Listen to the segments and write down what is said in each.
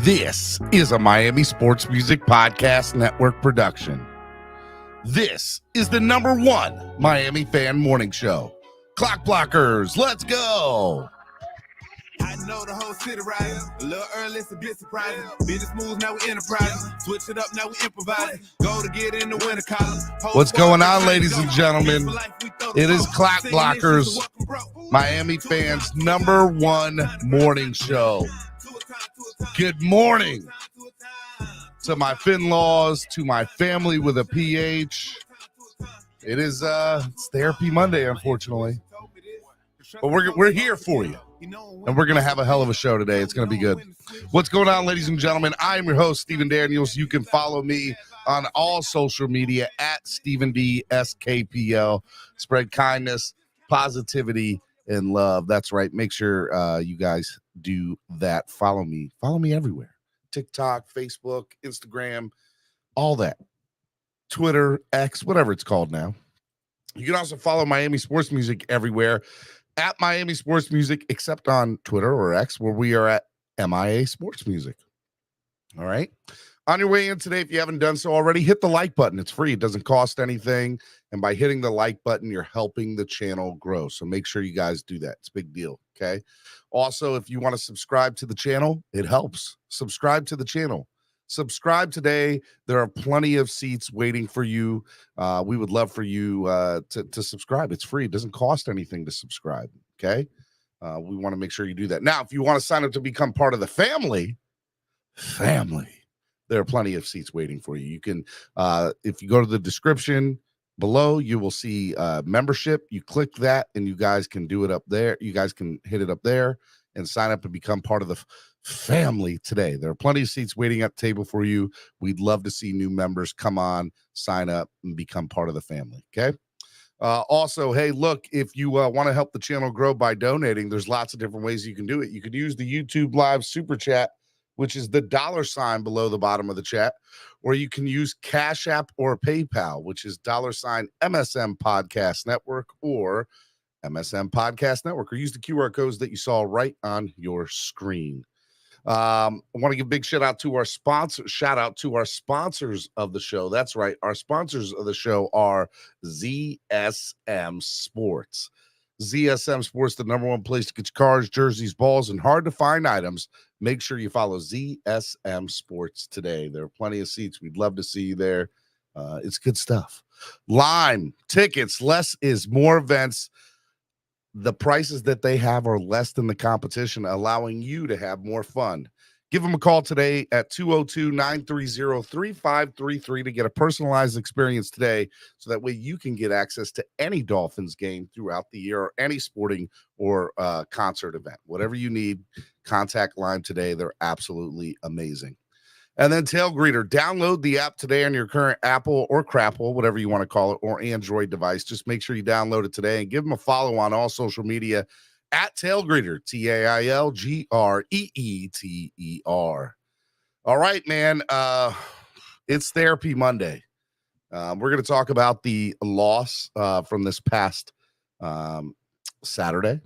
This is a Miami Sports Music Podcast Network production. This is the #1 Miami fan morning show. Clock Blockers, let's go. I know the whole city riding. A little early, it's a bit surprising. Business moves, now we enterprising. Switch it up, now we improvising. Go to get in the winter column. What's going on, ladies and gentlemen? It is Clock Blockers, Miami fans' #1 morning show. Good morning to my Finlaws, to my family with a PH. It is it's Therapy Monday, unfortunately. But we're here for you. And we're going to have a hell of a show today. It's going to be good. What's going on, ladies and gentlemen? I am your host, Stephen Daniels. You can follow me on all social media at Stephen D. SKPL. Spread kindness, positivity, and love. That's right. Make sure you guys do that. Follow me. Follow me everywhere. TikTok, Facebook, Instagram, all that. Twitter, X, whatever it's called now. You can also follow Miami Sports Music everywhere at Miami Sports Music, except on Twitter or X, where we are at MIA Sports Music. All right. On your way in today, if you haven't done so already, hit the like button. It's free. It doesn't cost anything. And by hitting the like button, you're helping the channel grow. So make sure you guys do that. It's a big deal. Okay. Also, if you want to subscribe to the channel, it helps. Subscribe to the channel. Subscribe today. There are plenty of seats waiting for you. We would love for you to subscribe. It's free. It doesn't cost anything to subscribe. Okay. We want to make sure you do that. Now, if you want to sign up to become part of the family, there are plenty of seats waiting for you. You can, if you go to the description below, you will see membership. You click that and you guys can do it up there. You guys can hit it up there and sign up and become part of the family today. There are plenty of seats waiting at the table for you. We'd love to see new members come on, sign up, and become part of the family. Okay. Also, hey, look, if you want to help the channel grow by donating, there's lots of different ways you can do it. You could use the YouTube Live Super Chat, which is the $ below the bottom of the chat, or you can use Cash App or PayPal, which is $MSM Podcast Network or MSM Podcast Network, or use the QR codes that you saw right on your screen. I want to give a big shout out to our sponsors of the show. That's right. Our sponsors of the show are ZSM Sports. ZSM Sports, the #1 place to get your cars, jerseys, balls, and hard-to-find items. Make sure you follow ZSM Sports today. There are plenty of seats. We'd love to see you there. It's good stuff. Lime, tickets, less is more events. The prices that they have are less than the competition, allowing you to have more fun. Give them a call today at 202-930-3533 to get a personalized experience today, so that way you can get access to any Dolphins game throughout the year, or any sporting or concert event. Whatever you need, contact Lime today. They're absolutely amazing. And then Tailgreeter, download the app today on your current Apple or Crapple, whatever you want to call it, or Android device. Just make sure you download it today and give them a follow on all social media at Tailgreeter, TAILGREETER. All right, man. It's Therapy Monday. We're going to talk about the loss from this past Saturday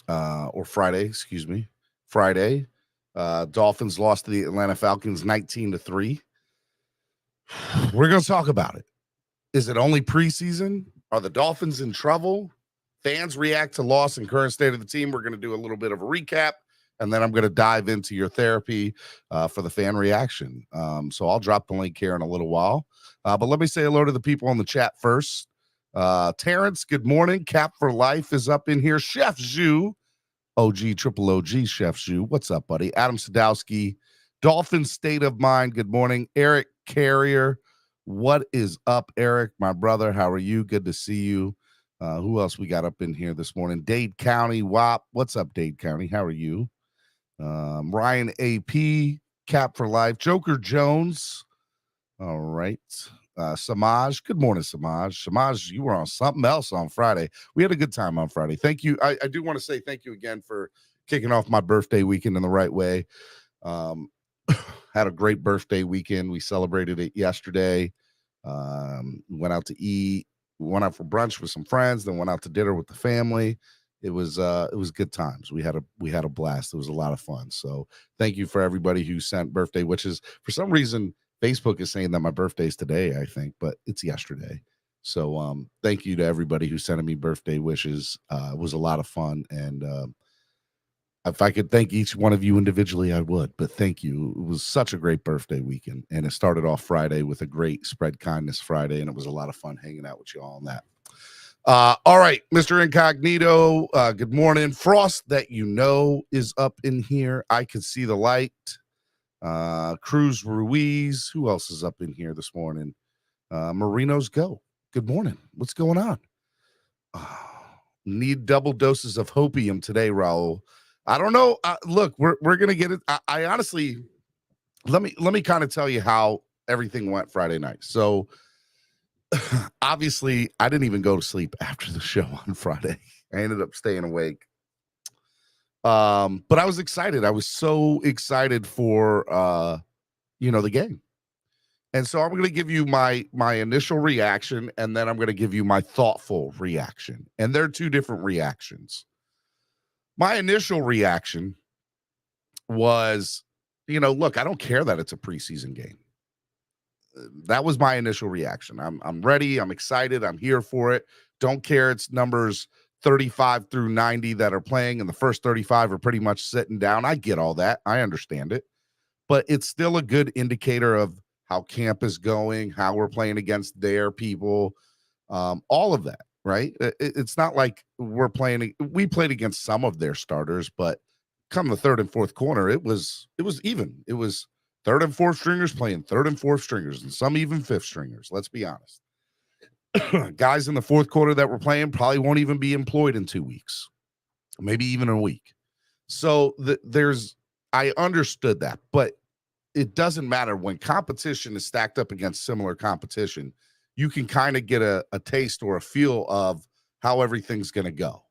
or Friday, excuse me, Friday. Dolphins lost to the Atlanta Falcons 19-3. We're going to talk about it. Is it only preseason? Are the Dolphins in trouble? Fans react to loss and current state of the team. We're going to do a little bit of a recap, and then I'm going to dive into your therapy for the fan reaction. So I'll drop the link here in a little while. But let me say hello to the people on the chat first. Terrence, good morning. Cap for Life is up in here. Chef Zhu. Triple OG, Chef Zhu. What's up, buddy? Adam Sadowski, Dolphin State of Mind. Good morning. Eric Carrier. What is up, Eric? My brother, how are you? Good to see you. Who else we got up in here this morning? Dade County, WAP. What's up, Dade County? How are you? Ryan AP, Cap for Life. Joker Jones. All right. Samaj, good morning, Samaj. Samaj, you were on something else on Friday. We had a good time on Friday. Thank you. I do want to say thank you again for kicking off my birthday weekend in the right way. Had a great birthday weekend. We celebrated it yesterday. Went out to eat. We went out for brunch with some friends, then went out to dinner with the family. it was good times. We had a blast. It was a lot of fun. So thank you for everybody who sent birthday wishes. For some reason, Facebook is saying that my birthday's today, I think, but it's yesterday. So thank you to everybody who sent me birthday wishes. It was a lot of fun, and if I could thank each one of you individually, I would. But thank you. It was such a great birthday weekend, and it started off Friday with a great Spread Kindness Friday, and it was a lot of fun hanging out with you all on that. All right, Mr. Incognito, good morning. Frost, that you know, is up in here. I can see the light. Cruz Ruiz, who else is up in here this morning? Marinos Go. Good morning. What's going on? Need double doses of hopium today, Raul. I don't know. Look, we're gonna get it. I honestly, let me kind of tell you how everything went Friday night. So obviously, I didn't even go to sleep after the show on Friday. I ended up staying awake. But I was excited. I was so excited for the game. And so I'm going to give you my initial reaction, and then I'm going to give you my thoughtful reaction. And they're two different reactions. My initial reaction was, look, I don't care that it's a preseason game. That was my initial reaction. I'm ready. I'm excited. I'm here for it. Don't care. It's numbers 35 through 90 that are playing, and the first 35 are pretty much sitting down. I get all that. I understand it. But it's still a good indicator of how camp is going, how we're playing against their people, all of that, right? It's not like we played against some of their starters, but come the third and fourth quarter, it was even. It was third and fourth stringers playing third and fourth stringers, and some even fifth stringers. Let's be honest. Guys in the fourth quarter that were playing probably won't even be employed in 2 weeks, maybe even a week. So I understood that, but it doesn't matter when competition is stacked up against similar competition. You can kind of get a taste or a feel of how everything's going to go.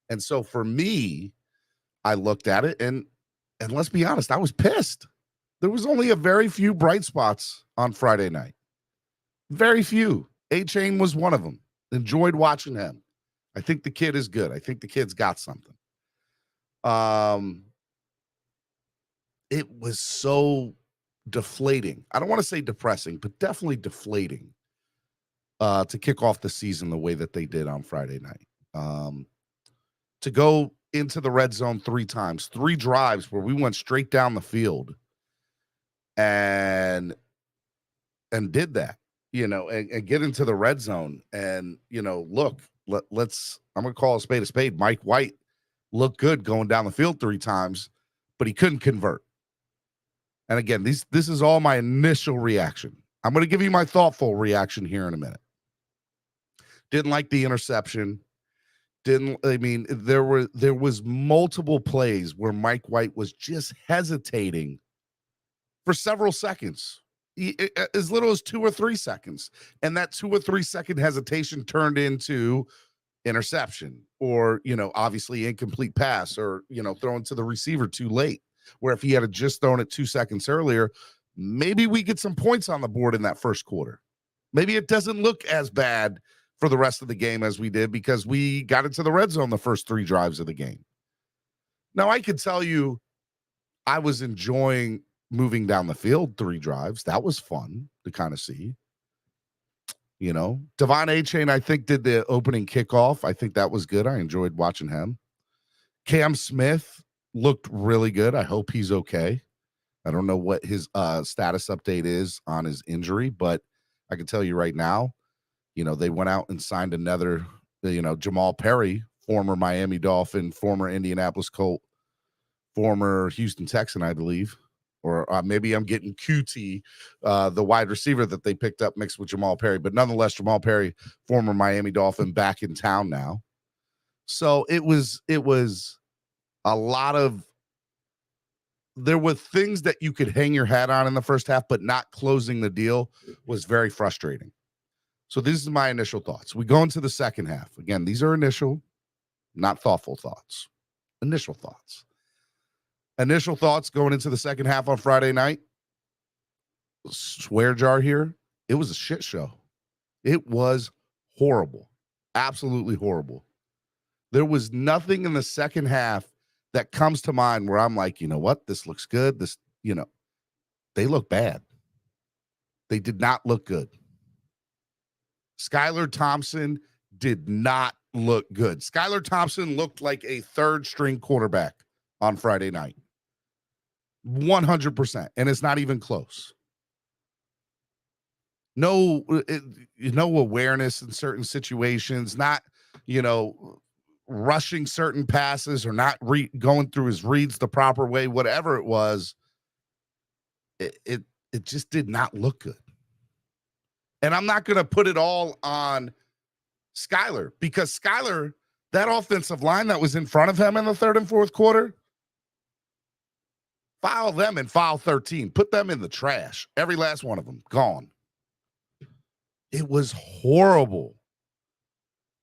And so for me, I looked at it and let's be honest, I was pissed. There was only a very few bright spots on Friday night. Very few. A-Chain was one of them. Enjoyed watching him. I think the kid is good. I think the kid's got something. It was so deflating. I don't want to say depressing, but definitely deflating to kick off the season the way that they did on Friday night. To go into the red zone 3 times, 3 drives where we went straight down the field and did that, and get into the red zone. And, look, let's, I'm going to call a spade. Mike White looked good going down the field 3 times, but he couldn't convert. And again, this is all my initial reaction. I'm going to give you my thoughtful reaction here in a minute. Didn't like the interception. There was multiple plays where Mike White was just hesitating for several seconds, as little as 2 or 3 seconds. And that 2 or 3 second hesitation turned into interception or, obviously incomplete pass or, thrown to the receiver too late. Where if he had just thrown it 2 seconds earlier, maybe we get some points on the board in that first quarter. Maybe it doesn't look as bad for the rest of the game as we did because we got into the red zone the first 3 drives of the game. Now, I could tell you I was enjoying moving down the field 3 drives. That was fun to kind of see. Devon A-Chain, I think, did the opening kickoff. I think that was good. I enjoyed watching him. Cam Smith looked really good. I hope he's okay. I don't know what his status update is on his injury, but I can tell you right now, they went out and signed another, Jamal Perry, former Miami Dolphin, former Indianapolis Colt, former Houston Texan, I believe. Or maybe I'm getting QT, the wide receiver that they picked up mixed with Jamal Perry. But nonetheless, Jamal Perry, former Miami Dolphin, back in town now. So it was a lot of, there were things that you could hang your hat on in the first half, but not closing the deal was very frustrating. So this is my initial thoughts. We go into the second half. Again, these are initial, not thoughtful thoughts. Initial thoughts. Initial thoughts going into the second half on Friday night. Swear jar here. It was a shit show. It was horrible. Absolutely horrible. There was nothing in the second half that comes to mind where I'm like, you know what? This looks good. They look bad. They did not look good. Skylar Thompson did not look good. Skylar Thompson looked like a third-string quarterback on Friday night. 100%. And it's not even close. No awareness in certain situations, not, rushing certain passes or not going through his reads the proper way, whatever it was. It just did not look good. And I'm not going to put it all on Skylar, because Skylar, that offensive line that was in front of him in the third and fourth quarter, file them in file 13. Put them in the trash. Every last one of them gone. It was horrible.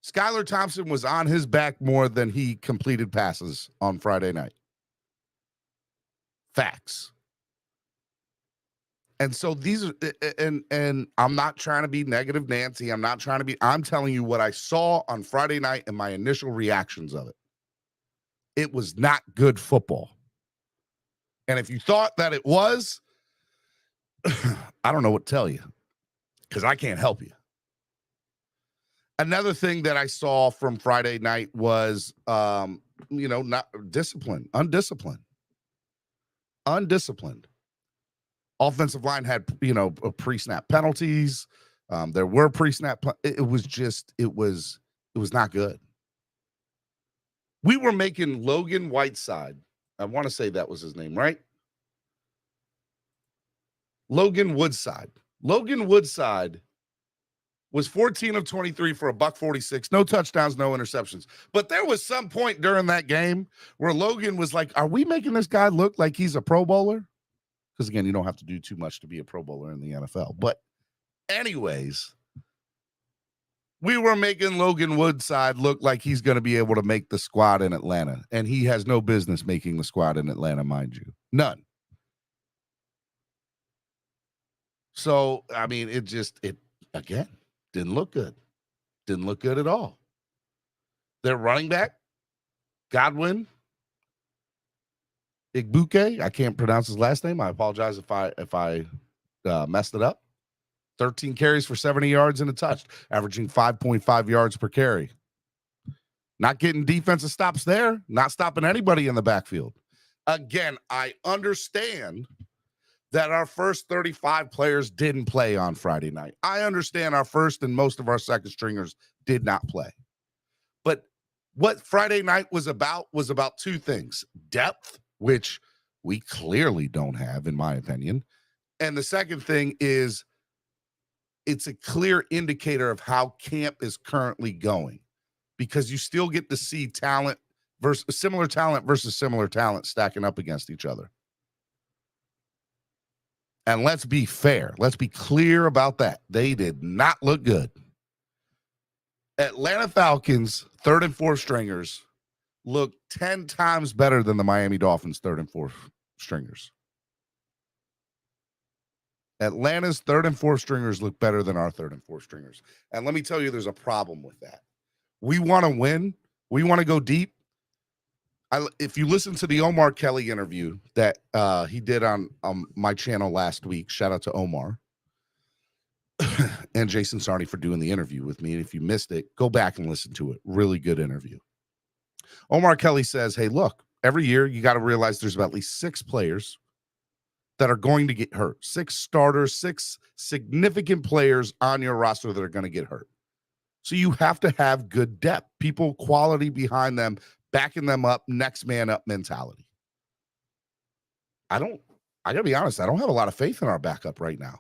Skylar Thompson was on his back more than he completed passes on Friday night. Facts. And so these are, and I'm not trying to be negative Nancy. I'm telling you what I saw on Friday night and my initial reactions of it. It was not good football. And if you thought that it was, I don't know what to tell you, because I can't help you. Another thing that I saw from Friday night was, not discipline, undisciplined. Offensive line had, pre-snap penalties. There were pre-snap. It was not good. We were making Logan Whiteside. I want to say that was his name, right? Logan Woodside. Logan Woodside was 14 of 23 for $146. No touchdowns, no interceptions. But there was some point during that game where Logan was like, are we making this guy look like he's a Pro Bowler? Because, again, you don't have to do too much to be a Pro Bowler in the NFL. But anyways, we were making Logan Woodside look like he's going to be able to make the squad in Atlanta. And he has no business making the squad in Atlanta, mind you. None. So, I mean, it again, didn't look good. Didn't look good at all. Their running back, Godwin Igbuke, I can't pronounce his last name. I apologize if I messed it up. 13 carries for 70 yards and a touch, averaging 5.5 yards per carry. Not getting defensive stops there, not stopping anybody in the backfield. Again, I understand that our first 35 players didn't play on Friday night. I understand our first and most of our second stringers did not play. But what Friday night was about two things: depth, which we clearly don't have, in my opinion. And the second thing is, it's a clear indicator of how camp is currently going, because you still get to see talent versus similar talent stacking up against each other. And let's be fair. Let's be clear about that. They did not look good. Atlanta Falcons' third and fourth stringers look 10 times better than the Miami Dolphins' third and fourth stringers. Atlanta's third and fourth stringers look better than our third and fourth stringers. And let me tell you, there's a problem with that. We want to win. We want to go deep. If you listen to the Omar Kelly interview that he did on my channel last week, shout out to Omar and Jason Sarney for doing the interview with me. And if you missed it, go back and listen to it. Really good interview. Omar Kelly says, hey, look, every year you got to realize there's about at least 6 players that are going to get hurt. 6 starters, 6 significant players on your roster that are going to get hurt. So you have to have good depth, people, quality behind them, backing them up, next man up mentality. I got to be honest, I don't have a lot of faith in our backup right now.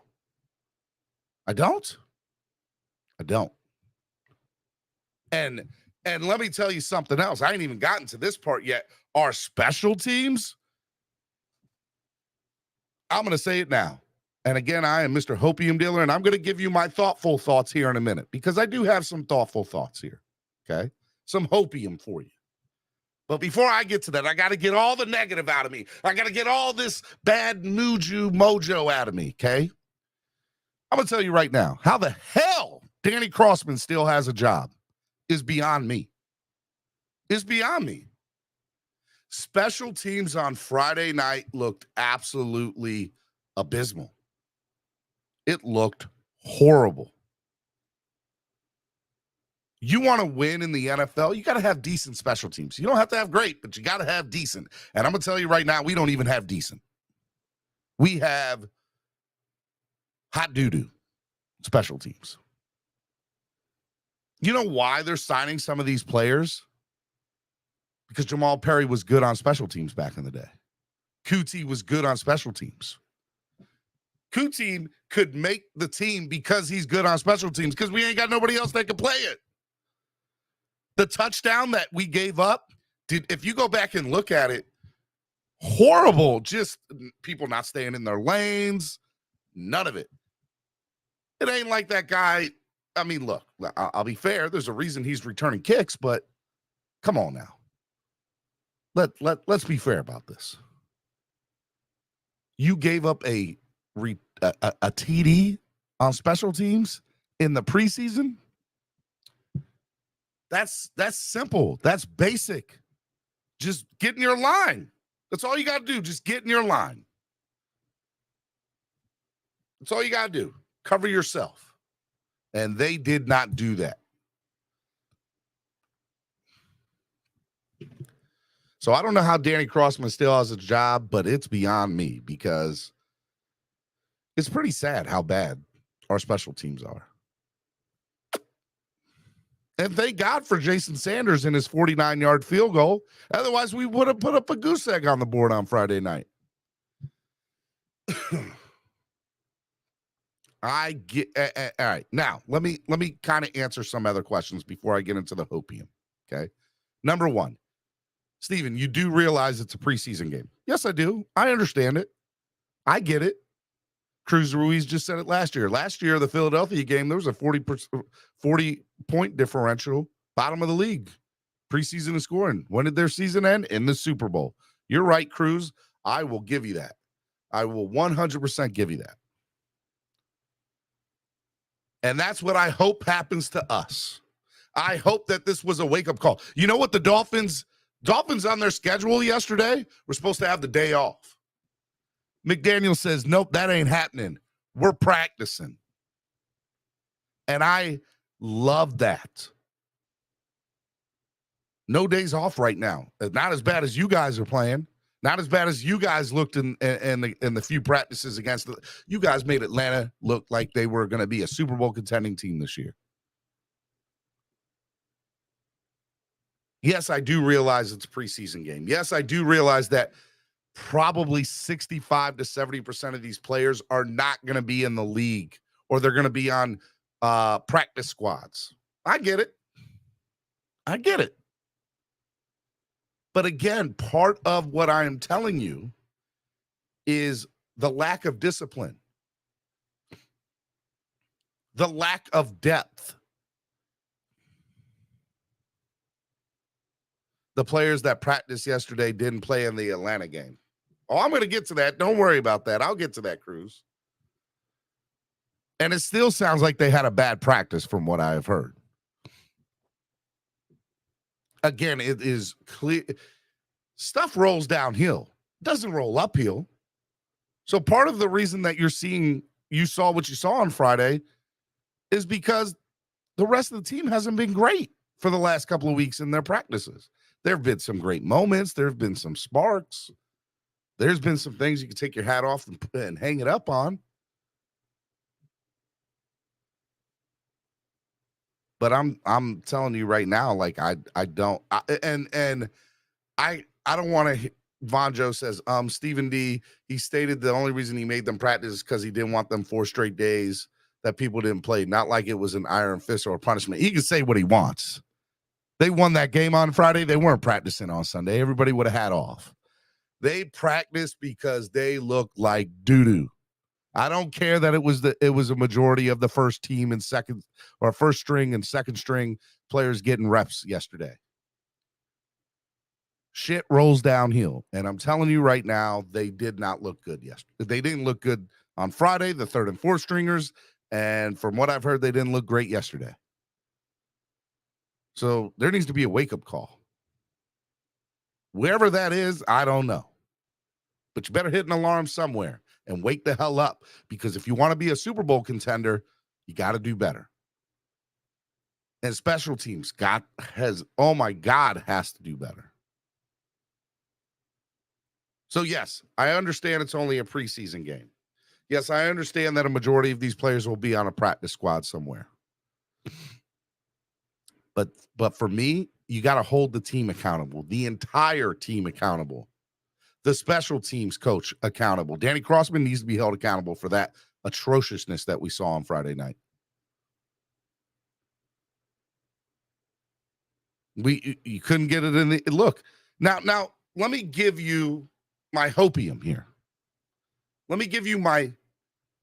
I don't. And let me tell you something else. I ain't even gotten to this part yet. Our special teams, I'm going to say it now. And again, I am Mr. Hopium Dealer, and I'm going to give you my thoughtful thoughts here in a minute, because I do have some thoughtful thoughts here. Okay? Some hopium for you. But before I get to that, I got to get all the negative out of me. I got to get all this bad mojo out of me, okay? I'm going to tell you right now, how the hell Danny Crossman still has a job is beyond me. is beyond me. Special teams on Friday night looked absolutely abysmal. It looked horrible. You want to win in the NFL, you got to have decent special teams. You don't have to have great, but you got to have decent. And I'm going to tell you right now, we don't even have decent. We have hot doo-doo special teams. You know why they're signing some of these players? Because Jamal Perry was good on special teams back in the day. Kuti was good on special teams. Kuti could make the team because he's good on special teams because we ain't got nobody else that can play it. The touchdown that we gave up, if you go back and look at it, horrible. Just people not staying in their lanes, none of it. It ain't like that guy. I mean, look, I'll be fair. There's a reason he's returning kicks, but come on now. Let's be fair about this. You gave up a TD on special teams in the preseason. That's simple. That's basic. Just get in your line. That's all you got to do. Just get in your line. That's all you got to do. Cover yourself. And they did not do that. So I don't know how Danny Crossman still has a job, but it's beyond me because it's pretty sad how bad our special teams are. And thank God for Jason Sanders and his 49-yard field goal. Otherwise, we would have put up a goose egg on the board on Friday night. I get all right. Now, let me kind of answer some other questions before I get into the hopium. Okay. Number one, Steven, you do realize it's a preseason game. Yes, I do. I understand it. I get it. Cruz Ruiz just said it last year. Last year, the Philadelphia game, there was a 40-point differential, bottom of the league. Preseason and scoring. When did their season end? In the Super Bowl. You're right, Cruz. I will give you that. I will 100% give you that. And that's what I hope happens to us. I hope that this was a wake-up call. You know what the Dolphins on their schedule yesterday were supposed to have the day off. McDaniel says, nope, that ain't happening. We're practicing. And I love that. No days off right now. Not as bad as you guys are playing. Not as bad as you guys looked in the few practices against you guys made Atlanta look like they were going to be a Super Bowl contending team this year. Yes, I do realize it's a preseason game. Yes, I do realize that probably 65 to 70% of these players are not going to be in the league or they're going to be on practice squads. I get it. I get it. But again, part of what I am telling you is the lack of discipline, the lack of depth. The players that practiced yesterday didn't play in the Atlanta game. Oh, I'm going to get to that. Don't worry about that. I'll get to that, Cruz. And it still sounds like they had a bad practice from what I have heard. Again, it is clear. Stuff rolls downhill. It doesn't roll uphill. So part of the reason that you saw what you saw on Friday is because the rest of the team hasn't been great for the last couple of weeks in their practices. There have been some great moments. There have been some sparks. There's been some things you can take your hat off and hang it up on. But I'm telling you right now, like I don't want to. Von Joe says, Stephen D. He stated the only reason he made them practice is because he didn't want them 4 straight days that people didn't play. Not like it was an iron fist or a punishment. He can say what he wants. They won that game on Friday. They weren't practicing on Sunday. Everybody would have had off. They practiced because they looked like doo-doo. I don't care that it was a majority of the first team and second or first string and second string players getting reps yesterday. Shit rolls downhill. And I'm telling you right now, they did not look good yesterday. They didn't look good on Friday, the third and fourth stringers. And from what I've heard, they didn't look great yesterday. So there needs to be a wake-up call. Wherever that is, I don't know. But you better hit an alarm somewhere and wake the hell up, because if you want to be a Super Bowl contender, you got to do better. And special teams has to do better. So yes, I understand it's only a preseason game. Yes, I understand that a majority of these players will be on a practice squad somewhere. But for me, you got to hold the team accountable, the entire team accountable, the special teams coach accountable. Danny Crossman needs to be held accountable for that atrociousness that we saw on Friday night. You couldn't get it in the look. Now let me give you my hopium here. Let me give you my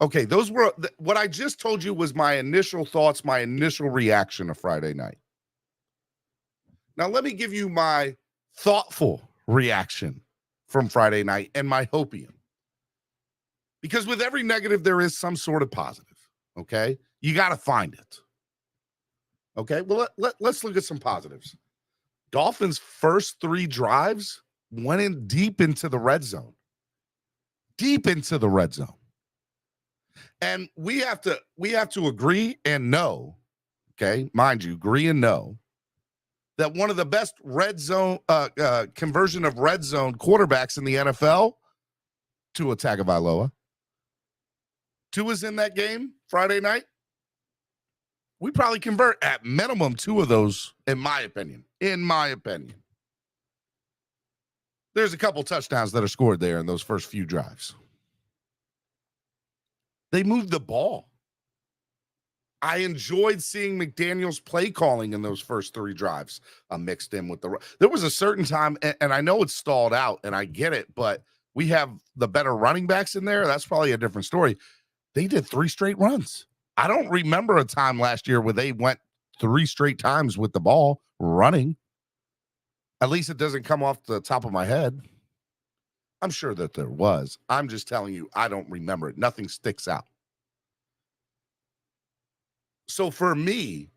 okay. Those were what I just told you was my initial thoughts, my initial reaction to Friday night. Now let me give you my thoughtful reaction from Friday night and my hopium. Because with every negative, there is some sort of positive. Okay, you got to find it. Okay, well, let's look at some positives. Dolphins' first 3 drives went in deep into the red zone. Deep into the red zone. And we have to agree and know, okay, mind you, agree and know that one of the best red zone conversion of red zone quarterbacks in the NFL, Tua Tagovailoa. Tua's in that game Friday night. We probably convert at minimum 2 of those, in my opinion. In my opinion. There's a couple touchdowns that are scored there in those first few drives. They moved the ball. I enjoyed seeing McDaniel's play calling in those first 3 drives mixed in with there was a certain time, and I know it's stalled out, and I get it, but we have the better running backs in there. That's probably a different story. They did 3 straight runs. I don't remember a time last year where they went 3 straight times with the ball running. At least it doesn't come off the top of my head. I'm sure that there was. I'm just telling you, I don't remember it. Nothing sticks out. So for me,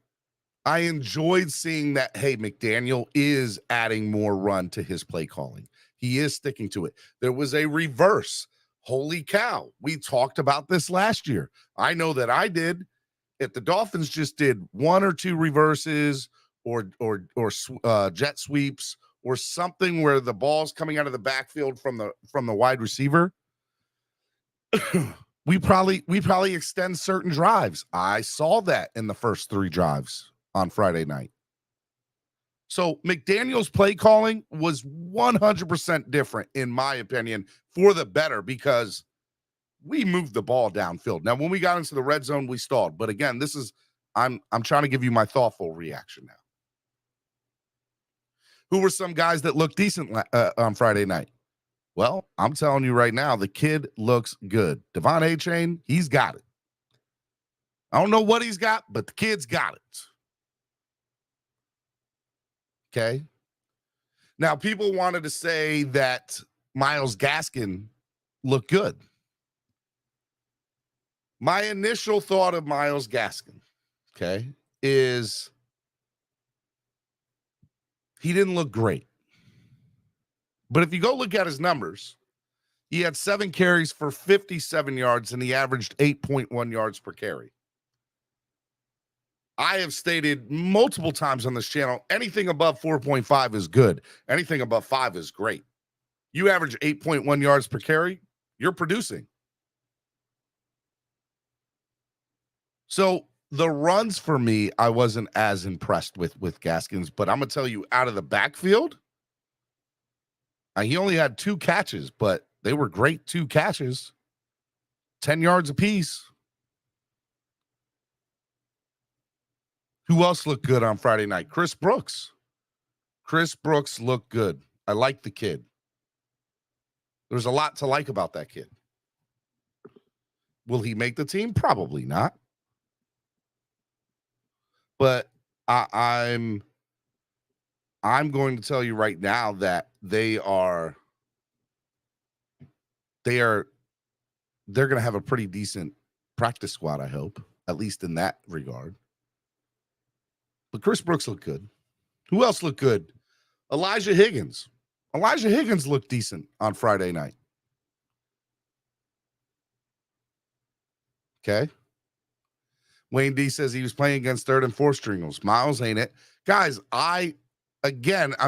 I enjoyed seeing that, hey, McDaniel is adding more run to his play calling. He is sticking to it. There was a reverse. Holy cow. We talked about this last year. I know that I did. If the Dolphins just did 1 or 2 reverses or jet sweeps or something where the ball's coming out of the backfield from the wide receiver, we probably extend certain drives. I saw that in the first 3 drives on Friday night. So McDaniel's play calling was 100% different, in my opinion, for the better, because we moved the ball downfield. Now, when we got into the red zone, we stalled. But again, I'm trying to give you my thoughtful reaction now. Who were some guys that looked decent on Friday night? Well, I'm telling you right now, the kid looks good. Devon A-Chain, he's got it. I don't know what he's got, but the kid's got it. Okay. Now, people wanted to say that Myles Gaskin looked good. My initial thought of Myles Gaskin, okay, is he didn't look great. But if you go look at his numbers, he had 7 carries for 57 yards, and he averaged 8.1 yards per carry. I have stated multiple times on this channel, anything above 4.5 is good. Anything above 5 is great. You average 8.1 yards per carry, you're producing. So the runs for me, I wasn't as impressed with Gaskins, but I'm going to tell you, out of the backfield, he only had 2 catches, but they were great 2 catches, 10 yards apiece. Who else looked good on Friday night? Chris Brooks. Chris Brooks looked good. I like the kid. There's a lot to like about that kid. Will he make the team? Probably not. But I'm going to tell you right now that they're going to have a pretty decent practice squad, I hope, at least in that regard. But Chris Brooks looked good. Who else looked good? Elijah Higgins. Elijah Higgins looked decent on Friday night. Okay. Wayne D says he was playing against third and fourth stringers. Miles ain't it. Guys, I'm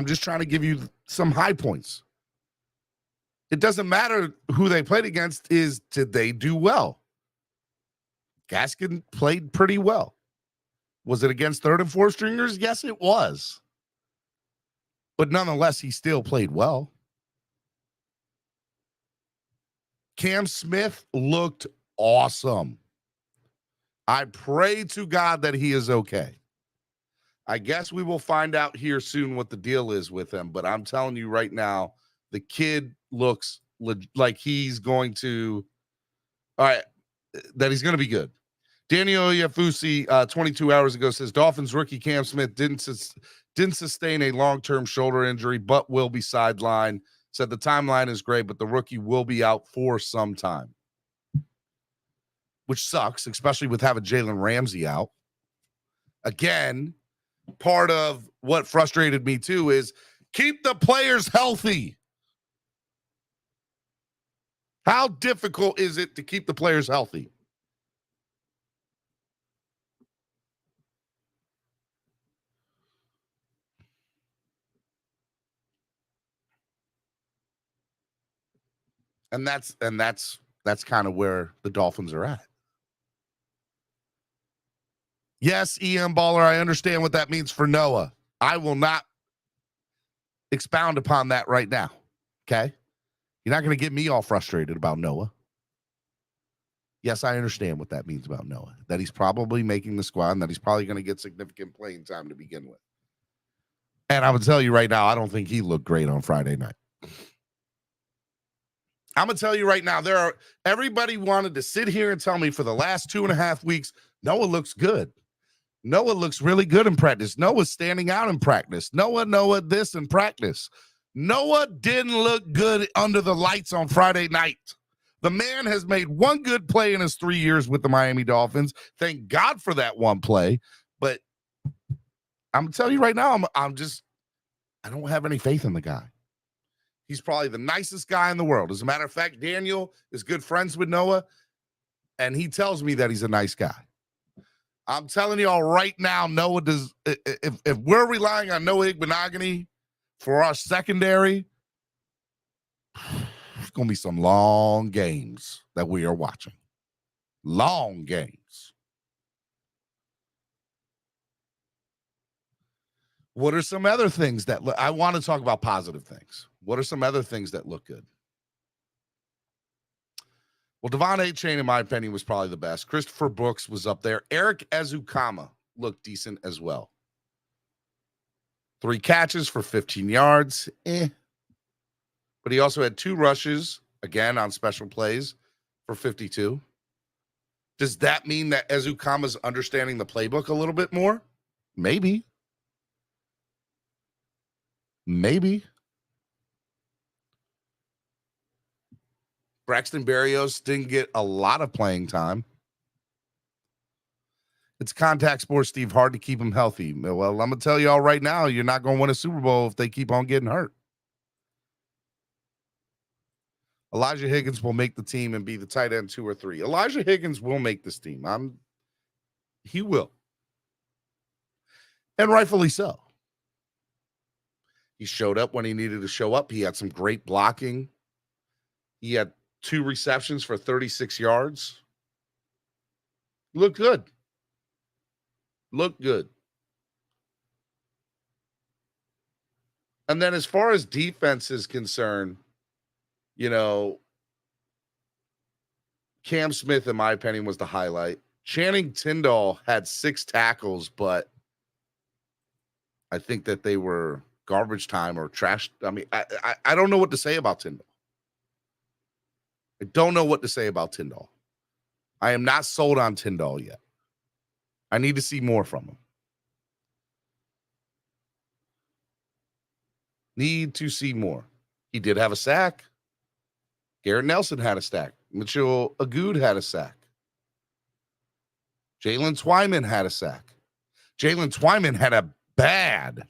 just trying to give you some high points. It doesn't matter who they played against, did they do well? Gaskin played pretty well. Was it against third and fourth stringers? Yes, it was. But nonetheless, he still played well. Cam Smith looked awesome. I pray to God that he is okay. I guess we will find out here soon what the deal is with him, but I'm telling you right now, the kid looks like he's going to, that he's going to be good. Daniel Yafusi, 22 hours ago, says Dolphins rookie Cam Smith didn't sustain a long-term shoulder injury, but will be sidelined. Said the timeline is great, but the rookie will be out for some time, which sucks, especially with having Jalen Ramsey out. Again, part of what frustrated me too is keep the players healthy. How difficult is it to keep the players healthy? And that's kind of where the Dolphins are at. Yes, EM Baller, I understand what that means for Noah. I will not expound upon that right now. Okay? You're not going to get me all frustrated about Noah. Yes, I understand what that means about Noah. That he's probably making the squad and that he's probably going to get significant playing time to begin with. And I would tell you right now, I don't think he looked great on Friday night. I'm going to tell you right now, everybody wanted to sit here and tell me for the last 2.5 weeks, Noah looks good. Noah looks really good in practice. Noah's standing out in practice. Noah this in practice. Noah didn't look good under the lights on Friday night. The man has made one good play in his 3 years with the Miami Dolphins. Thank God for that one play. But I'm going to tell you right now, I don't have any faith in the guy. He's probably the nicest guy in the world. As a matter of fact, Daniel is good friends with Noah, and he tells me that he's a nice guy. I'm telling y'all right now, Noah does. If we're relying on Noah Igbenogany for our secondary, it's going to be some long games that we are watching. Long games. What are some other things that I want to talk about? Positive things. What are some other things that look good? Well, Devon A-Chain, in my opinion, was probably the best. Christopher Brooks was up there. Eric Ezukama looked decent as well. 3 catches for 15 yards. But he also had 2 rushes, again, on special plays for 52. Does that mean that Ezukama's understanding the playbook a little bit more? Maybe. Braxton Berrios didn't get a lot of playing time. It's contact sports, Steve. Hard to keep him healthy. Well, I'm going to tell y'all right now, you're not going to win a Super Bowl if they keep on getting hurt. Elijah Higgins will make the team and be the tight end 2 or 3. Elijah Higgins will make this team. He will. And rightfully so. He showed up when he needed to show up. He had some great blocking. He had 2 receptions for 36 yards. Looked good. And then as far as defense is concerned, Cam Smith, in my opinion, was the highlight. Channing Tindall had 6 tackles, but I think that they were garbage time or trash. I mean, I don't know what to say about Tindall. I am not sold on Tindall yet. I need to see more from him. Need to see more. He did have a sack. Garrett Nelson had a sack. Mitchell Agood had a sack. Jalen Twyman had a sack. Jalen Twyman had a bad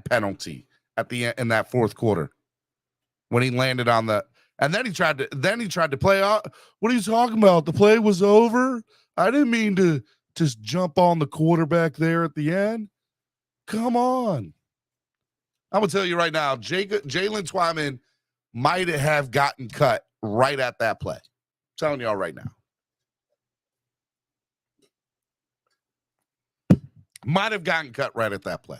penalty at the end in that fourth quarter when he landed on the. And then he tried to play out. What are you talking about? The play was over. I didn't mean to just jump on the quarterback there at the end. Come on. I'm gonna tell you right now, Jalen Twyman might have gotten cut right at that play. I'm telling y'all right now. Might have gotten cut right at that play.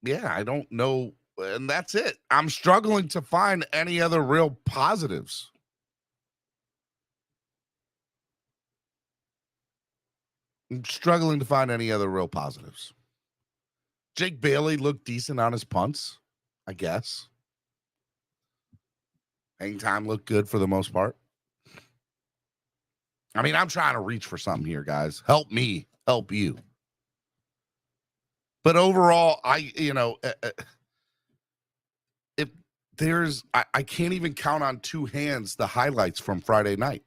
Yeah, I don't know. And that's it. I'm struggling to find any other real positives. I'm struggling to find any other real positives. Jake Bailey looked decent on his punts, I guess. Hang time looked good for the most part. I mean, I'm trying to reach for something here, guys. Help me, help you. But overall, if there's, I can't even count on two hands the highlights from Friday night.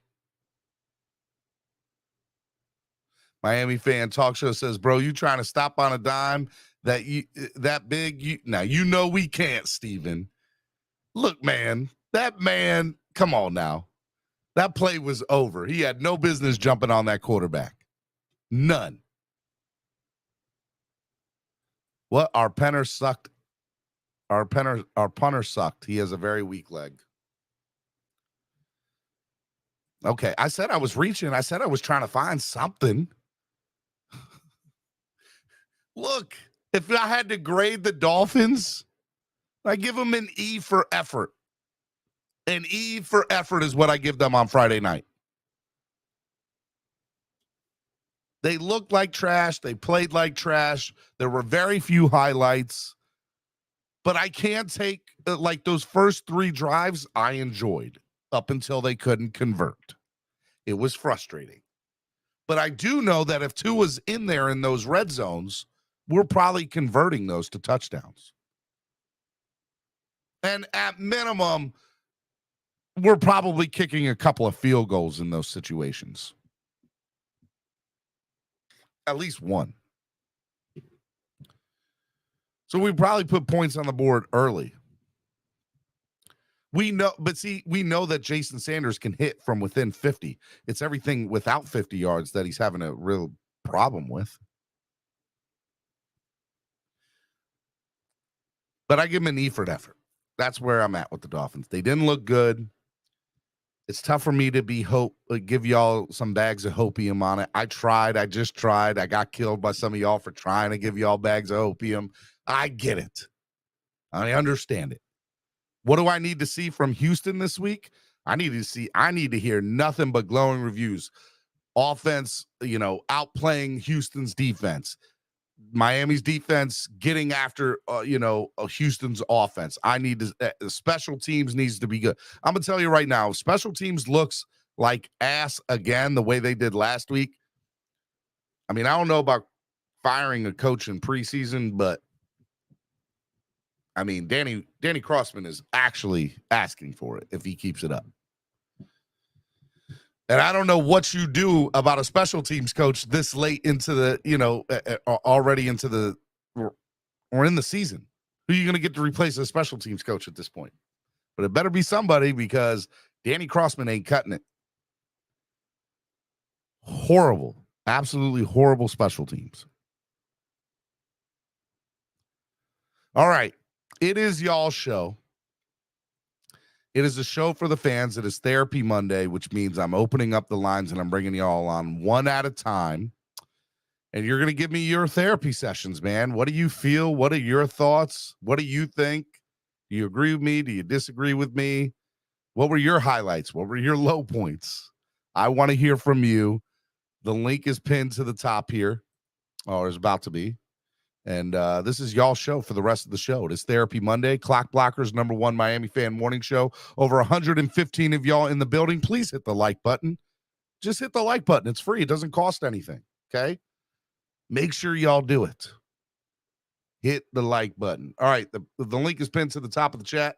Miami Fan Talk Show says, bro, you trying to stop on a dime that big? Now, you know we can't, Steven. Look, man, come on now. That play was over. He had no business jumping on that quarterback. None. What? Our punter sucked. Our punter sucked. He has a very weak leg. Okay, I said I was reaching. I said I was trying to find something. Look, if I had to grade the Dolphins, I give them an E for effort. An E for effort is what I give them on Friday night. They looked like trash. They played like trash. There were very few highlights. But I can't take, like, those first three drives I enjoyed up until they couldn't convert. It was frustrating. But I do know that if Tua was in there in those red zones, we're probably converting those to touchdowns. And at minimum, we're probably kicking a couple of field goals in those situations. At least one. So we probably put points on the board early. We know that Jason Sanders can hit from within 50. It's everything without 50 yards that he's having a real problem with. But I give him an E for effort. That's where I'm at with the Dolphins. They didn't look good. It's tough for me to give y'all some bags of hopium on it. I just tried. I got killed by some of y'all for trying to give y'all bags of hopium. I get it. I understand it. What do I need to see from Houston this week? I need to hear nothing but glowing reviews. Offense, outplaying Houston's defense. Miami's defense getting after, Houston's offense. I need to, special teams needs to be good. I'm going to tell you right now, special teams looks like ass again, the way they did last week. I mean, I don't know about firing a coach in preseason, but I mean, Danny Crossman is actually asking for it if he keeps it up. And I don't know what you do about a special teams coach this late into the, already into the, or in the season. Who are you going to get to replace a special teams coach at this point? But it better be somebody, because Danny Crossman ain't cutting it. Horrible, absolutely horrible special teams. All right. It is y'all's show. It is a show for the fans. It is Therapy Monday, which means I'm opening up the lines and I'm bringing y'all on one at a time. And you're going to give me your therapy sessions, man. What do you feel? What are your thoughts? What do you think? Do you agree with me? Do you disagree with me? What were your highlights? What were your low points? I want to hear from you. The link is pinned to the top here, or is about to be. And this is y'all's show for the rest of the show. It is Therapy Monday, Clock Blockers, #1 Miami Fan Morning Show. Over 115 of y'all in the building. Please hit the like button. Just hit the like button. It's free. It doesn't cost anything, okay? Make sure y'all do it. Hit the like button. All right, the link is pinned to the top of the chat.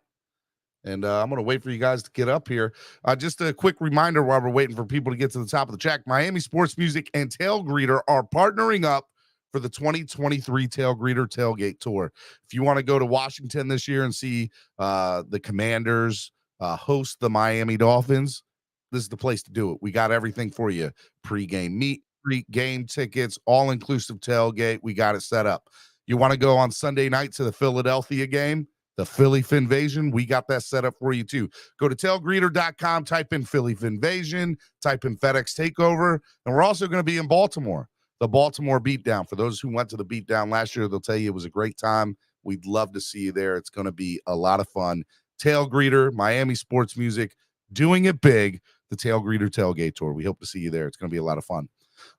And I'm going to wait for you guys to get up here. Just a quick reminder while we're waiting for people to get to the top of the track. Miami Sports Music and Tailgreeter are partnering up for the 2023 Tailgreeter Tailgate Tour. If you want to go to Washington this year and see the Commanders host the Miami Dolphins, this is the place to do it. We got everything for you. Pre-game meet, pre-game tickets, all-inclusive tailgate. We got it set up. You want to go on Sunday night to the Philadelphia game? The Philly Finvasion, we got that set up for you too. Go to tailgreeter.com, type in Philly Finvasion, type in FedEx Takeover, and we're also going to be in Baltimore, the Baltimore Beatdown. For those who went to the Beatdown last year, they'll tell you it was a great time. We'd love to see you there. It's going to be a lot of fun. Tailgreeter, Miami Sports Music, doing it big, the Tailgreeter Tailgate Tour. We hope to see you there. It's going to be a lot of fun.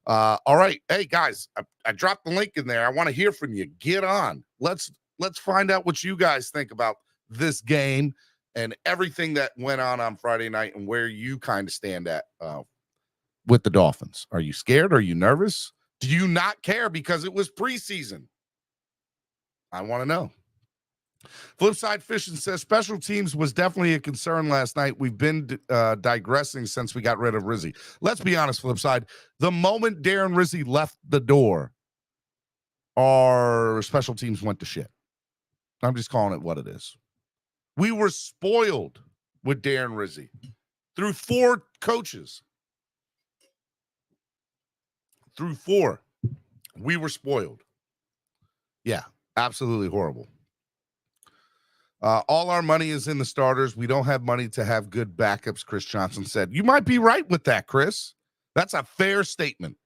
All right. Hey, guys, I dropped the link in there. I want to hear from you. Get on. Let's find out what you guys think about this game and everything that went on Friday night and where you kind of stand at with the Dolphins. Are you scared? Are you nervous? Do you not care because it was preseason? I want to know. Flipside Fishing says special teams was definitely a concern last night. We've been digressing since we got rid of Rizzy. Let's be honest, Flipside. The moment Darren Rizzy left the door, our special teams went to shit. I'm just calling it what it is. We were spoiled with Darren Rizzy through 4 coaches. Through 4, we were spoiled. Yeah, absolutely horrible. All our money is in the starters. We don't have money to have good backups, Chris Johnson said. You might be right with that, Chris. That's a fair statement.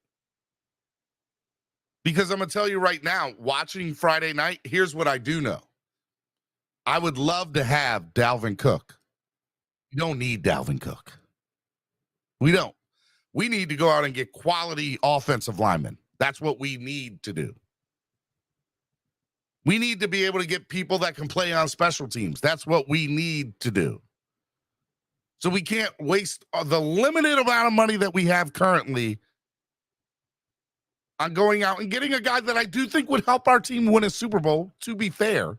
Because I'm going to tell you right now, watching Friday night, here's what I do know. I would love to have Dalvin Cook. We don't need Dalvin Cook. We don't. We need to go out and get quality offensive linemen. That's what we need to do. We need to be able to get people that can play on special teams. That's what we need to do. So we can't waste the limited amount of money that we have currently on going out and getting a guy that I do think would help our team win a Super Bowl, to be fair.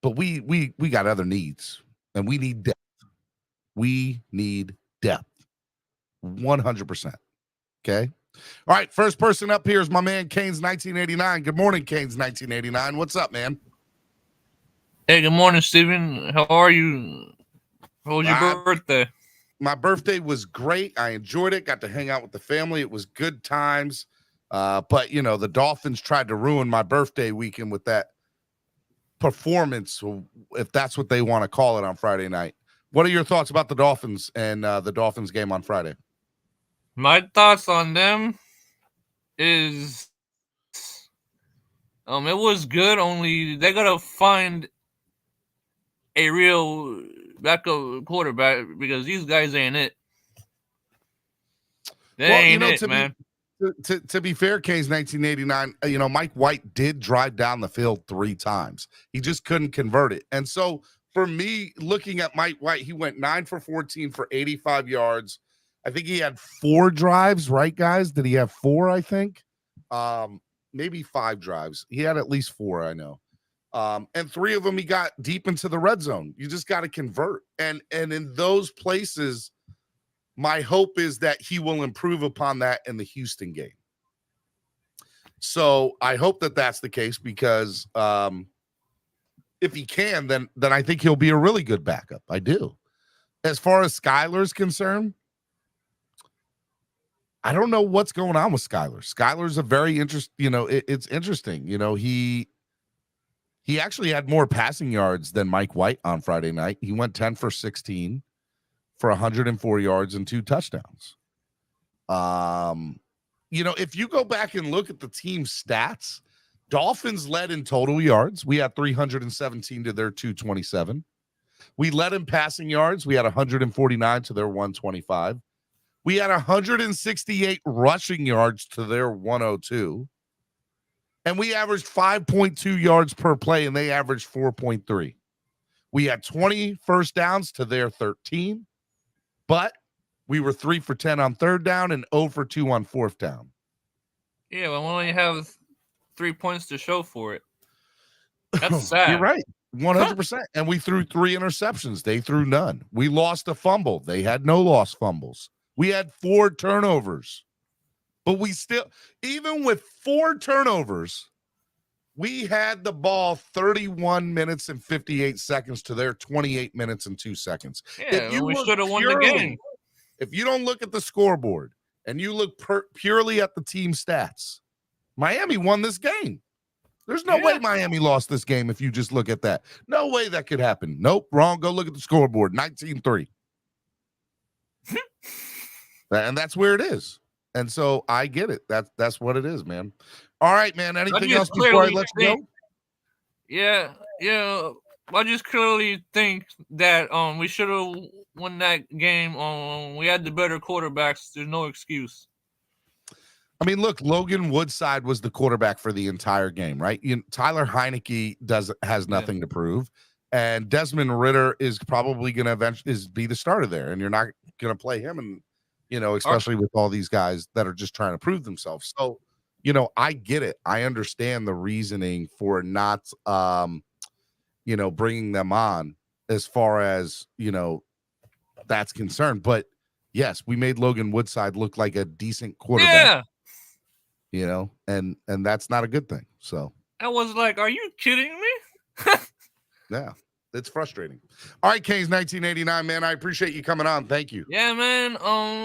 But we got other needs, and we need depth. We need depth. 100%. Okay? All right, first person up here is my man, Canes 1989. Good morning, Canes 1989. What's up, man? Hey, good morning, Steven. How are you? How was your birthday? My birthday was great. I enjoyed it. Got to hang out with the family. It was good times. But, you know, the Dolphins tried to ruin my birthday weekend with that performance, if that's what they want to call it, on Friday night. What are your thoughts about the Dolphins and the Dolphins game on Friday? My thoughts on them is it was good, only they gotta find a real backup quarterback because these guys ain't it. They ain't it, man. To be fair, Canes 1989, Mike White did drive down the field 3 times. He just couldn't convert it. And so for me, looking at Mike White, he went 9 for 14 for 85 yards. I think he had 4 drives, right, guys? Did he have 4, I think? Maybe 5 drives. He had at least 4, I know. And 3 of them he got deep into the red zone. You just got to convert. And in those places, my hope is that he will improve upon that in the Houston game. So I hope that that's the case because if he can, then I think he'll be a really good backup. I do. As far as Skyler's concerned, I don't know what's going on with Skyler. Skyler's a very interesting, it's interesting. He actually had more passing yards than Mike White on Friday night. He went 10 for 16 for 104 yards and 2 touchdowns. If you go back and look at the team stats, Dolphins led in total yards. We had 317 to their 227. We led in passing yards. We had 149 to their 125. We had 168 rushing yards to their 102. And we averaged 5.2 yards per play, and they averaged 4.3. We had 20 first downs to their 13, but we were 3 for 10 on 3rd down and 0 for 2 on 4th down. Yeah, well, we only have 3 points to show for it. That's sad. You're right. 100%. And we threw 3 interceptions. They threw none. We lost a fumble. They had no lost fumbles. We had 4 turnovers. But we still, even with 4 turnovers, we had the ball 31 minutes and 58 seconds to their 28 minutes and 2 seconds. Yeah, we should have won the game. If you don't look at the scoreboard and you look purely at the team stats, Miami won this game. There's no way Miami lost this game if you just look at that. No way that could happen. Nope, wrong. Go look at the scoreboard. 19-3. And that's where it is. And so I get it. That's what it is, man. All right, man. Anything else before I let you go? Yeah. I just clearly think that we should have won that game. We had the better quarterbacks. There's no excuse. I mean, look, Logan Woodside was the quarterback for the entire game, right? Tyler Heineke has nothing to prove, and Desmond Ridder is probably going to eventually be the starter there, and you're not going to play him, and especially with all these guys that are just trying to prove themselves. So, I get it. I understand the reasoning for not, bringing them on as far as that's concerned. But yes, we made Logan Woodside look like a decent quarterback. Yeah. And that's not a good thing. So I was like, are you kidding me? Yeah, it's frustrating. All right, Kings 1989, man. I appreciate you coming on. Thank you. Yeah, man.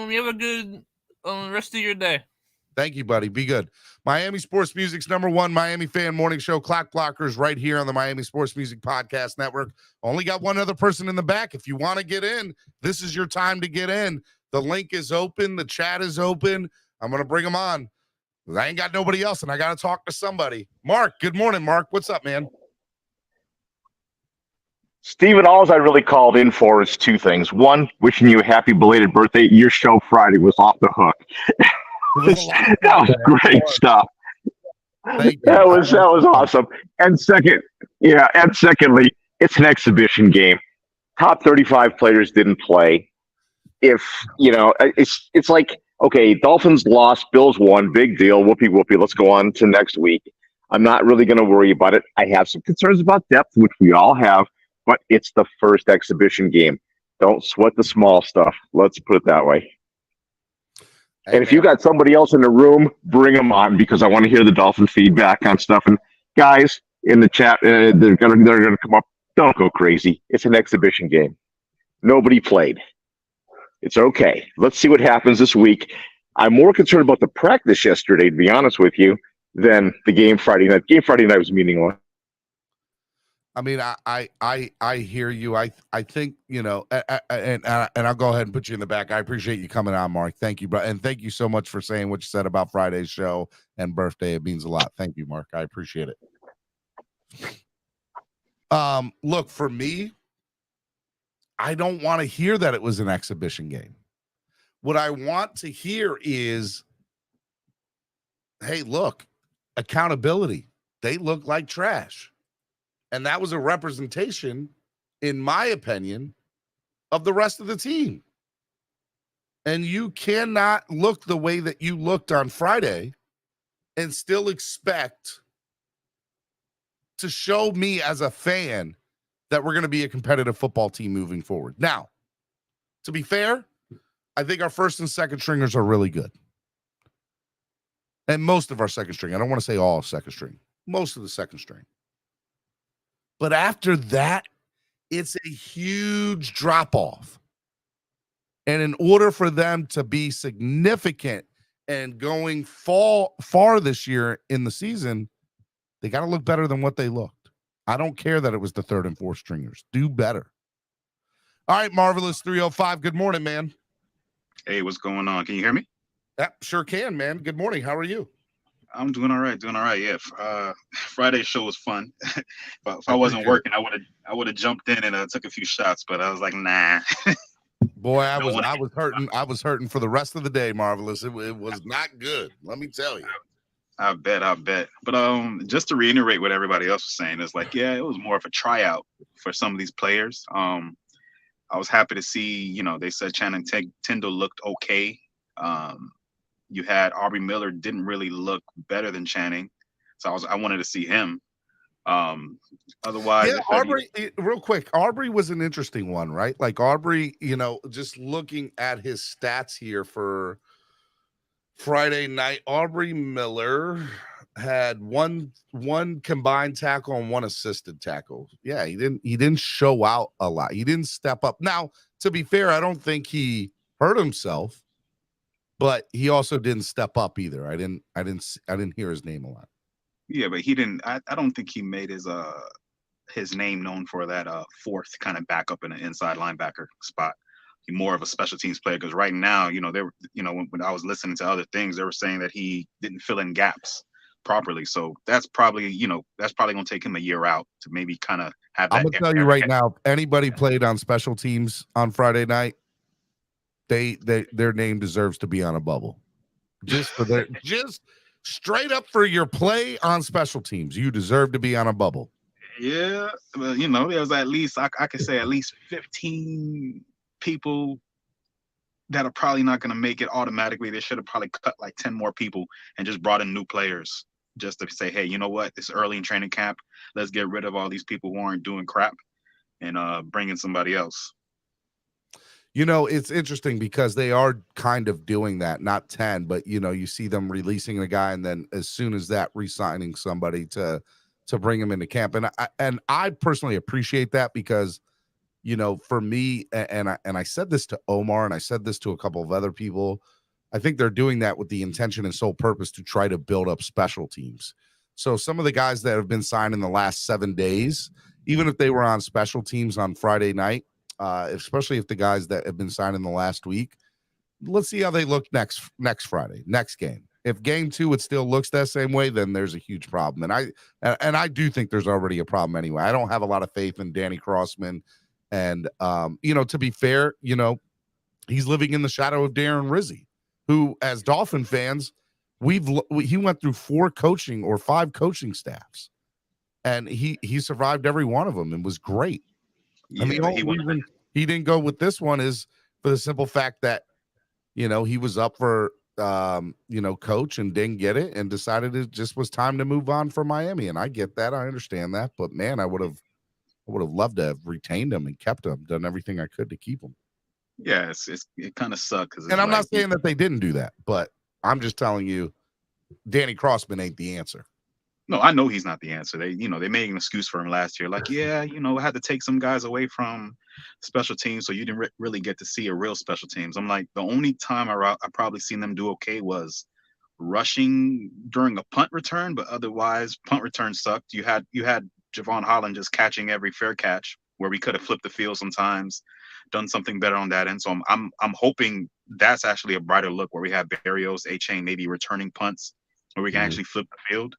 You have a good rest of your day. Thank you, buddy. Be good. Miami Sports Music's #1 Miami fan morning show, Clock Blockers, right here on the Miami Sports Music Podcast Network. Only got one other person in the back. If you want to get in, this is your time to get in. The link is open. The chat is open. I'm going to bring them on. I ain't got nobody else, and I got to talk to somebody. Mark, good morning, Mark. What's up, man? Steven, all I really called in for is 2 things. One, wishing you a happy belated birthday. Your show Friday was off the hook. That was great stuff. That was awesome. And secondly, it's an exhibition game. Top 35 players didn't play. If it's like, okay, Dolphins lost, Bills won, big deal, whoopee whoopee. Let's go on to next week. I'm not really going to worry about it. I have some concerns about depth, which we all have, but it's the first exhibition game. Don't sweat the small stuff. Let's put it that way. And if you got somebody else in the room, bring them on, because I want to hear the Dolphin feedback on stuff. And guys in the chat, they're gonna come up. Don't go crazy. It's an exhibition game. Nobody played. It's okay. Let's see what happens this week. I'm more concerned about the practice yesterday, to be honest with you, than the game Friday night. Game Friday night was meaningless. I mean, I hear you. I think, and I'll go ahead and put you in the back. I appreciate you coming on, Mark. Thank you, bro. And thank you so much for saying what you said about Friday's show and birthday. It means a lot. Thank you, Mark. I appreciate it. Look, for me, I don't want to hear that it was an exhibition game. What I want to hear is, hey, look, accountability. They look like trash. And that was a representation, in my opinion, of the rest of the team. And you cannot look the way that you looked on Friday and still expect to show me as a fan that we're going to be a competitive football team moving forward. Now, to be fair, I think our first and second stringers are really good. And most of our second string. I don't want to say all of second string. Most of the second string. But after that, it's a huge drop-off. And in order for them to be significant and going far this year in the season, they got to look better than what they looked. I don't care that it was the third and fourth stringers. Do better. All right, Marvelous 305. Good morning, man. Hey, what's going on? Can you hear me? Yeah, sure can, man. Good morning. How are you? I'm doing all right. Yeah. Friday's show was fun. If I wasn't working, I would have jumped in and took a few shots, but I was like, nah. Boy, I was hurting. I was hurting for the rest of the day, Marvelous. It was not good. Let me tell you. I bet. But just to reiterate what everybody else was saying, it's like, yeah, it was more of a tryout for some of these players. I was happy to see, they said Channing Tindall looked okay. You had Aubrey Miller didn't really look better than Channing, so I wanted to see him. Otherwise, Yeah, Aubrey, real quick, Aubrey was an interesting one, right? Like Aubrey, just looking at his stats here for Friday night, Aubrey Miller had one combined tackle and one assisted tackle. Yeah, he didn't show out a lot. He didn't step up. Now, to be fair, I don't think he hurt himself, but he also didn't step up either. I didn't hear his name a lot. Yeah, but he didn't. I don't think he made his name known for that fourth kind of backup in an inside linebacker spot. He's more of a special teams player because right now, when I was listening to other things, they were saying that he didn't fill in gaps properly. So that's probably going to take him a year out to maybe kind of have that. I'm going to tell you right now, if anybody played on special teams on Friday night, their name deserves to be on a bubble. Just straight up for your play on special teams. You deserve to be on a bubble. Yeah, well, there was at least I could say at least 15 people that are probably not going to make it automatically. They should have probably cut like 10 more people and just brought in new players just to say, hey, you know what? It's early in training camp. Let's get rid of all these people who aren't doing crap and bring in somebody else. It's interesting because they are kind of doing that, not 10, but you see them releasing a guy and then as soon as that re-signing somebody to bring him into camp. And I personally appreciate that because, for me, and I said this to Omar and I said this to a couple of other people, I think they're doing that with the intention and sole purpose to try to build up special teams. So some of the guys that have been signed in the last 7 days, even if they were on special teams on Friday night, especially if the guys that have been signed in the last week, let's see how they look next Friday, next game. If game 2 it still looks that same way, then there's a huge problem. And I do think there's already a problem anyway. I don't have a lot of faith in Danny Crossman. And to be fair, he's living in the shadow of Darren Rizzi, who, as Dolphin fans, he went through 5 coaching staffs, and he survived every one of them and was great. Yeah, and the only reason he didn't go with this one is for the simple fact that, he was up for, coach and didn't get it and decided it just was time to move on from Miami. And I get that. I understand that. But, man, I would have loved to have retained him and kept him, done everything I could to keep him. Yeah, it kind of sucked. And I'm not saying that they didn't do that, but I'm just telling you, Danny Crossman ain't the answer. No, I know he's not the answer. They made an excuse for him last year. Like, yeah, I had to take some guys away from special teams, so you didn't really get to see a real special teams. I'm like, the only time I probably seen them do okay was rushing during a punt return, but otherwise, punt return sucked. You had Javon Holland just catching every fair catch where we could have flipped the field sometimes, done something better on that end. So I'm hoping that's actually a brighter look where we have Barrios, A-Chain maybe returning punts where we can actually flip the field.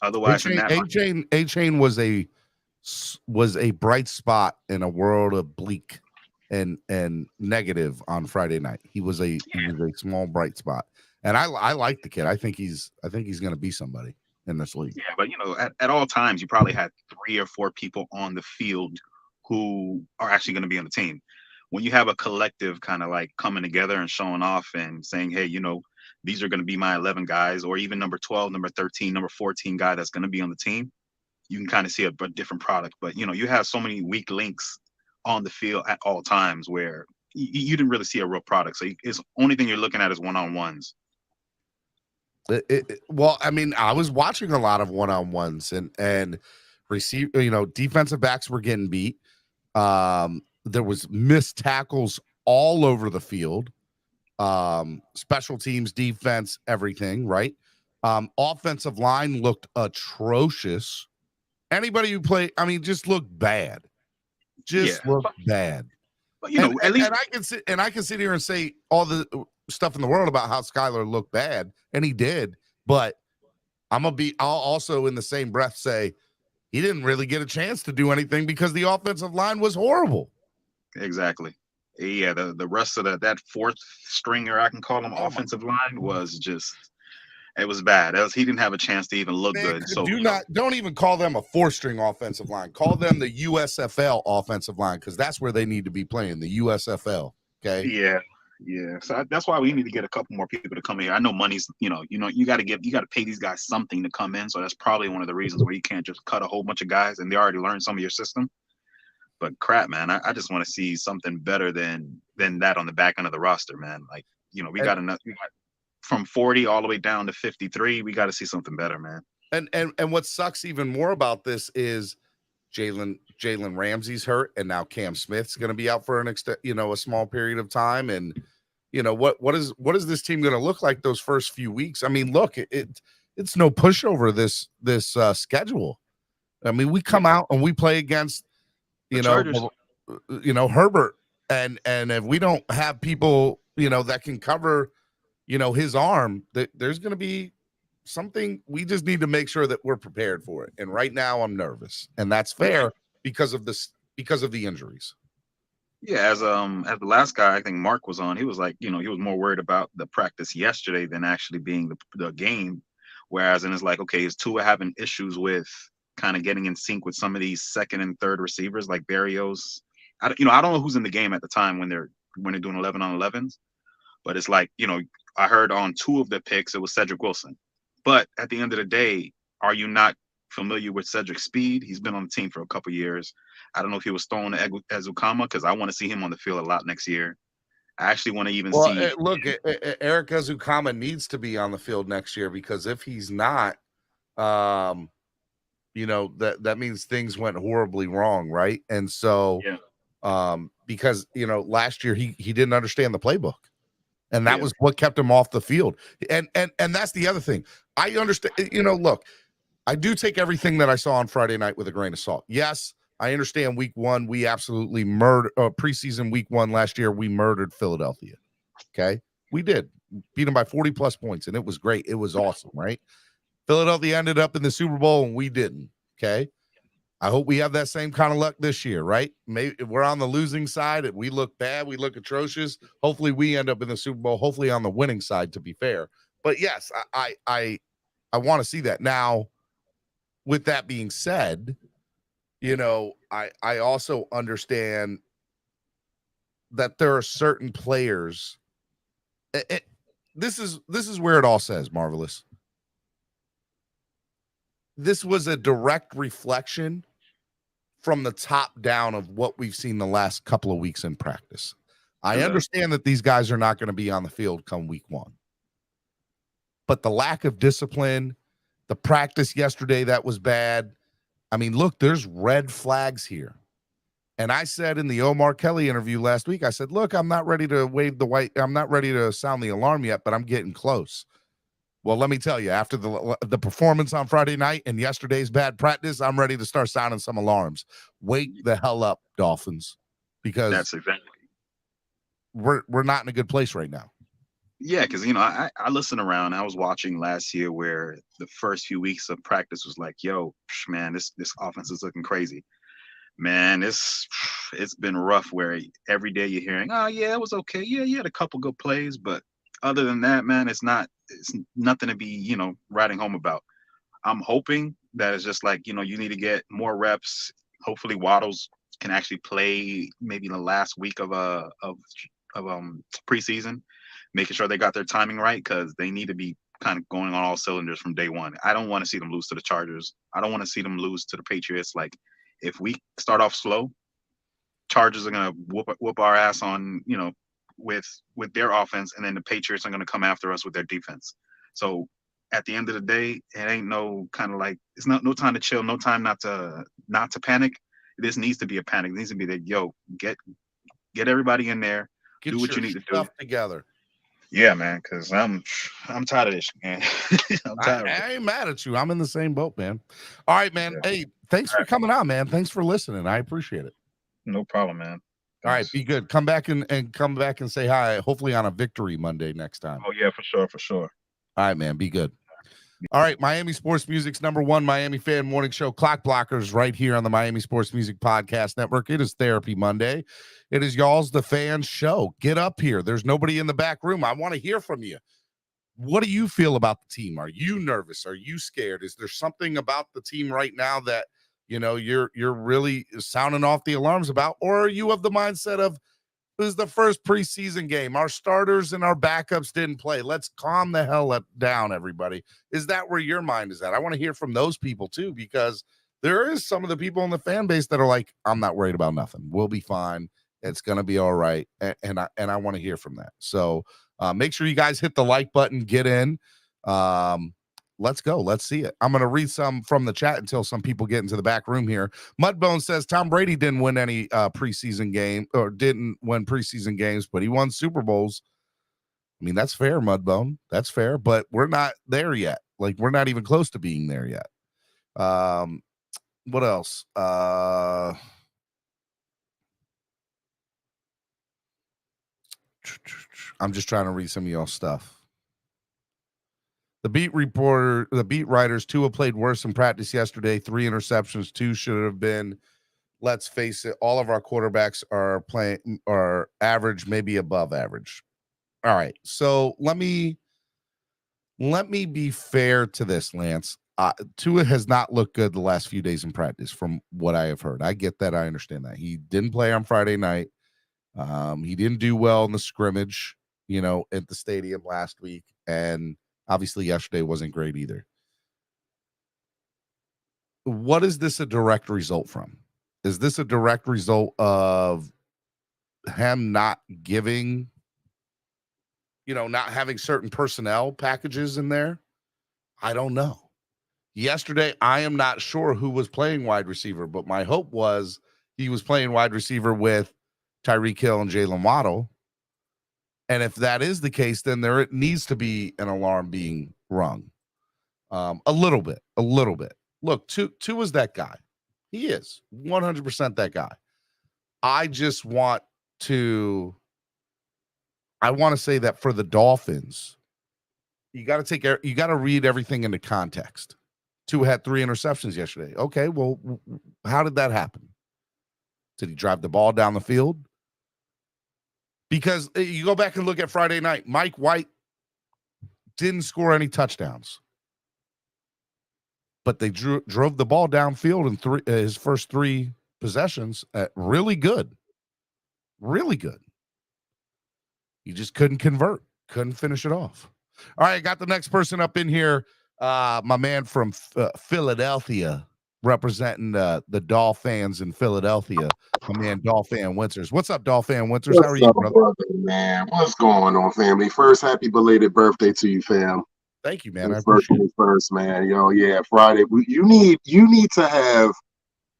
Otherwise, A-Chain was a bright spot in a world of bleak and negative on Friday night. He was a small bright spot, and I like the kid. I think he's going to be somebody in this league. Yeah, but at all times you probably had 3 or 4 people on the field who are actually going to be on the team. When you have a collective kind of like coming together and showing off and saying, hey, these are going to be my 11 guys, or even number 12, number 13, number 14 guy that's going to be on the team, you can kind of see a different product. But, you have so many weak links on the field at all times where you didn't really see a real product. So it's only thing you're looking at is one-on-ones. Well, I mean, I was watching a lot of one-on-ones and defensive backs were getting beat. There was missed tackles all over the field. Special teams, defense, everything, right? Offensive line looked atrocious. Anybody who played, just looked bad. Looked bad. But, at least I can sit here and say all the stuff in the world about how Skylar looked bad, and he did, but I'll also in the same breath say he didn't really get a chance to do anything because the offensive line was horrible. Exactly. Yeah, the rest of that fourth stringer, I can call them, offensive line was just, it was bad. He didn't have a chance to even look good. So don't even call them a 4-string offensive line. Call them the USFL offensive line because that's where they need to be playing, the USFL. Okay. Yeah, so that's why we need to get a couple more people to come here. I know money's, you got to pay these guys something to come in. So that's probably one of the reasons where you can't just cut a whole bunch of guys and they already learned some of your system. But crap, man, I just want to see something better than that on the back end of the roster, man. Like, we got from 40 all the way down to 53. We got to see something better, man. And what sucks even more about this is Jalen Ramsey's hurt, and now Cam Smith's going to be out for a small period of time. And what is this team going to look like those first few weeks? I mean, look, it's no pushover this schedule. I mean, we come out and we play against Herbert, and if we don't have people that can cover his arm, that there's going to be something. We just need to make sure that we're prepared for it. And right now I'm nervous, and that's fair because of the injuries. Yeah, as the last guy I think Mark was on, he was like, he was more worried about the practice yesterday than actually being the game. Whereas, and it's like, okay, is Tua having issues with kind of getting in sync with some of these second and third receivers like Barrios? I don't know who's in the game at the time when they're doing 11-on-11s, but it's like, I heard on 2 of the picks it was Cedric Wilson. But at the end of the day, are you not familiar with Cedric's speed? He's been on the team for a couple years. I don't know if he was throwing Ezukama, because I want to see him on the field a lot next year. I actually want to even see. Look, Eric Ezukama needs to be on the field next year, because if he's not, that means things went horribly wrong, right? And so, because last year he didn't understand the playbook. And that was what kept him off the field. And that's the other thing. I understand, look, I do take everything that I saw on Friday night with a grain of salt. Yes, I understand week 1, we absolutely murdered preseason week 1 last year. We murdered Philadelphia. Okay. We did beat them by 40 plus points, and it was great. It was awesome, right? Philadelphia ended up in the Super Bowl and we didn't. Okay. I hope we have that same kind of luck this year, right? Maybe we're on the losing side. We look bad. We look atrocious. Hopefully we end up in the Super Bowl, hopefully on the winning side, to be fair. But yes, I want to see that. Now, with that being said, I also understand that there are certain players. This is where it all says, Marvelous. This was a direct reflection from the top down of what we've seen the last couple of weeks in practice. I understand that these guys are not going to be on the field come week 1. But the lack of discipline, the practice yesterday that was bad. I mean, look, there's red flags here. And I said in the Omar Kelly interview last week, I said, look, I'm not ready to I'm not ready to sound the alarm yet, but I'm getting close. Well, let me tell you, after the performance on Friday night and yesterday's bad practice, I'm ready to start sounding some alarms. Wake the hell up, Dolphins, because that's exactly. We're not in a good place right now. Yeah, because I listened around. I was watching last year where the first few weeks of practice was like, yo, man, this offense is looking crazy. Man, it's been rough where every day you're hearing, oh yeah, it was okay. Yeah, you had a couple good plays, but other than that, man, it's nothing to be, writing home about. I'm hoping that it's just like, you need to get more reps. Hopefully Waddles can actually play maybe the last week of preseason, making sure they got their timing right, because they need to be kind of going on all cylinders from day one. I don't want to see them lose to the Chargers. I don't want to see them lose to the Patriots. Like, if we start off slow, Chargers are going to whoop our ass on, with their offense, and then the Patriots are going to come after us with their defense. So at the end of the day, it ain't no kind of like, it's not no time to chill, no time not to panic. This needs to be a panic. It needs to be that, yo, get everybody in there, do what you need to do. Stuff together. Yeah, man, because I'm tired of this, man. I ain't mad at you. I'm in the same boat, man. All right, man. Yeah. Hey, thanks for coming on, man. Thanks for listening. I appreciate it. No problem, man. All right, be good. Come back and come back and say hi. Hopefully on a victory Monday next time. Oh yeah, for sure. All right, man. Be good. All right, Miami Sports Music's #1 Miami fan morning show, Clock Blockers, right here on the Miami Sports Music Podcast Network. It is Therapy Monday. It is y'all's the fan show. Get up here. There's nobody in the back room. I want to hear from you. What do you feel about the team? Are you nervous? Are you scared? Is there something about the team right now that you're really sounding off the alarms about? Or are you of the mindset of It was the first preseason game. Our starters and our backups didn't play. Let's calm the hell down, everybody. Is that where your mind is at? I want to hear from those people too, because there is some of the people in the fan base that are like, I'm not worried about nothing. We'll be fine. It's going to be all right. And I want to hear from that. So make sure you guys hit the like button, get in. Let's go. Let's see it. I'm going to read some from the chat until some people get into the back room here. Mudbone says Tom Brady didn't win any preseason game or didn't win preseason games, but he won Super Bowls. I mean, that's fair, Mudbone. That's fair, but we're not there yet. Like, we're not even close to being there yet. What else? I'm just trying to read some of y'all's stuff. The beat writers, Tua played worse in practice yesterday. 3 interceptions, 2 should have been. Let's face it, all of our quarterbacks are average, maybe above average. All right, so let me be fair to this, Lance. Tua has not looked good the last few days in practice from what I have heard. I get that. I understand that. He didn't play on Friday night. He didn't do well in the scrimmage, at the stadium last week. And obviously yesterday wasn't great either. What is this a direct result from? Is this a direct result of him not giving, not having certain personnel packages in there? I don't know. Yesterday, I am not sure who was playing wide receiver, but my hope was he was playing wide receiver with Tyreek Hill and Jalen Waddle. And if that is the case, then there needs to be an alarm being rung. A little bit. Look, Tua is that guy. He is 100% that guy. I want to say that for the Dolphins, you got to read everything into context. Tua had 3 interceptions yesterday. Okay, well, how did that happen? Did he drive the ball down the field? Because you go back and look at Friday night, Mike White didn't score any touchdowns, but they drove the ball downfield in his first 3 possessions. Really good. He just couldn't convert, couldn't finish it off. All right, I got the next person up in here, my man from Philadelphia, representing the Dolphins in Philadelphia, my man Dolphin Winters. What's up, Dolphin Winters? How are you, brother? Man, what's going on, family? First, happy belated birthday to you, fam. Thank you, man. I appreciate it. First, man. Yeah, Friday. You need to have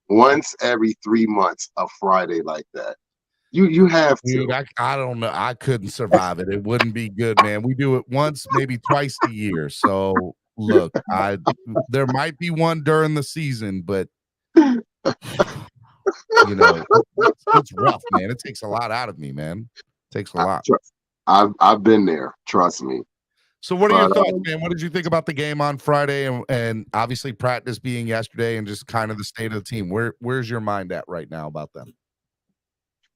once every 3 months a Friday like that. You have to. Dude, I don't know. I couldn't survive it. It wouldn't be good, man. We do it once, maybe twice a year. So look, there might be one during the season, but it's rough, man. It takes a lot out of me, man. It takes a lot. I've been there. Trust me. So what are your thoughts, man? What did you think about the game on Friday and obviously practice being yesterday and just kind of the state of the team? Where's your mind at right now about them?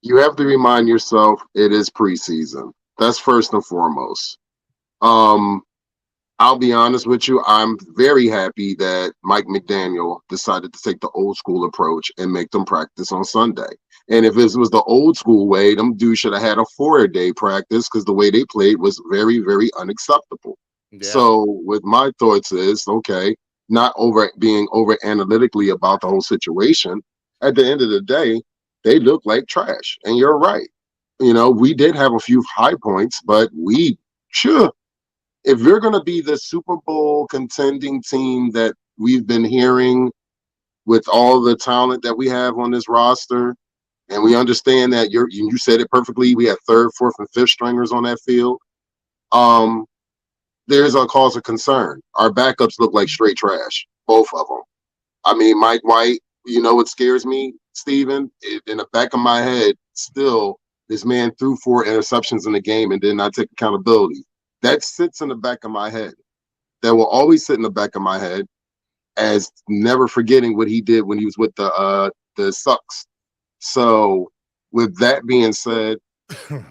You have to remind yourself it is preseason. That's first and foremost. I'll be honest with you. I'm very happy that Mike McDaniel decided to take the old school approach and make them practice on Sunday. And if this was the old school way, them dudes should have had a 4-day practice because the way they played was very, very unacceptable. Yeah. So with my thoughts is, okay, not being over analytically about the whole situation. At the end of the day, they look like trash. And you're right. We did have a few high points, but if you're going to be the Super Bowl contending team that we've been hearing with all the talent that we have on this roster, and we understand that you said it perfectly, we have 3rd, 4th, and 5th stringers on that field, there's a cause of concern. Our backups look like straight trash, both of them. I mean, Mike White, what scares me, Steven? In the back of my head, still, this man threw 4 interceptions in the game and did not take accountability. That sits in the back of my head. That will always sit in the back of my head as never forgetting what he did when he was with the Sucks. So with that being said,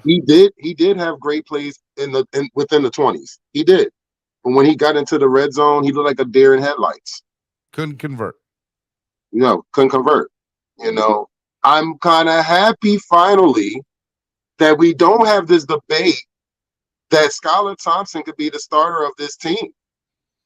he did have great plays within the 20s. He did. But when he got into the red zone, he looked like a deer in headlights. Couldn't convert. Couldn't convert. I'm kind of happy finally that we don't have this debate that Skylar Thompson could be the starter of this team.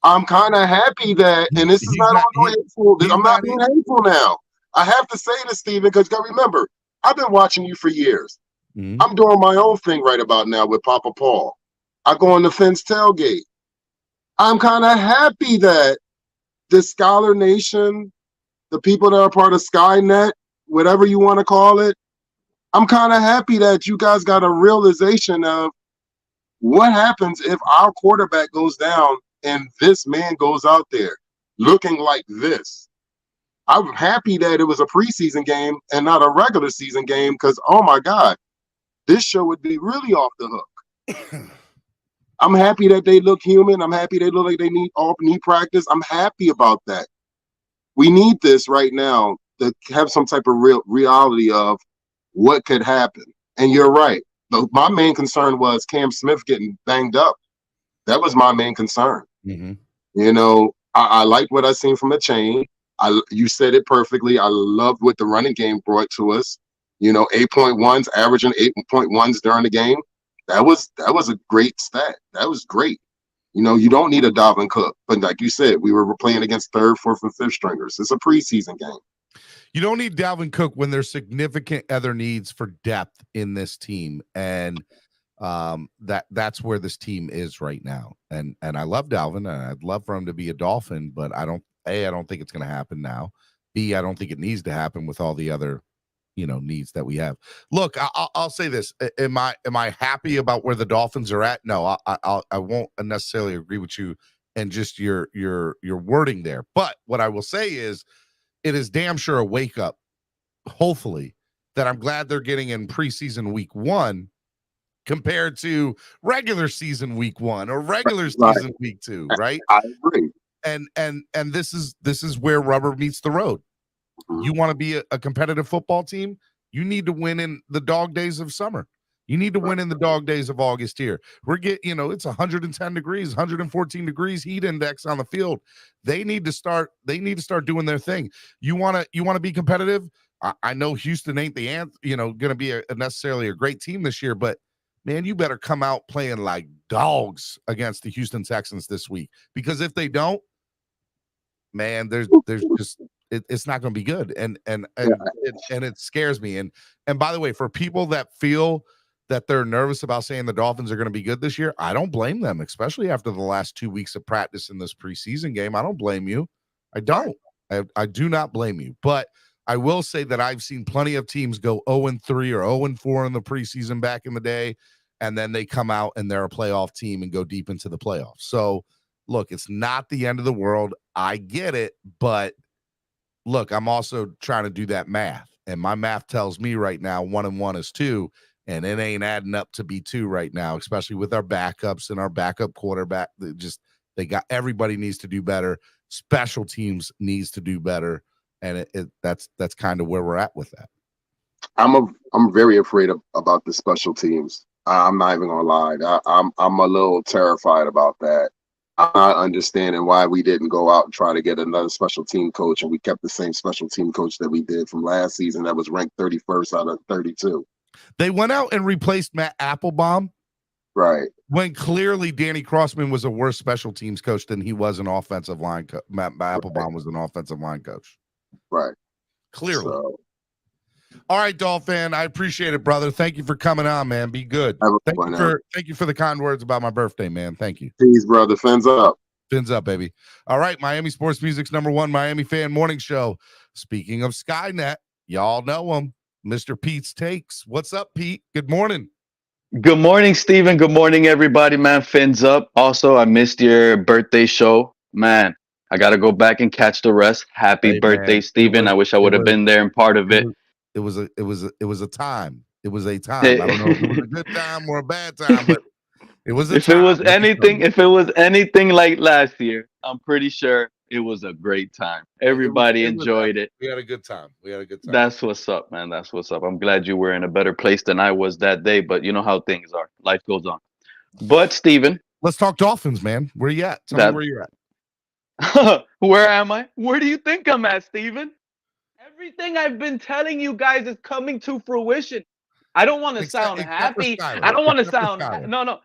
I'm kind of happy that, and this is He's not not. all hateful. He's I'm not not. being hateful now. I have to say this, Steven, because remember, I've been watching you for years. Mm-hmm. I'm doing my own thing right about now with Papa Paul. I go on the Fence Tailgate. I'm kind of happy that the Scholar Nation, the people that are part of Skynet, whatever you want to call it, I'm kind of happy that you guys got a realization of what happens if our quarterback goes down and this man goes out there looking like this. I'm happy that it was a preseason game and not a regular season game because, oh my God, this show would be really off the hook. I'm happy that they look human. I'm happy they look like they need all knee practice. I'm happy about that. We need this right now to have some type of real reality of what could happen. And you're right. My main concern was Cam Smith getting banged up. That was my main concern. Mm-hmm. You know, I liked what I seen from the chain. You said it perfectly. I loved what the running game brought to us. You know, 8.1s, averaging 8.1s during the game. That was a great stat. That was great. You know, you don't need a Dalvin Cook, but like you said, we were playing against third, fourth, and fifth stringers. It's a preseason game. You don't need Dalvin Cook when there's significant other needs for depth in this team, and that's where this team is right now. And I love Dalvin, and I'd love for him to be a Dolphin, but I don't think it's going to happen now. B, I don't think it needs to happen with all the other, needs that we have. Look, I'll say this: am I happy about where the Dolphins are at? No, I won't necessarily agree with you and just your wording there. But what I will say is, it is damn sure a wake up, hopefully, that I'm glad they're getting in preseason week 1 compared to regular season week 1 or regular season week 2, right? I agree. And this is where rubber meets the road. You want to be a competitive football team, you need to win in the dog days of summer. You need to win in the dog days of August here. It's 110 degrees, 114 degrees heat index on the field. They need to start doing their thing. You want to be competitive. I know Houston ain't going to be necessarily a great team this year, but man, you better come out playing like dogs against the Houston Texans this week, because if they don't, man, there's just it's not going to be good, and it scares me. And by the way, for people that feel that they're nervous about saying the Dolphins are going to be good this year, I don't blame them, especially after the last 2 weeks of practice in this preseason game. I don't blame you. I don't. I do not blame you. But I will say that I've seen plenty of teams go 0-3 or 0-4 in the preseason back in the day, and then they come out and they're a playoff team and go deep into the playoffs. So, look, it's not the end of the world. I get it, but look, I'm also trying to do that math, and my math tells me right now 1 and 1 is 2. And it ain't adding up to be 2 right now, especially with our backups and our backup quarterback. Everybody needs to do better. Special teams needs to do better, and that's kind of where we're at with that. I'm very afraid about the special teams. I'm not even gonna lie. I'm a little terrified about that. I'm not understanding why we didn't go out and try to get another special team coach, and we kept the same special team coach that we did from last season that was ranked 31st out of 32. They went out and replaced Matt Applebaum, right? When clearly Danny Crossman was a worse special teams coach than he was an offensive line coach. Matt Applebaum was an offensive line coach, right? Clearly. So. All right, Dolphin, I appreciate it, brother. Thank you for coming on, man. Be good. Thank you for the kind words about my birthday, man. Thank you. Peace, brother. Fins up. Fins up, baby. All right, Miami Sports Music's #1 Miami fan morning show. Speaking of Skynet, y'all know him. Mr. Pete's Takes. What's up, Pete? Good morning. Good morning, Steven. Good morning, everybody, man. Fins up. Also, I missed your birthday show. Man, I got to go back and catch the rest. Happy birthday, man. Steven. I wish I would have been there and part of it. It was a time. It was a time. I don't know if it was a good time or a bad time, but it was a time. If it was anything like last year, I'm pretty sure it was a great time. Everybody enjoyed it. We had a good time. That's what's up, man. That's what's up. I'm glad you were in a better place than I was that day, but you know how things are. Life goes on. But, Steven. Let's talk Dolphins, man. Where you at? Tell me where you're at. Where am I? Where do you think I'm at, Steven? Everything I've been telling you guys is coming to fruition. I don't want to sound happy. I don't want to sound no.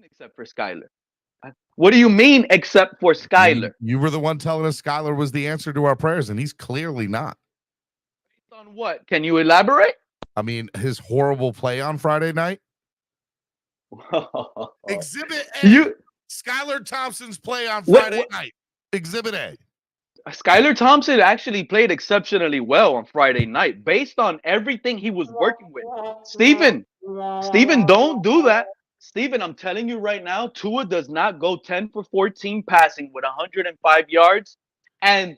Except for Skyler. What do you mean except for Skyler? You were the one telling us Skyler was the answer to our prayers, and he's clearly not. Based on what? Can you elaborate? I mean, his horrible play on Friday night. Exhibit A. Skylar Thompson's play on Friday night. Exhibit A. Skylar Thompson actually played exceptionally well on Friday night based on everything he was working with. Steven, don't do that. Steven, I'm telling you right now, Tua does not go 10 for 14 passing with 105 yards. And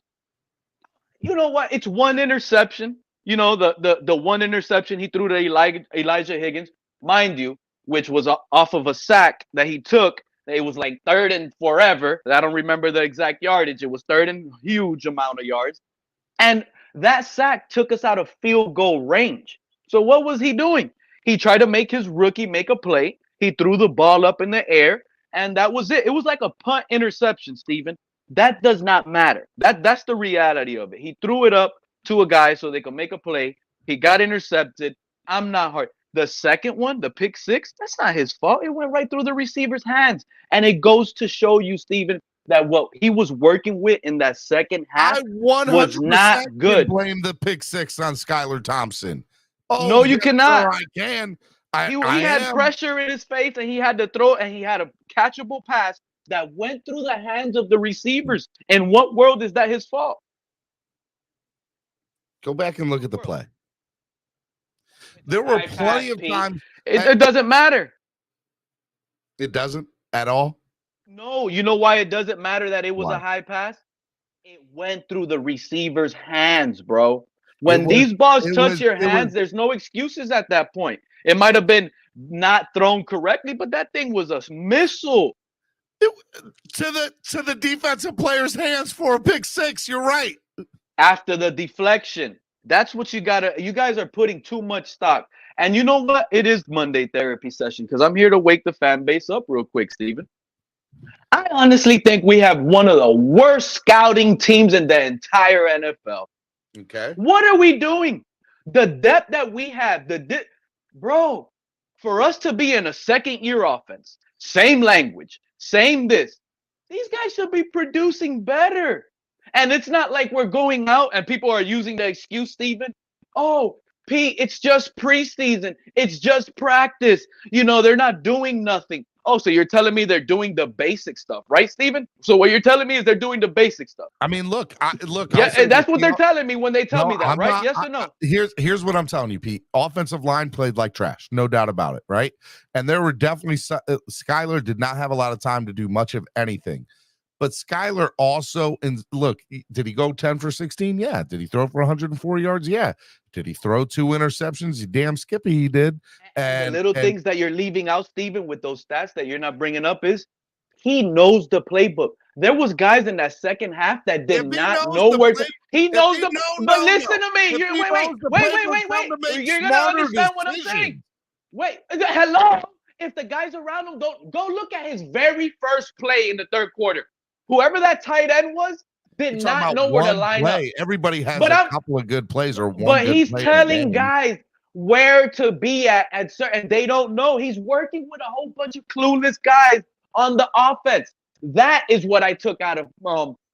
you know what? It's one interception. You know, the one interception he threw to Elijah Higgins, mind you, which was off of a sack that he took. It was like 3rd and forever. I don't remember the exact yardage. It was 3rd and huge amount of yards. And that sack took us out of field goal range. So what was he doing? He tried to make his rookie make a play. He threw the ball up in the air, and that was it. It was like a punt interception, Steven. That does not matter. That's the reality of it. He threw it up to a guy so they could make a play. He got intercepted. I'm not hard. The second one, the pick six, that's not his fault. It went right through the receiver's hands. And it goes to show you, Steven, that what he was working with in that second half was not good. Blame the pick six on Skylar Thompson. Oh, no, you cannot. I can. He had pressure in his face, and he had to throw, and he had a catchable pass that went through the hands of the receivers. In what world is that his fault? Go back and look at the play. There were plenty of times. It doesn't matter. It doesn't at all? No. You know why it doesn't matter that it was a high pass? It went through the receiver's hands, bro. When these balls touch your hands, there's no excuses at that point. It might have been not thrown correctly, but that thing was a missile. To the defensive player's hands for a pick six. You're right. After the deflection. That's what you gotta. You guys are putting too much stock. And you know what? It is Monday therapy session because I'm here to wake the fan base up real quick, Steven. I honestly think we have one of the worst scouting teams in the entire NFL. Okay. What are we doing? The depth that we have, bro, for us to be in a second-year offense, same language, same this, these guys should be producing better. And it's not like we're going out and people are using the excuse, Steven. Oh, Pete, it's just preseason. It's just practice. You know, they're not doing nothing. Oh, so you're telling me they're doing the basic stuff, right, Steven? So what you're telling me is they're doing the basic stuff. I mean, look. Yeah, that's what they're telling me when they tell me that, right? Yes or no? Here's what I'm telling you, Pete. Offensive line played like trash, no doubt about it, right? And there were definitely Skylar did not have a lot of time to do much of anything. But Skylar also, and look, did he go 10 for 16? Yeah. Did he throw for 104 yards? Yeah. Did he throw 2 interceptions? You damn skippy, he did. And the little things that you're leaving out, Steven, with those stats that you're not bringing up is he knows the playbook. There was guys in that second half that did not know where to. He knows the. But listen to me. Wait. You're gonna understand what I'm saying. Wait. Hello. If the guys around him don't go look at his very first play in the third quarter. Whoever that tight end was did not know where to line up. Everybody has a couple of good plays or one. But he's telling guys where to be at certain, and they don't know. He's working with a whole bunch of clueless guys on the offense. That is what I took out of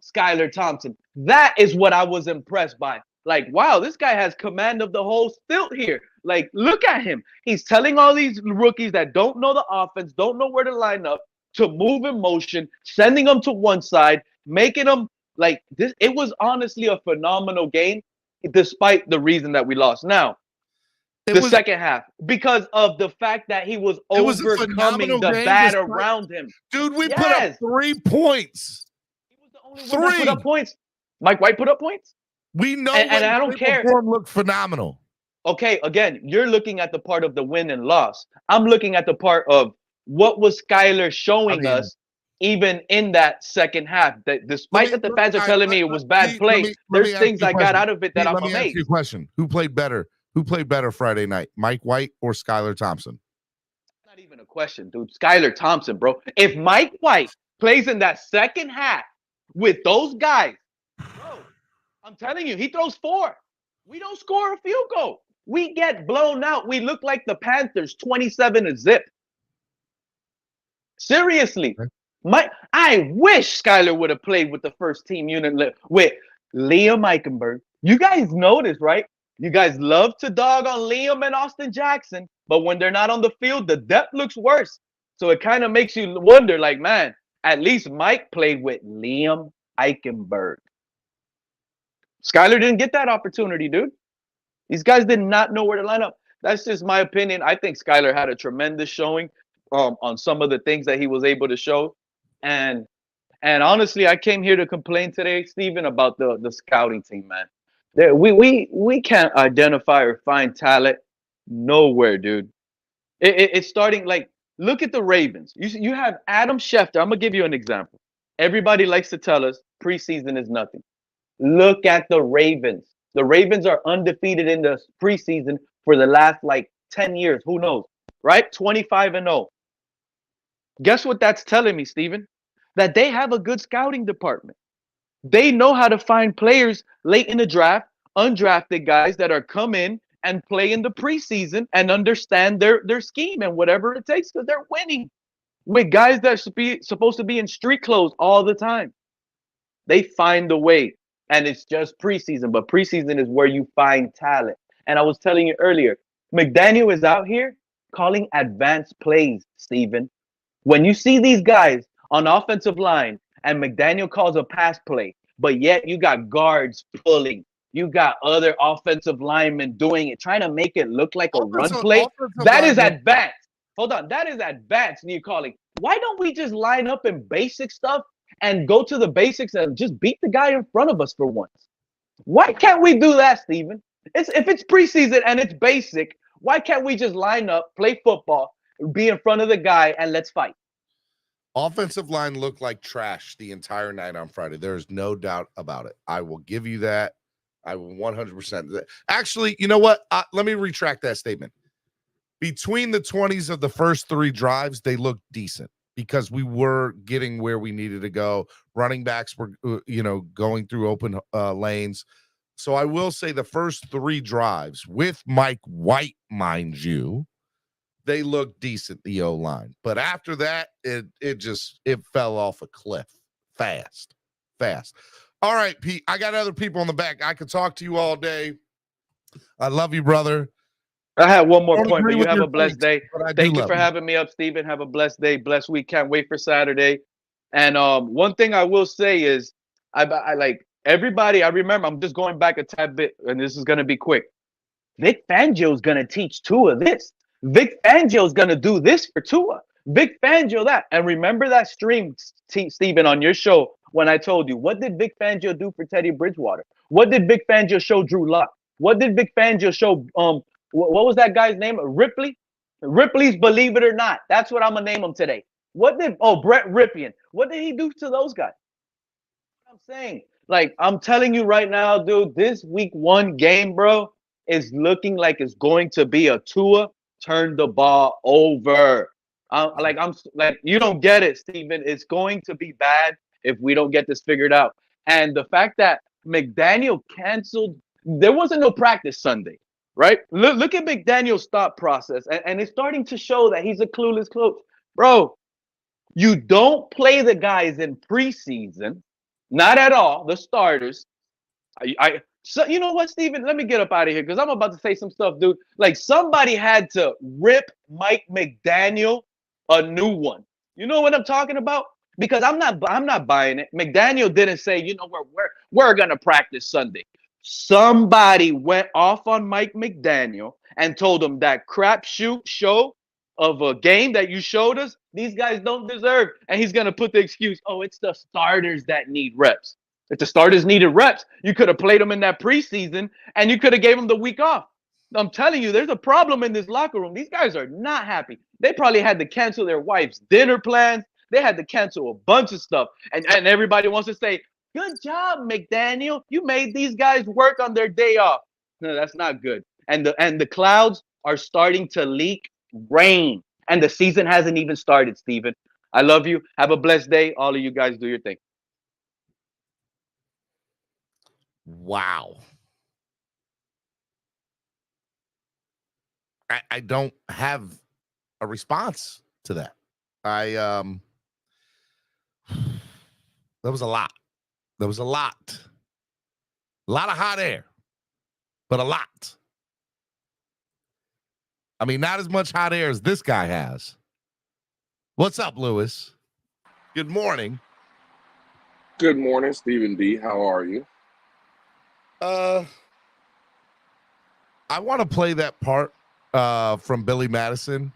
Skylar Thompson. That is what I was impressed by. Like, wow, this guy has command of the whole stilt here. Like, look at him. He's telling all these rookies that don't know the offense, don't know where to line up, to move in motion, sending them to one side, making them like this. It was honestly a phenomenal game, despite the reason that we lost. Now, the second half, because of the fact that he was overcoming the bad around him. Dude, we put up 3 points. He was the only one that put up points. Mike White put up points. We know, and I don't care. Looked phenomenal. Okay, again, you're looking at the part of the win and loss. I'm looking at the part of what was Skylar showing us, even in that second half. That despite that the fans are telling me it was bad play, there's things I got out of it that I'm amazed. Let me ask you a question: Who played better? Who played better Friday night, Mike White or Skylar Thompson? Not even a question, dude. Skylar Thompson, bro. If Mike White plays in that second half with those guys, bro, I'm telling you, he throws 4. We don't score a field goal. We get blown out. We look like the Panthers, 27-0. Seriously. I wish Skyler would have played with the first team unit with Liam Eichenberg. You guys notice, right? You guys love to dog on Liam and Austin Jackson, but when they're not on the field, the depth looks worse. So it kind of makes you wonder, like, man, at least Mike played with Liam Eichenberg. Skyler didn't get that opportunity, dude. These guys did not know where to line up. That's just my opinion. I think Skyler had a tremendous showing on some of the things that he was able to show. And honestly, I came here to complain today, Steven, about the scouting team, man. We can't identify or find talent nowhere, dude. It's starting, like, look at the Ravens. You have Adam Schefter. I'm going to give you an example. Everybody likes to tell us preseason is nothing. Look at the Ravens. The Ravens are undefeated in the preseason for the last, like, 10 years. Who knows, right? 25-0. Guess what that's telling me, Steven? That they have a good scouting department. They know how to find players late in the draft, undrafted guys that are come in and play in the preseason and understand their scheme and whatever it takes, because they're winning with guys that are supposed to be in street clothes all the time. They find a way, and it's just preseason, but preseason is where you find talent. And I was telling you earlier, McDaniel is out here calling advanced plays, Steven. When you see these guys on offensive line and McDaniel calls a pass play, but yet you got guards pulling, you got other offensive linemen doing it, trying to make it look like a run play, that is advanced. Hold on, that is advanced new calling. Why don't we just line up in basic stuff and go to the basics and just beat the guy in front of us for once? Why can't we do that, Steven? If it's preseason and it's basic, why can't we just line up, play football, be in front of the guy, and let's fight? Offensive line looked like trash the entire night on Friday. There is no doubt about it. I will give you that. I will 100%. Actually, you know what? Let me retract that statement. Between the 20s of the first 3 drives, they looked decent because we were getting where we needed to go. Running backs were, going through open lanes. So I will say the first 3 drives with Mike White, mind you, they looked decent, the O-line. But after that, it fell off a cliff fast. All right, Pete, I got other people on the back. I could talk to you all day. I love you, brother. I have one more point, but you have a blessed day. Thank you for having me up, Steven. Have a blessed day, blessed week. Can't wait for Saturday. And one thing I will say is I like everybody. I remember, I'm just going back a tad bit, and this is going to be quick. Vic Fangio is going to teach Tua this. Vic Fangio is going to do this for Tua. Vic Fangio that. And remember that stream, Steven, on your show when I told you, what did Vic Fangio do for Teddy Bridgewater? What did Vic Fangio show Drew Lock? What did Vic Fangio show, what was that guy's name? Ripley? Ripley's Believe It or Not. That's what I'm going to name him today. Brett Ripien. What did he do to those guys? I'm saying, like, I'm telling you right now, dude, this week 1 game, bro, is looking like it's going to be a Tua turn the ball over. You don't get it, Steven. It's going to be bad if we don't get this figured out. And the fact that McDaniel canceled, there wasn't no practice Sunday, right? Look at McDaniel's thought process, and it's starting to show that he's a clueless coach. Bro, you don't play the guys in preseason, not at all, the starters. So you know what, Steven? Let me get up out of here because I'm about to say some stuff, dude. Like, somebody had to rip Mike McDaniel a new one. You know what I'm talking about? Because I'm not buying it. McDaniel didn't say, we're gonna practice Sunday. Somebody went off on Mike McDaniel and told him that crapshoot show of a game that you showed us, these guys don't deserve. And he's gonna put the excuse, it's the starters that need reps. If the starters needed reps, you could have played them in that preseason and you could have gave them the week off. I'm telling you, there's a problem in this locker room. These guys are not happy. They probably had to cancel their wife's dinner plans. They had to cancel a bunch of stuff. And everybody wants to say, good job, McDaniel. You made these guys work on their day off. No, that's not good. And the clouds are starting to leak rain. And the season hasn't even started, Steven. I love you. Have a blessed day. All of you guys do your thing. Wow. I don't have a response to that. That was a lot. There was a lot. A lot of hot air, but a lot. I mean, not as much hot air as this guy has. What's up, Lewis? Good morning. Good morning, Stephen D. How are you? I want to play that part from Billy Madison.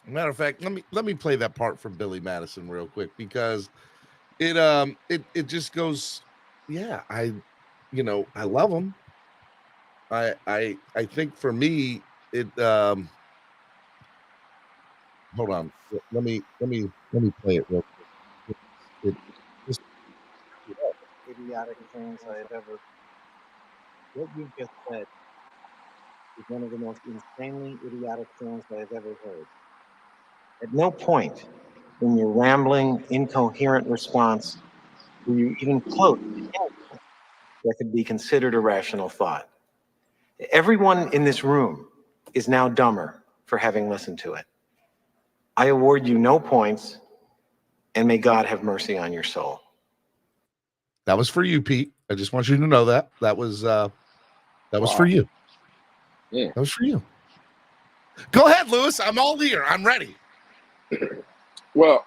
Matter of fact, let me play that part from Billy Madison real quick because it just goes, yeah, I love him. I think for me it hold on. Let me play it real quick. It just idiotic things I have ever. What you just said is one of the most insanely idiotic things I have ever heard. At no point in your rambling, incoherent response were you even close to anything that could be considered a rational thought. Everyone in this room is now dumber for having listened to it. I award you no points, and may God have mercy on your soul. That was for you, Pete. I just want you to know that was for you. Yeah. That was for you. Go ahead, Lewis. I'm all here. I'm ready. Well,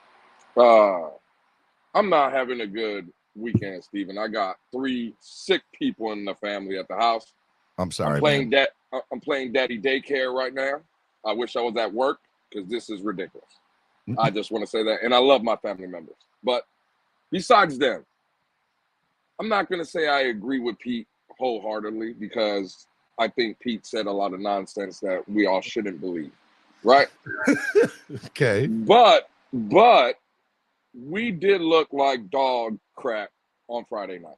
I'm not having a good weekend, Stephen. I got 3 sick people in the family at the house. I'm sorry. I'm playing daddy daycare right now. I wish I was at work because this is ridiculous. Mm-hmm. I just want to say that. And I love my family members. But besides them, I'm not going to say I agree with Pete wholeheartedly because I think Pete said a lot of nonsense that we all shouldn't believe. Right? Okay. But we did look like dog crap on Friday night.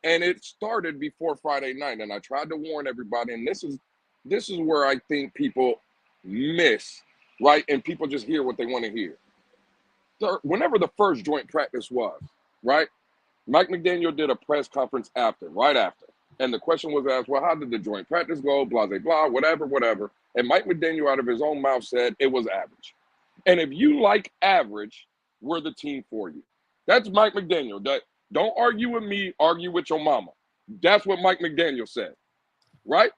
And it started before Friday night. And I tried to warn everybody. And this is where I think people miss, right? And people just hear what they want to hear. Whenever the first joint practice was, right? Mike McDaniel did a press conference right after. And the question was asked, well, how did the joint practice go? Blah, blah, blah, whatever. And Mike McDaniel out of his own mouth said it was average. And if you like average, we're the team for you. That's Mike McDaniel. Don't argue with me, argue with your mama. That's what Mike McDaniel said, right?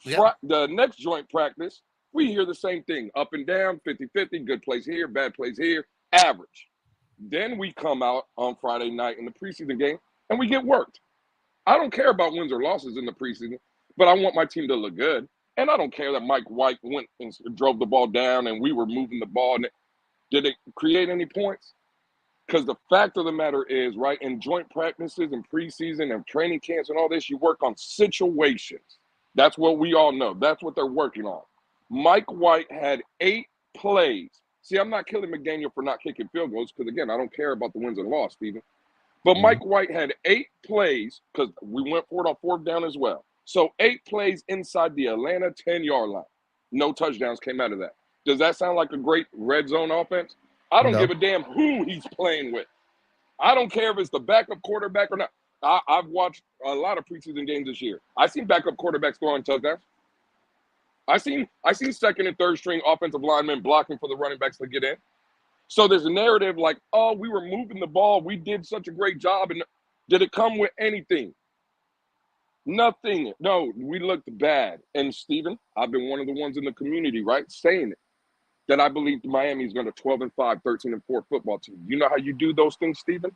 Yeah. The next joint practice, we hear the same thing. Up and down, 50-50, good plays here, bad plays here, average. Then we come out on Friday night in the preseason game, and we get worked. I don't care about wins or losses in the preseason, but I want my team to look good. And I don't care that Mike White went and drove the ball down and we were moving the ball. And did it create any points? Because the fact of the matter is, right, in joint practices and preseason and training camps and all this, you work on situations. That's what we all know. That's what they're working on. Mike White had 8 plays. See, I'm not killing McDaniel for not kicking field goals because, again, I don't care about the wins and loss, Stephen. But Mike White had 8 plays because we went for it on 4th down as well. So 8 plays inside the Atlanta 10-yard line. No touchdowns came out of that. Does that sound like a great red zone offense? I don't give a damn who he's playing with. I don't care if it's the backup quarterback or not. I've watched a lot of preseason games this year. I've seen backup quarterbacks throwing touchdowns. I seen second and third string offensive linemen blocking for the running backs to get in. So there's a narrative like, oh, we were moving the ball. We did such a great job. And did it come with anything? Nothing. No, we looked bad. And Stephen, I've been one of the ones in the community, right, saying it, that I believe Miami is going to 12-5, 13-4 football team. You know how you do those things, Stephen?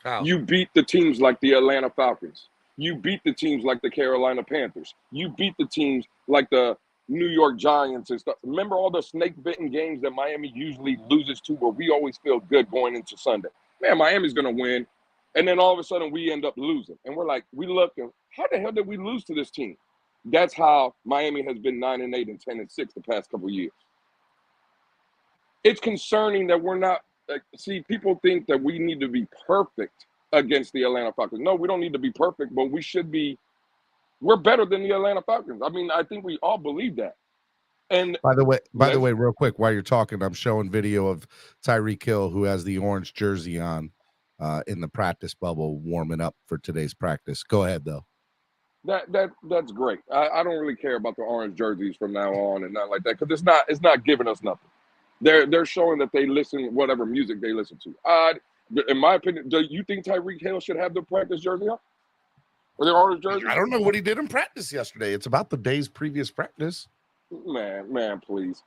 How? You beat the teams like the Atlanta Falcons. You beat the teams like the Carolina Panthers. You beat the teams like the New York Giants and stuff. Remember all the snake-bitten games that Miami usually loses to where we always feel good going into Sunday? Man, Miami's going to win. And then all of a sudden we end up losing. And we're like, we look, and how the hell did we lose to this team? That's how Miami has been 9-8 and 10-6 the past couple of years. It's concerning that we're not see, people think that we need to be perfect against the Atlanta Falcons. No, we don't need to be perfect, but we should be. We're better than the Atlanta Falcons. I mean, I think we all believe that. And by the way, real quick, while you're talking, I'm showing video of Tyreek Hill, who has the orange jersey on in the practice bubble, warming up for today's practice. Go ahead, though. That's great. I don't really care about the orange jerseys from now on and not like that because it's not giving us nothing. They're showing that they listen whatever music they listen to. In my opinion, do you think Tyreek Hill should have the practice jersey on or their orange jersey? I don't know what he did in practice yesterday. It's about the day's previous practice. Man, please.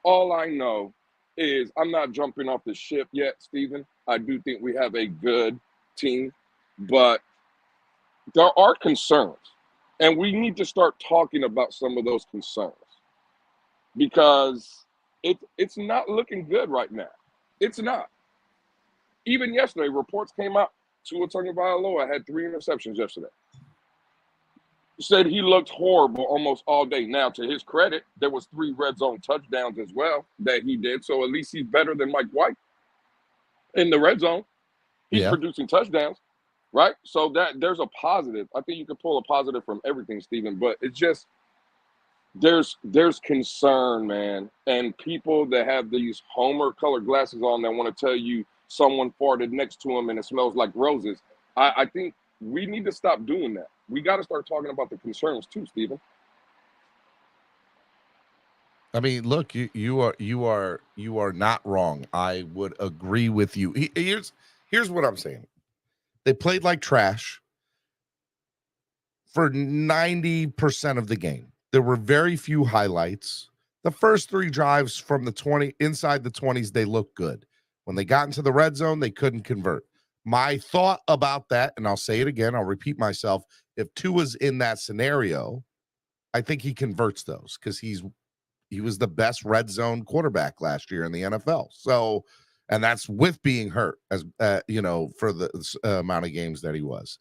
All I know is I'm not jumping off the ship yet, Steven. I do think we have a good team, but there are concerns, and we need to start talking about some of those concerns because it's not looking good right now. It's not. Even yesterday, reports came out. Tua Tagovailoa had 3 interceptions yesterday. Said he looked horrible almost all day. Now, to his credit, there was 3 red zone touchdowns as well that he did. So at least he's better than Mike White in the red zone. He's producing touchdowns, right? So that there's a positive. I think you can pull a positive from everything, Steven, but it's just there's concern, man. And people that have these Homer colored glasses on that want to tell you someone farted next to him and it smells like roses. I think we need to stop doing that. We got to start talking about the concerns too, Steven. I mean, look, you are not wrong. I would agree with you. Here's what I'm saying. They played like trash for 90% of the game. There were very few highlights. The first 3 drives from the 20 inside the 20s, they looked good. When they got into the red zone, they couldn't convert. My thought about that, and I'll say it again, I'll repeat myself. If Tua's in that scenario, I think he converts those because he was the best red zone quarterback last year in the NFL. So, and that's with being hurt as for the amount of games that he was.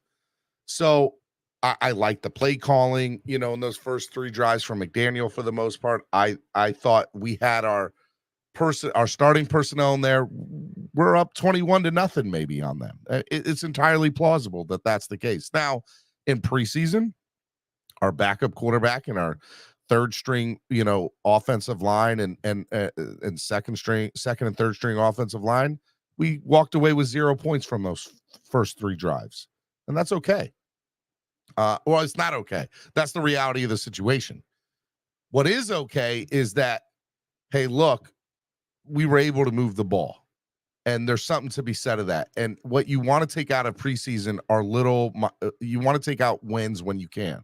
So I like the play calling, in those first 3 drives from McDaniel for the most part. I thought we had our starting personnel in there. We're up 21-0 maybe on them. It's entirely plausible that that's the case. Now, in preseason, our backup quarterback and our third string, offensive line and second and third string offensive line, we walked away with 0 points from those first 3 drives. And that's okay. Well, it's not okay. That's the reality of the situation. What is okay is that, hey, look, we were able to move the ball. And there's something to be said of that. And what you want to take out of preseason are you want to take out wins when you can.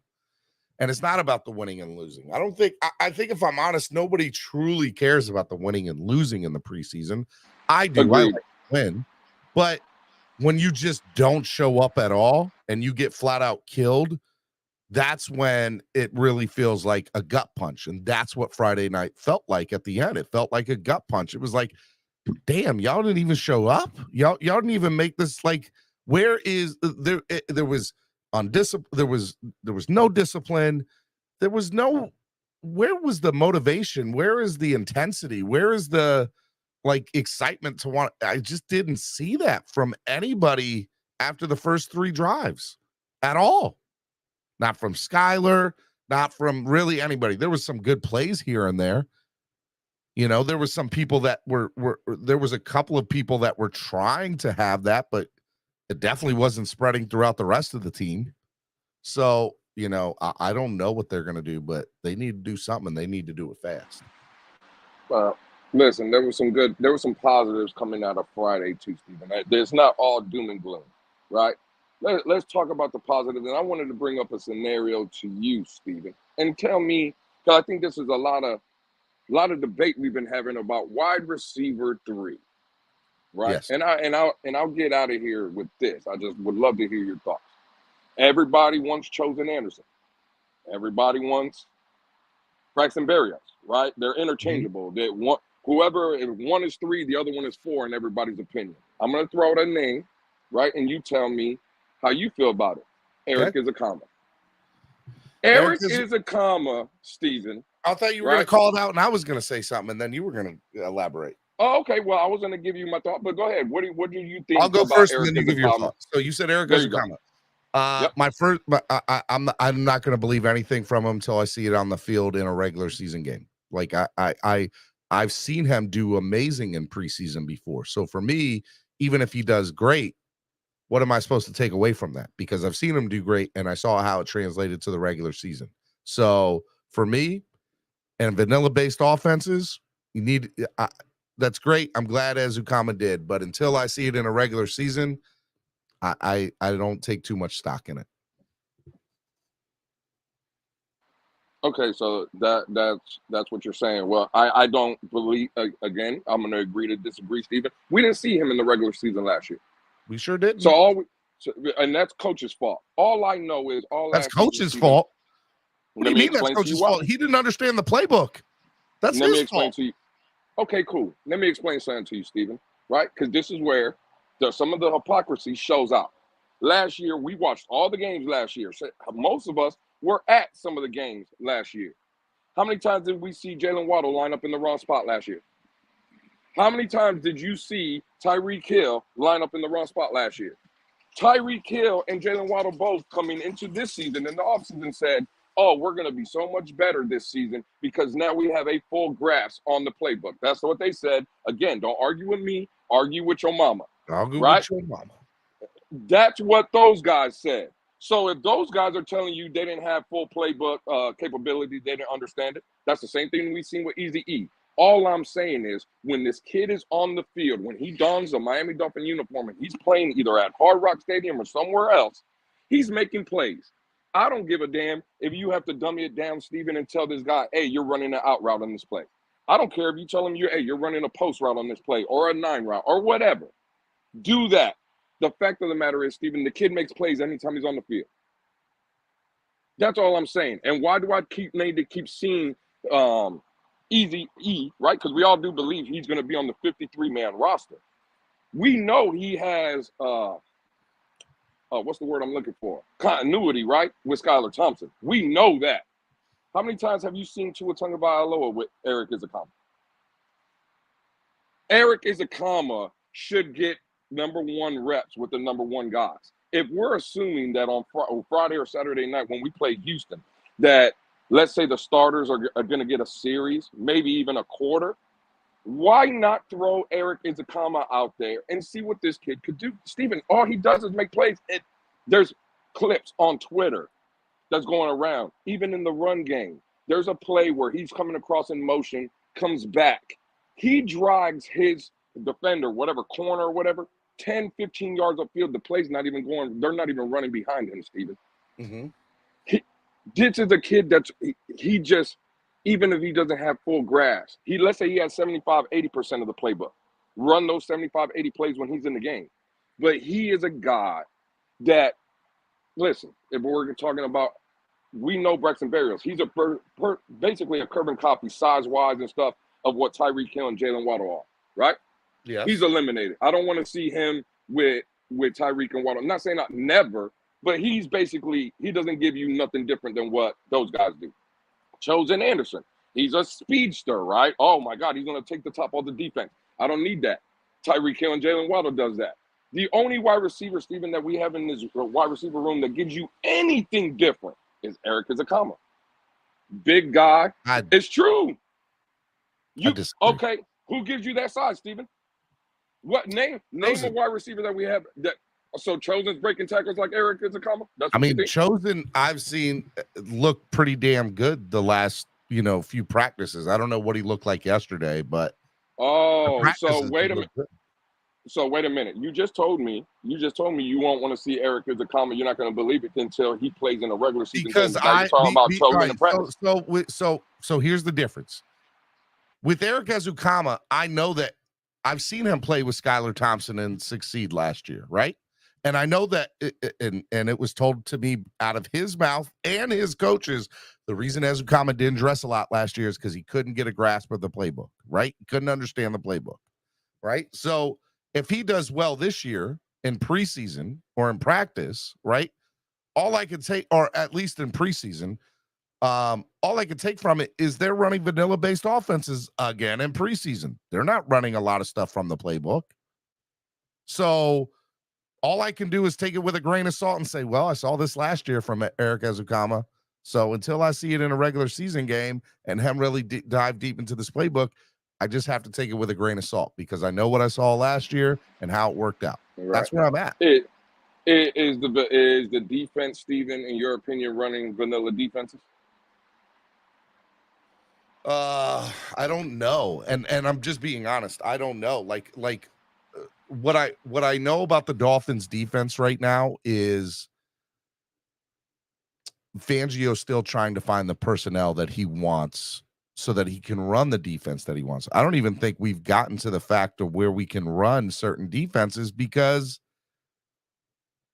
And it's not about the winning and losing. I think if I'm honest, nobody truly cares about the winning and losing in the preseason. I do. Agreed. I like to win. But when you just don't show up at all and you get flat out killed, that's when it really feels like a gut punch. And that's what Friday night felt like at the end. It felt like a gut punch. It was like, damn, y'all didn't even show up. Y'all didn't even make this. Like, where is there? There was there was no discipline. There was no. Where was the motivation? Where is the intensity? Where is the excitement to want? I just didn't see that from anybody after the first 3 drives at all. Not from Skyler, not from really anybody. There was some good plays here and there. There was some people that there was a couple of people that were trying to have that, but it definitely wasn't spreading throughout the rest of the team. So, I don't know what they're going to do, but they need to do something and they need to do it fast. Listen, there was some positives coming out of Friday too, Stephen. There's not all doom and gloom, right? Let's talk about the positive. And I wanted to bring up a scenario to you, Stephen, and tell me, because I think this is a lot of debate we've been having about wide receiver 3, right? Yes. And I'll get out of here with this. I just would love to hear your thoughts. Everybody wants Chosen Anderson. Everybody wants Braxton Berrios, right? They're interchangeable. They want whoever. If one is 3, the other one is 4, in everybody's opinion. I'm gonna throw out a name, right? And you tell me how you feel about it. Eric is a comma. Eric is a comma, Steven. I thought you were going to call it out, and I was going to say something, and then you were going to elaborate. Oh, okay. Well, I was going to give you my thought, but go ahead. What do you think? I'll go about first, Eric and then you give your thoughts. So you said Eric is a comma. Yep. My first, I'm not going to believe anything from him until I see it on the field in a regular season game. Like I've seen him do amazing in preseason before. So for me, even if he does great, what am I supposed to take away from that? Because I've seen him do great, and I saw how it translated to the regular season. So for me, and vanilla-based offenses, you need that's great. I'm glad Ezukama did, but until I see it in a regular season, I don't take too much stock in it. Okay, so that's what you're saying. Well, I don't believe. Again, I'm going to agree to disagree, Stephen. We didn't see him in the regular season last year. We sure didn't. And that's coach's fault. All I know is that's coach's fault. What do you mean that's coach's fault? He didn't understand the playbook. That's his fault. Let me explain to you. Okay, cool. Let me explain something to you, Stephen. Right? Because this is where some of the hypocrisy shows out. Last year, we watched all the games last year. So most of us were at some of the games last year. How many times did we see Jalen Waddle line up in the wrong spot last year? How many times did you see Tyreek Hill line up in the wrong spot last year? Tyreek Hill and Jalen Waddle both coming into this season in the offseason said, oh, we're going to be so much better this season because now we have a full grasp on the playbook. That's what they said. Again, don't argue with me. Argue with your mama. Argue with your mama. That's what those guys said. So if those guys are telling you they didn't have full playbook capability, they didn't understand it, that's the same thing we've seen with Eazy-E. All I'm saying is when this kid is on the field, when he dons a Miami Dolphin uniform and he's playing either at Hard Rock Stadium or somewhere else, he's making plays. I don't give a damn if you have to dummy it down, Stephen, and tell this guy, hey, you're running an out route on this play. I don't care if you tell him, you're running a post route on this play or a 9 route or whatever. Do that. The fact of the matter is, Stephen, the kid makes plays anytime he's on the field. That's all I'm saying. And why do I need to keep seeing Eazy-E, right? Because we all do believe he's going to be on the 53-man roster. We know he has, what's the word I'm looking for? Continuity, right? With Skylar Thompson. We know that. How many times have you seen Tua Tagovailoa with Eric Ezukanma? Eric Ezukanma should get number 1 reps with the number 1 guys. If we're assuming that on Friday or Saturday night when we play Houston, that let's say the starters are going to get a series, maybe even a quarter, why not throw Eric Ezukanma out there and see what this kid could do? Stephen, all he does is make plays. There's clips on Twitter that's going around, even in the run game. There's a play where he's coming across in motion, comes back. He drags his defender, whatever, corner or whatever, 10, 15 yards upfield. The play's not even going. They're not even running behind him, Stephen. Mm-hmm. This is a kid that's he just, even if he doesn't have full grasp, let's say he has 75, 80% of the playbook. Run those 75, 80 plays when he's in the game. But he is a guy that, listen, if we're talking about, we know Braxton Berrios. He's basically a carbon copy size-wise and stuff of what Tyreek Hill and Jalen Waddle are, right? Yeah. He's eliminated. I don't want to see him with Tyreek and Waddle. I'm not saying not never, but he's basically, he doesn't give you nothing different than what those guys do. Chosen Anderson, he's a speedster, right? Oh my God, he's going to take the top of the defense. I don't need that. Tyreek Hill and Jalen Waddle does that. The only wide receiver, Stephen, that we have in this wide receiver room that gives you anything different is Eric Ezukanma. Big guy. It's true. Okay, who gives you that size, Stephen? What name a wide receiver that we have that? So Chosen's breaking tackles like Eric Ezukanma? Chosen I've seen look pretty damn good the last few practices. I don't know what he looked like yesterday, but so wait a minute. So wait a minute. You just told me you won't want to see Eric Ezukanma. You're not going to believe it until he plays in a regular season because game. You're talking about Chosen in practice. So here's the difference. With Eric Ezukanma, I know that I've seen him play with Skylar Thompson and succeed last year, right? And I know that, and it was told to me out of his mouth and his coaches, the reason Ezukanma didn't dress a lot last year is because he couldn't get a grasp of the playbook, right? He couldn't understand the playbook, right? So if he does well this year in preseason or in practice, right, all I could take, or at least in preseason, all I could take from it is they're running vanilla-based offenses again in preseason. They're not running a lot of stuff from the playbook. So all I can do is take it with a grain of salt and say, well, I saw this last year from Eric Ezukanma. So until I see it in a regular season game and him really dive deep into this playbook, I just have to take it with a grain of salt because I know what I saw last year and how it worked out. Right. That's where I'm at. Is the defense, Steven, in your opinion, running vanilla defenses? I don't know, and I'm just being honest. I don't know. What I know about the Dolphins defense right now is Fangio still trying to find the personnel that he wants so that he can run the defense that he wants. I don't even think we've gotten to the fact of where we can run certain defenses because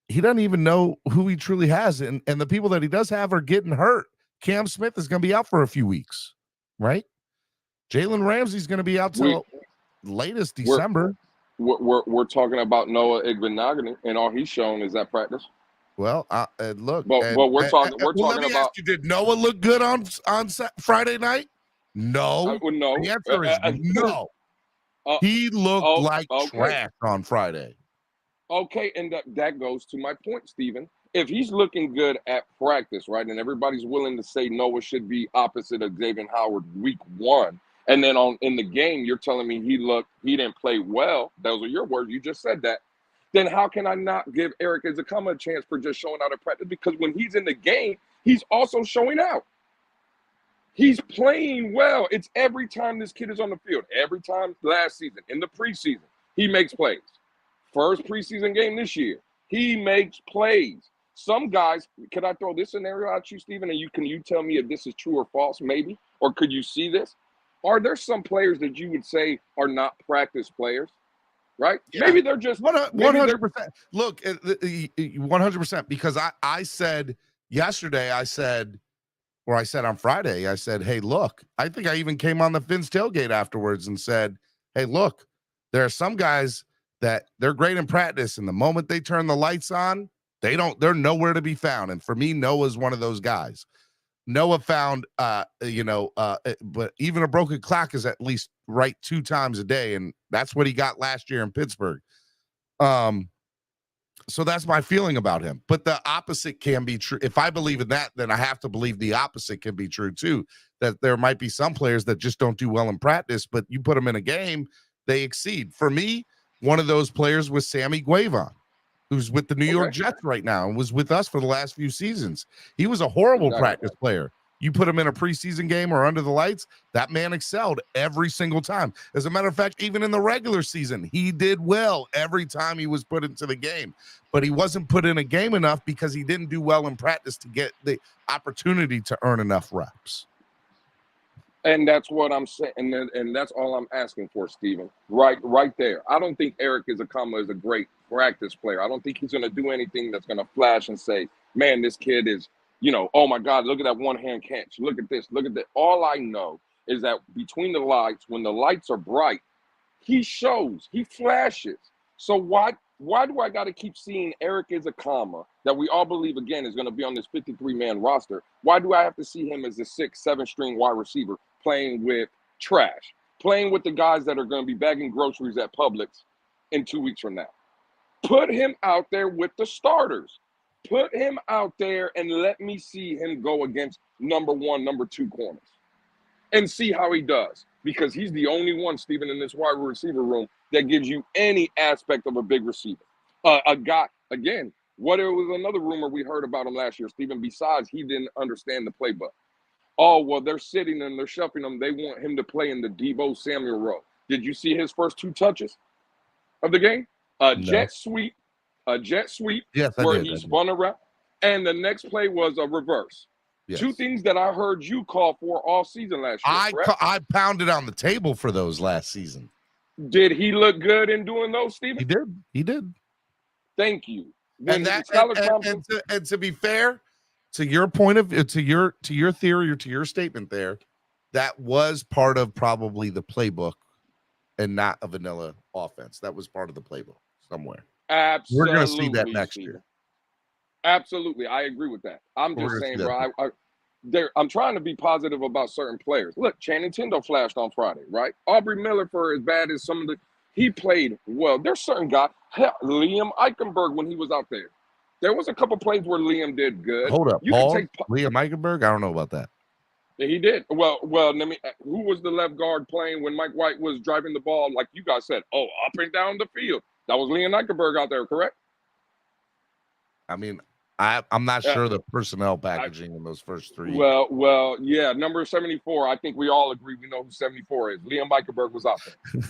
he doesn't even know who he truly has, and the people that he does have are getting hurt. Cam Smith is going to be out for a few weeks, right? Jalen Ramsey's going to be out till latest December. We're talking about Noah Igbinoghene, and all he's shown is that practice. Well, look, but we're talking. Let me ask you: did Noah look good on Friday night? No. No. The answer is no. He looked like trash on Friday. Okay, and that goes to my point, Stephen. If he's looking good at practice, right, and everybody's willing to say Noah should be opposite of Xavier Howard week 1, and then in the game you're telling me he didn't play well. Those are your words. You just said that. Then how can I not give Eric Ezukanma a chance for just showing out at practice? Because when he's in the game, he's also showing out. He's playing well. It's every time this kid is on the field. Every time last season, in the preseason, he makes plays. First preseason game this year, he makes plays. Some guys, can I throw this scenario at you, Stephen, and can you tell me if this is true or false, maybe? Or could you see this? Are there some players that you would say are not practice players? Right? Yeah. Maybe they're just 100%. Look, 100%. Because I said yesterday, I said on Friday, I said, hey, look, I think I even came on the Finn's Tailgate afterwards and said, hey, look, there are some guys that they're great in practice, and the moment they turn the lights on, they're nowhere to be found. And for me, Noah's one of those guys. Noah found, but even a broken clock is at least right 2 times a day, and that's what he got last year in Pittsburgh. So that's my feeling about him. But the opposite can be true. If I believe in that, then I have to believe the opposite can be true too. That there might be some players that just don't do well in practice, but you put them in a game, they exceed. For me, one of those players was Sammy Guevon, who's with the New York Jets right now and was with us for the last few seasons. He was a horrible practice player. You put him in a preseason game or under the lights, that man excelled every single time. As a matter of fact, even in the regular season, he did well every time he was put into the game. But he wasn't put in a game enough because he didn't do well in practice to get the opportunity to earn enough reps. And that's what I'm saying, and that's all I'm asking for, Stephen. Right there. I don't think Eric Ezukanma is a great practice player. I don't think he's going to do anything that's going to flash and say, man, this kid is, oh my God, look at that one-hand catch. Look at this. Look at that. All I know is that between the lights, when the lights are bright, he shows, he flashes. So why do I got to keep seeing Eric Ezukanma that we all believe, again, is going to be on this 53-man roster? Why do I have to see him as a 6-, 7-string wide receiver playing with trash, playing with the guys that are going to be bagging groceries at Publix in 2 weeks from now? Put him out there with the starters. Put him out there and let me see him go against number 1, number 2 corners and see how he does. Because he's the only one, Stephen, in this wide receiver room that gives you any aspect of a big receiver. A guy, again, what it was another rumor we heard about him last year, Stephen, besides he didn't understand the playbook. Oh, well, they're sitting and they're shuffling him. They want him to play in the Deebo Samuel role. Did you see his first 2 touches of the game? Jet sweep, yes, where he spun around. And the next play was a reverse. Yes. 2 things that I heard you call for all season last year. I pounded on the table for those last season. Did he look good in doing those, Stephen? He did. Thank you. And to be fair, to your point of to your theory or to your statement there, that was part of probably the playbook and not a vanilla offense. That was part of the playbook somewhere. Absolutely. We're going to see that next year. Absolutely. I agree with that. I'm just saying, bro, I'm trying to be positive about certain players. Look, Channing Tindall flashed on Friday, right? Aubrey Miller, for as bad as some of he played well. There's certain guys. Liam Eichenberg, when he was out there was a couple plays where Liam did good. Hold up, Liam Eichenberg? I don't know about that. Yeah, he did. Well, let me. Who was the left guard playing when Mike White was driving the ball, like you guys said? Oh, up and down the field. That was Liam Eichenberg out there, correct? I mean, I'm not sure the personnel packaging in those first three. Well, yeah. Number 74. I think we all agree we know who 74 is. Liam Eichenberg was out there.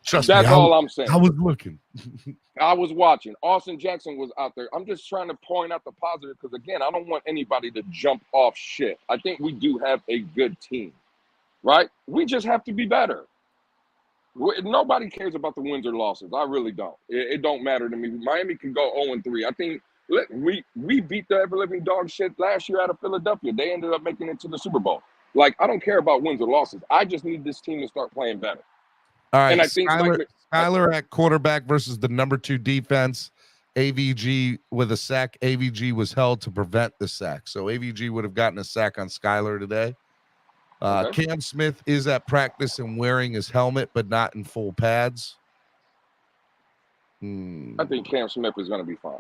Trust That's me, all I'm saying. I was looking. I was watching. Austin Jackson was out there. I'm just trying to point out the positive because, again, I don't want anybody to jump off shit. I think we do have a good team, right? We just have to be better. Nobody cares about the wins or losses. I really don't. It don't matter to me. Miami can go 0-3. I think we beat the ever-living dog shit last year out of Philadelphia. They ended up making it to the Super Bowl. Like, I don't care about wins or losses. I just need this team to start playing better. All right, and I think Skyler at quarterback versus the number 2 defense. AVG with a sack. AVG was held to prevent the sack. So AVG would have gotten a sack on Skyler today. Okay. Cam Smith is at practice and wearing his helmet, but not in full pads. I think Cam Smith is going to be fine.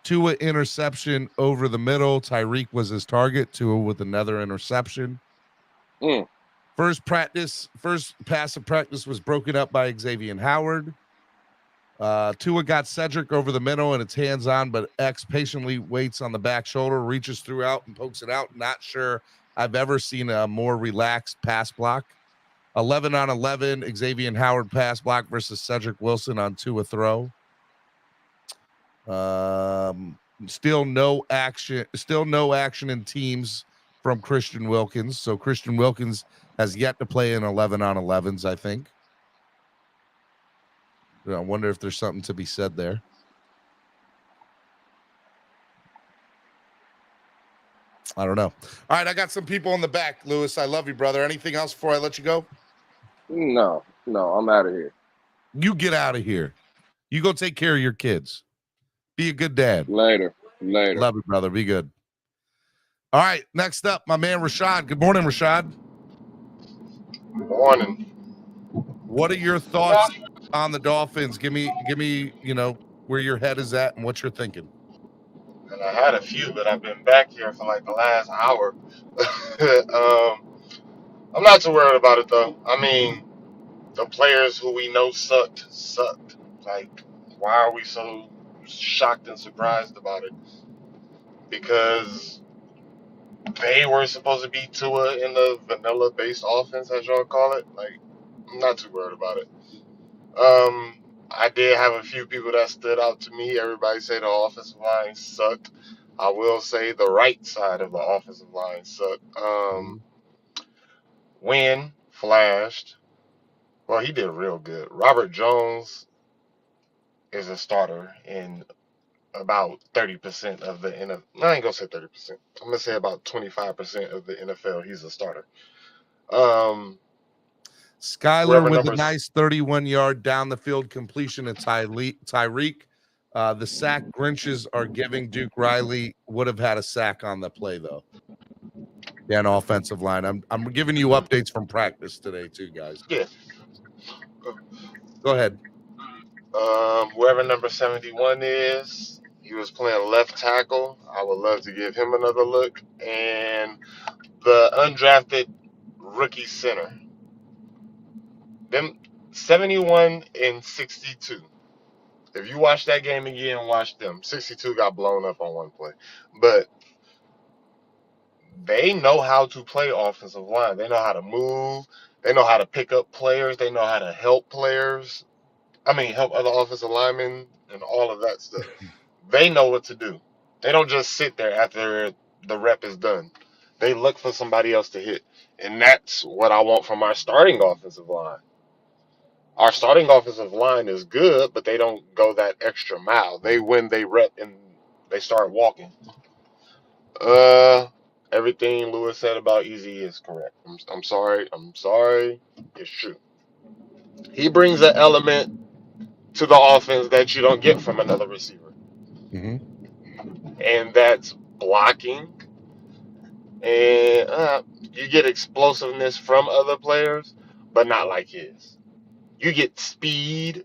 Tua interception over the middle. Tyreek was his target. Tua with another interception. First pass of practice was broken up by Xavier Howard. Tua got Cedric over the middle and it's hands on, but X patiently waits on the back shoulder, reaches throughout and pokes it out. Not sure I've ever seen a more relaxed pass block. 11 on 11, Xavier Howard pass block versus Cedric Wilson on Tua throw. Still no action in teams from Christian Wilkins. So Christian Wilkins has yet to play in 11 on 11s, I think. I wonder if there's something to be said there. I don't know. All right, I got some people in the back, Lewis. I love you, brother. Anything else before I let you go? No, I'm out of here. You get out of here. You go take care of your kids. Be a good dad. Later. Love you, brother. Be good. All right, next up, my man Rashad. Good morning, Rashad. Good morning. What are your thoughts on the Dolphins? Give me, where your head is at and what you're thinking. And I had a few, but I've been back here for like the last hour. I'm not too worried about it though. I mean, the players who we know sucked. Like, why are we so shocked and surprised about it? Because they were supposed to be Tua in the vanilla-based offense, as y'all call it. Like, I'm not too worried about it. I did have a few people that stood out to me. Everybody said the offensive line sucked. I will say the right side of the offensive line sucked. Wynn flashed. Well, he did real good. Robert Jones is a starter in about 30% of the NFL. I ain't gonna say 30%. I'm gonna say about 25% of the NFL. He's a starter. Skyler with a nice 31-yard down the field completion to Tyreek. The sack Grinches are giving Duke Riley would have had a sack on the play though. Yeah, offensive line. I'm giving you updates from practice today too, guys. Yeah. Go ahead. Whoever number 71 is, he was playing left tackle. I would love to give him another look. And the undrafted rookie center. Them 71 and 62. If you watch that game again, watch them. 62 got blown up on one play. But they know how to play offensive line. They know how to move. They know how to pick up players. They know how to help players. Help other offensive linemen and all of that stuff. They know what to do. They don't just sit there after the rep is done. They look for somebody else to hit. And that's what I want from our starting offensive line. Our starting offensive line is good, but they don't go that extra mile. They win, they rep, and they start walking. Everything Lewis said about Easy is correct. I'm sorry. It's true. He brings an element to the offense that you don't get from another receiver. And that's blocking. And you get explosiveness from other players, but not like his. You get speed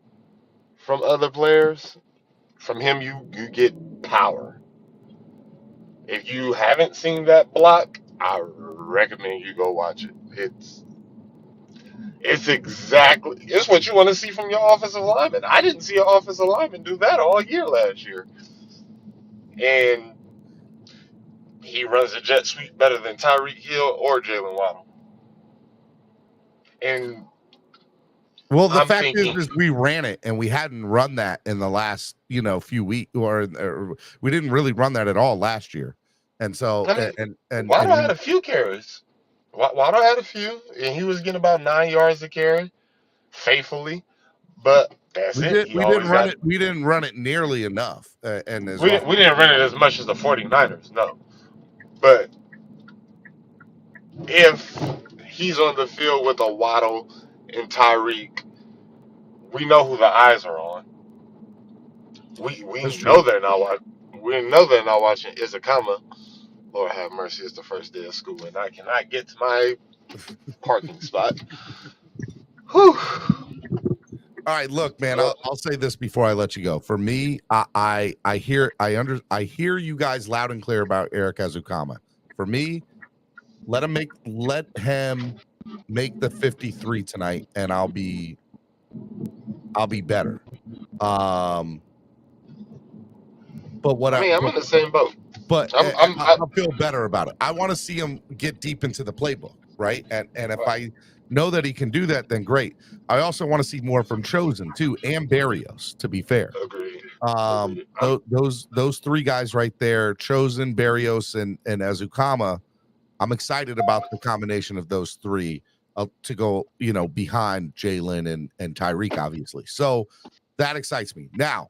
from other players. From him, you get power. If you haven't seen that block, I recommend you go watch it. It's what you want to see from your offensive lineman. I didn't see an offensive lineman do that all year last year. And he runs a jet sweep better than Tyreek Hill or Jalen Waddle. And Well, the I'm fact thinking, is we ran it, and we hadn't run that in the last, few weeks, or we didn't really run that at all last year. And so, I mean, and Waddle had he, a few carries. Waddle had a few, and he was getting about 9 yards a carry faithfully. But that's it. He we didn't always run got. it. We didn't run it nearly enough, and as We often. didn't run it as much as the 49ers, no. But if he's on the field with a Waddle and Tyreek, we know who the eyes are on. We That's know true. they're not watching. We know they're not watching Izakama. Lord have mercy, it's the first day of school, and I cannot get to my parking spot. Whew. All right, look, man. Uh, I'll say this before I let you go. For me, I hear I hear you guys loud and clear about Eric Azukama. For me, let him make the 53 tonight, and I'll be better. Um, but what I I mean, I'm in the same boat. but I'm. I'm. I, I'll feel better about it. I want to see him get deep into the playbook, right? And if I know that he can do that, then great. I also want to see more from Chosen too, and Barrios. To be fair, agreed. Agreed. those three guys right there, Chosen, Barrios, and Azukama. I'm excited about the combination of those three to go, behind Jalen and Tyreek, obviously. So that excites me. Now,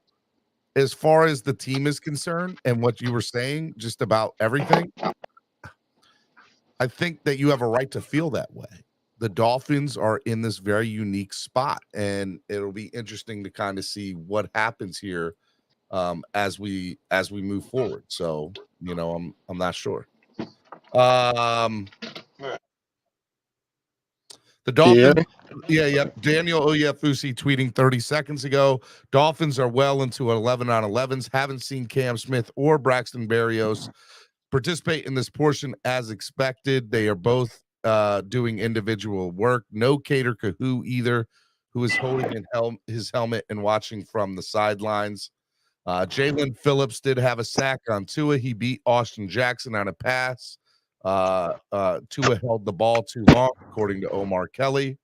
as far as the team is concerned and what you were saying just about everything, I think that you have a right to feel that way. The Dolphins are in this very unique spot, and it'll be interesting to kind of see what happens here as we move forward. So, I'm not sure. The Yeah. Dolphins, yeah. Daniel Oyefusi tweeting 30 seconds ago. Dolphins are well into 11 on 11s. Haven't seen Cam Smith or Braxton Berrios participate in this portion as expected. They are both doing individual work. No Cater Kahoo either, who is holding his helmet and watching from the sidelines. Jalen Phillips did have a sack on Tua. He beat Austin Jackson on a pass. Tua held the ball too long, according to Omar Kelly.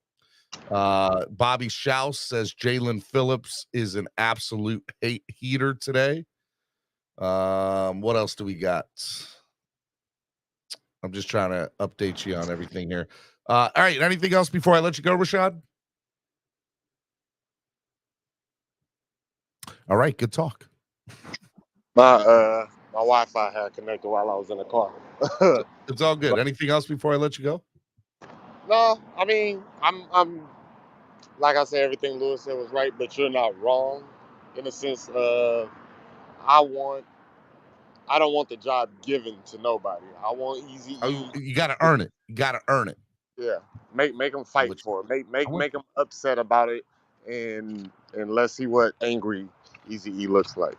Bobby Schaus says Jalen Phillips is an absolute heater today. What else do we got? I'm just trying to update you on everything here. All right. Anything else before I let you go, Rashad? All right. Good talk. My Wi-Fi had connected while I was in the car. It's all good. Anything else before I let you go? No, I mean, I'm like I said, everything Lewis said was right, but you're not wrong in the sense of I don't want the job given to nobody. I want Easy E. You got to earn it. You got to earn it. Yeah, make them fight for it. Make them upset about it, and let's see what angry Easy E looks like.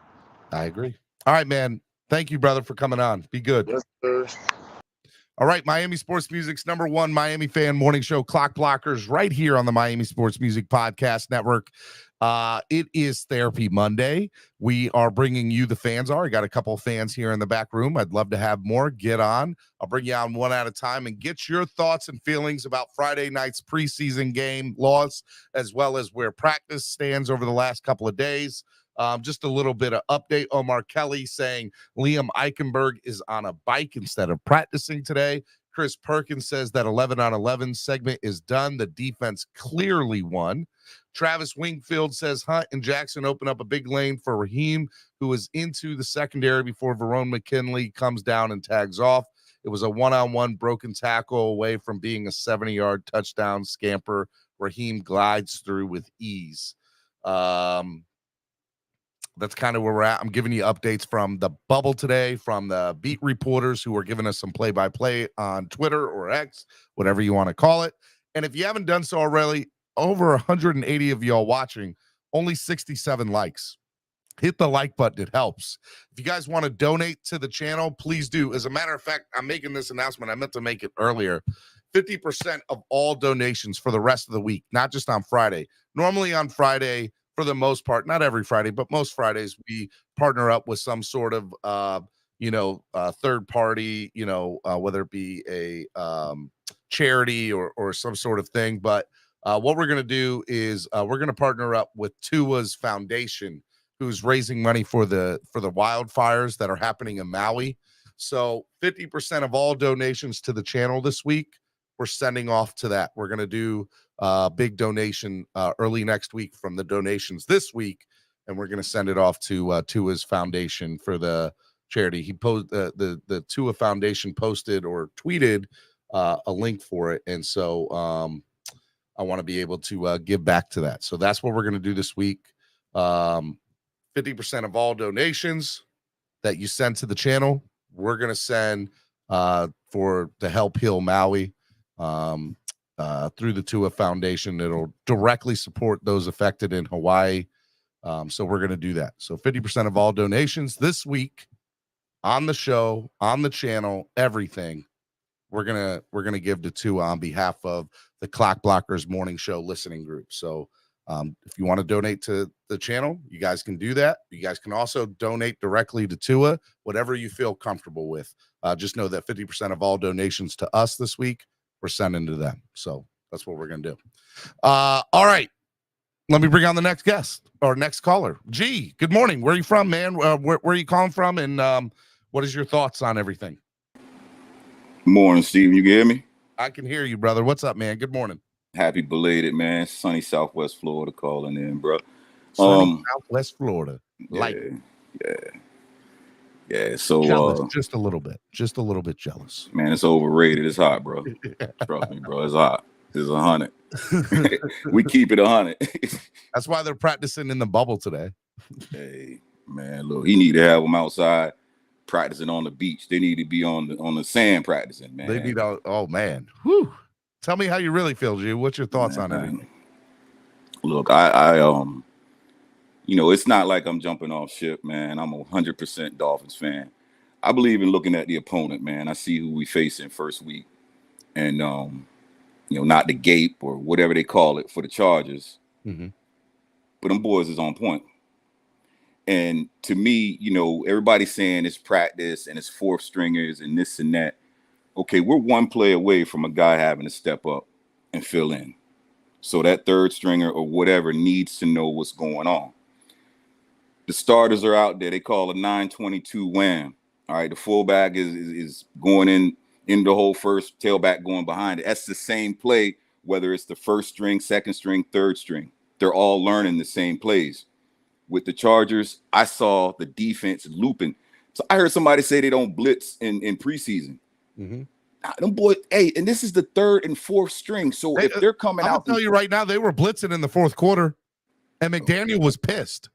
I agree. All right, man. Thank you, brother, for coming on. Be good. Yes, sir. All right, Miami Sports Music's #1 Miami fan morning show, Clock Blockers, right here on the Miami Sports Music Podcast Network. It is Therapy Monday. We are bringing you the fans are. I got a couple of fans here in the back room. I'd love to have more. Get on. I'll bring you on one at a time and get your thoughts and feelings about Friday night's preseason game loss, as well as where practice stands over the last couple of days. Just a little bit of update. Omar Kelly saying Liam Eichenberg is on a bike instead of practicing today. Chris Perkins says that 11 on 11 segment is done. The defense clearly won. Travis Wingfield says Hunt and Jackson open up a big lane for Raheem, who is into the secondary before Verone McKinley comes down and tags off. It was a one-on-one broken tackle away from being a 70-yard touchdown scamper. Raheem glides through with ease. That's kind of where we're at. I'm giving you updates from the bubble today, from the beat reporters who are giving us some play-by-play on Twitter or X, whatever you want to call it. And if you haven't done so already, over 180 of y'all watching, only 67 likes. Hit the like button. It helps. If you guys want to donate to the channel, please do. As a matter of fact, I'm making this announcement. I meant to make it earlier. 50% of all donations for the rest of the week, not just on Friday. Normally on Friday, for the most part, not every Friday, but most Fridays, we partner up with some sort of third party, whether it be a charity or some sort of thing. But what we're going to do is we're going to partner up with Tua's foundation, who's raising money for the wildfires that are happening in Maui. So 50% of all donations to the channel this week, we're sending off to that. We're going to do a big donation early next week from the donations this week, and we're going to send it off to Tua's foundation for the charity. He the Tua Foundation posted or tweeted a link for it, and so I want to be able to give back to that. So that's what we're going to do this week. 50% of all donations that you send to the channel, we're going to send to help heal Maui through the Tua Foundation. It'll directly support those affected in Hawaii. So we're going to do that. So 50% of all donations this week on the show, on the channel, everything, we're gonna give to Tua on behalf of the Clock Blockers Morning Show listening group. So if you want to donate to the channel, you guys can do that. You guys can also donate directly to Tua, whatever you feel comfortable with. Just know that 50% of all donations to us this week, we're sending to them. So that's what we're going to do. All right. Let me bring on the next guest or next caller. G, good morning. Where are you from, man? Where are you calling from? And what is your thoughts on everything? Morning, Steven. You can hear me? I can hear you, brother. What's up, man? Good morning. Happy belated, man. Sunny Southwest Florida calling in, bro. Sunny Southwest Florida. Yeah. So jealous, just a little bit jealous. Man, it's overrated. It's hot, bro. Trust me, bro. It's hot. It's 100. We keep it 100. That's why they're practicing in the bubble today. Hey, man, look, he need to have them outside practicing on the beach. They need to be on the sand practicing, man. They need oh man. Whew. Tell me how you really feel, G. What's your thoughts on everything? Look, I it's not like I'm jumping off ship, man. I'm a 100% Dolphins fan. I believe in looking at the opponent, man. I see who we face in first week, and not the Gape or whatever they call it for the Chargers. Mm-hmm. But them boys is on point. And to me, everybody's saying it's practice and it's fourth stringers and this and that. Okay, we're one play away from a guy having to step up and fill in. So that third stringer or whatever needs to know what's going on. The starters are out there. They call a 922 wham. All right, the fullback is going in the whole first, tailback going behind it. That's the same play, whether it's the first string, second string, third string. They're all learning the same plays. With the Chargers, I saw the defense looping. So I heard somebody say they don't blitz in preseason. Mm-hmm. Them boys, hey, and this is the third and fourth string. So if they're coming out, I'll tell you right now, they were blitzing in the fourth quarter, and McDaniel was pissed.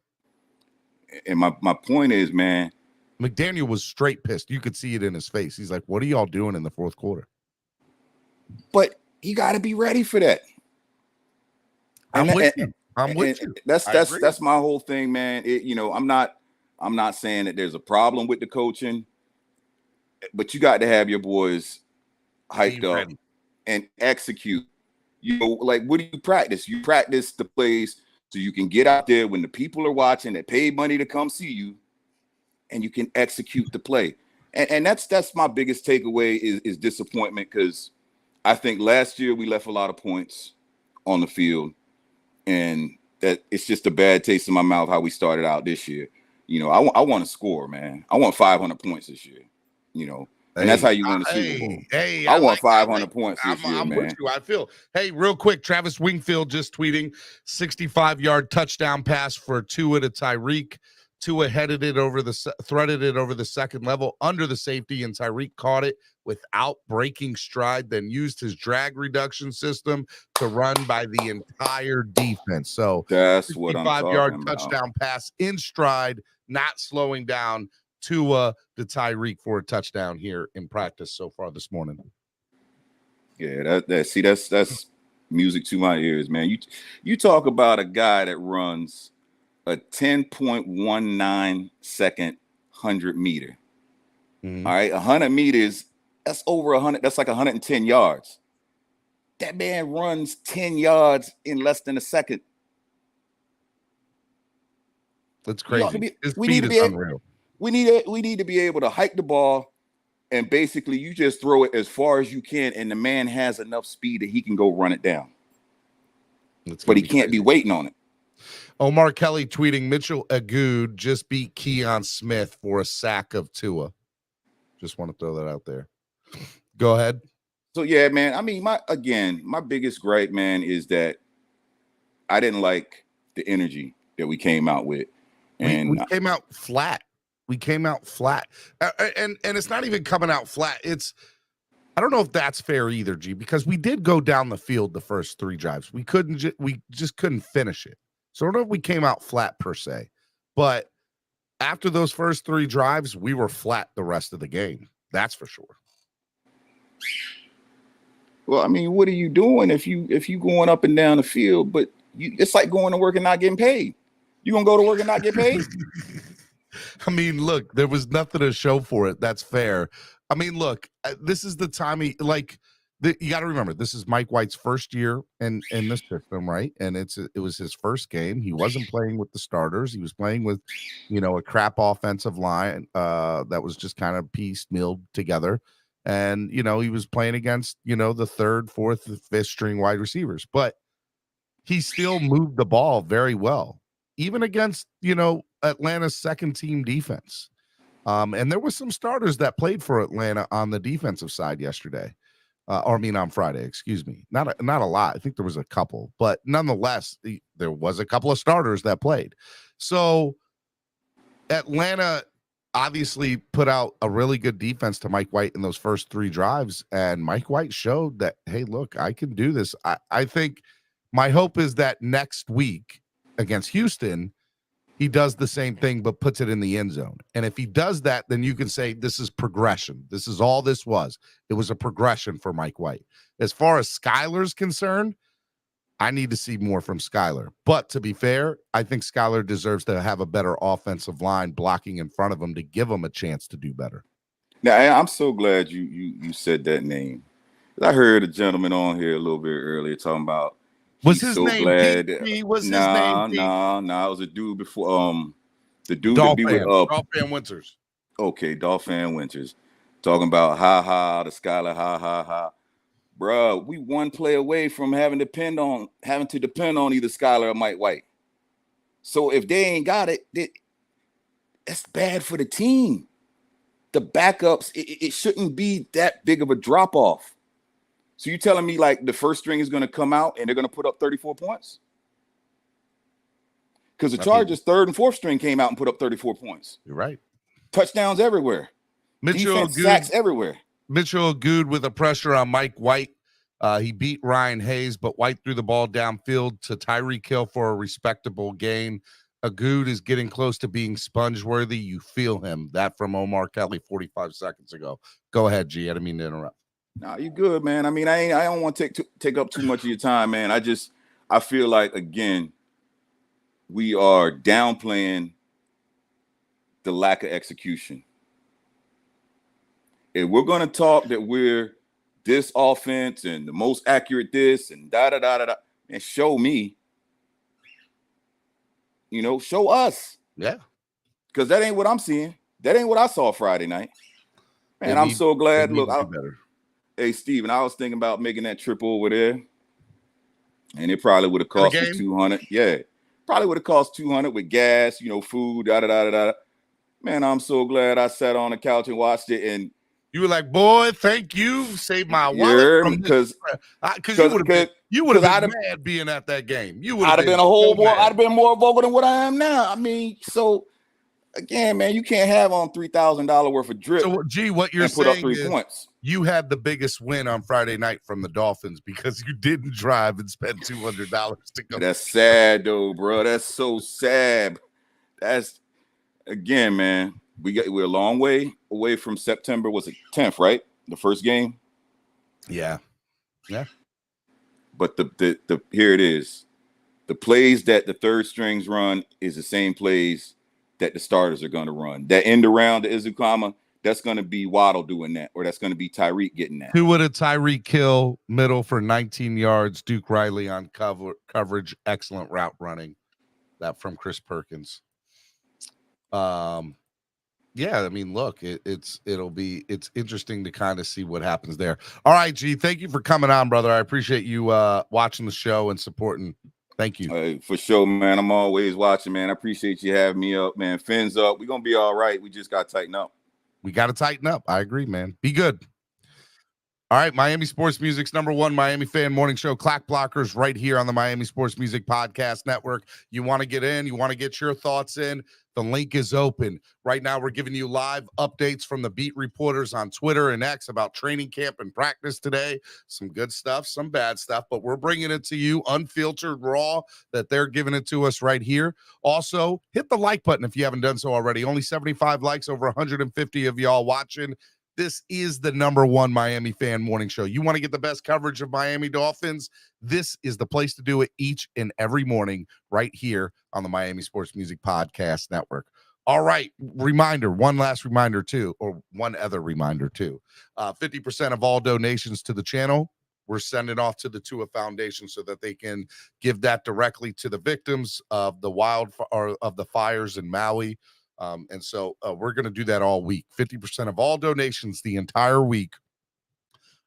And my point is, man, McDaniel was straight pissed. You could see it in his face. He's like, "What are y'all doing in the fourth quarter?" But you got to be ready for that. I'm with you. That's my whole thing, man. I'm not saying that there's a problem with the coaching, but you got to have your boys hyped up and execute. Like, what do you practice? You practice the plays so you can get out there when the people are watching that paid money to come see you, and you can execute the play. And that's my biggest takeaway is disappointment, because I think last year we left a lot of points on the field. And that it's just a bad taste in my mouth how we started out this year. I want to score, man. I want 500 points this year. And that's how you win the Super Bowl. I want 500 points this year, man. With you. I feel. Hey, real quick, Travis Wingfield just tweeting 65-yard touchdown pass for Tua to Tyreek. Tua threaded it over the second level under the safety, and Tyreek caught it without breaking stride, then used his drag reduction system to run by the entire defense. So that's what I'm talking 65-yard about. touchdown pass in stride, not slowing down. Tua to Tyreek for a touchdown here in practice so far this morning. Yeah, that's music to my ears, man. You talk about a guy that runs a 10.19 second 100 meter. Mm-hmm. All right, 100 meters, that's over 100. That's like 110 yards. That man runs 10 yards in less than a second. It's crazy. His we speed need to is be unreal. We need to be able to hike the ball, and basically you just throw it as far as you can, and the man has enough speed that he can go run it down. But he can't be waiting on it. Omar Kelly tweeting, Mitchell Agood just beat Keon Smith for a sack of Tua. Just want to throw that out there. Go ahead. So yeah, man. I mean, my biggest gripe, man, is that I didn't like the energy that we came out with, and we came out flat. We came out flat, and it's not even coming out flat. I don't know if that's fair either, G, because we did go down the field the first 3 drives. We just couldn't finish it. So I don't know if we came out flat per se, but after those first 3 drives, we were flat the rest of the game. That's for sure. Well, I mean, what are you doing if you going up and down the field? But it's like going to work and not getting paid. You gonna go to work and not get paid? I mean, look, there was nothing to show for it. That's fair. I mean, look, this is the time you got to remember, this is Mike White's first year in this system, right? And it was his first game. He wasn't playing with the starters. He was playing with, a crap offensive line that was just kind of piecemealed together. And, he was playing against, the 3rd, 4th, 5th string wide receivers. But he still moved the ball very well, even against, Atlanta's second team defense. And there were some starters that played for Atlanta on the defensive side yesterday. On Friday, excuse me. Not a lot. I think there was a couple, but nonetheless, there was a couple of starters that played. So Atlanta obviously put out a really good defense to Mike White in those first 3 drives, and Mike White showed that, hey, look, I can do this. I think my hope is that next week against Houston, he does the same thing, but puts it in the end zone. And if he does that, then you can say this is progression. This is all this was. It was a progression for Mike White. As far as Skylar's concerned, I need to see more from Skylar. But to be fair, I think Skylar deserves to have a better offensive line blocking in front of him to give him a chance to do better. Now, I'm so glad you said that name. I heard a gentleman on here a little bit earlier talking about, was his name glad. Pete? Was his name Pete? Nah. It was a dude before. The dude Dolphin, that be with Dolphin Winters. Okay, Dolphin Winters, talking about the Skylar, ha. Bruh, we one play away from having to depend on either Skylar or Mike White. So if they ain't got it, that's bad for the team. The backups, it shouldn't be that big of a drop off. So you telling me like the first string is going to come out and they're going to put up 34 points? Because the Chargers' 3rd and 4th string came out and put up 34 points. You're right. Touchdowns everywhere. Defense sacks everywhere. Mitchell Agood with a pressure on Mike White. He beat Ryan Hayes, but White threw the ball downfield to Tyreek Hill for a respectable gain. Agood is getting close to being sponge-worthy. You feel him. That from Omar Kelly 45 seconds ago. Go ahead, G. I didn't mean to interrupt. No, you good, man. I mean, I don't want to take up too much of your time, man. I feel like, again, we are downplaying the lack of execution. If we're going to talk that we're this offense and the most accurate this and da-da-da-da-da, and show me, show us. Yeah. Because that ain't what I'm seeing. That ain't what I saw Friday night. Man, I'm so glad. Look, hey, Steven, I was thinking about making that trip over there, and it probably would have cost me $200. Yeah, probably would have cost $200 with gas, food, da-da-da-da-da. Man, I'm so glad I sat on the couch and watched it, and you were like, boy, thank you. Saved my wallet from because you would have been mad being at that game. I'd have been I'd have been more vocal than what I am now. I mean, so again, man, you can't have on $3,000 worth of drip. So, G, what you're saying is you had the biggest win on Friday night from the Dolphins because you didn't drive and spend $200 to go. That's sad, though, bro. That's so sad. That's again, man. We're a long way away from September. Was it 10th, right? The first game. Yeah. But the here it is. The plays that the 3rd strings run is the same plays that the starters are going to run. That end around the Izukama, that's going to be Waddle doing that, or that's going to be Tyreek getting that. Who would have Tyreek Hill middle for 19 yards? Duke Riley on coverage. Excellent route running. That from Chris Perkins. Yeah, I mean, look, it's interesting to kind of see what happens there. All right, G, thank you for coming on, brother. I appreciate you watching the show and supporting. Thank you. Hey, for sure, man. I'm always watching, man. I appreciate you having me up, man. Fins up. We're gonna be all right. We just got to tighten up. We got to tighten up. I agree, man. Be good. All right, Miami Sports Music's #1 Miami fan morning show, Clock Blockers, right here on the Miami Sports Music Podcast Network. You want to get in, you want to get your thoughts in, the link is open. Right now, we're giving you live updates from the beat reporters on Twitter and X about training camp and practice today. Some good stuff, some bad stuff, but we're bringing it to you unfiltered, raw, that they're giving it to us right here. Also, hit the like button if you haven't done so already. Only 75 likes, over 150 of y'all watching. This is the #1 Miami fan morning show. You want to get the best coverage of Miami Dolphins? This is the place to do it each and every morning right here on the Miami Sports Music Podcast Network. All right, reminder, one last reminder too, or one other reminder too. 50% of all donations to the channel, we're sending off to the Tua Foundation so that they can give that directly to the victims of the fires in Maui. And so we're going to do that all week. 50% of all donations the entire week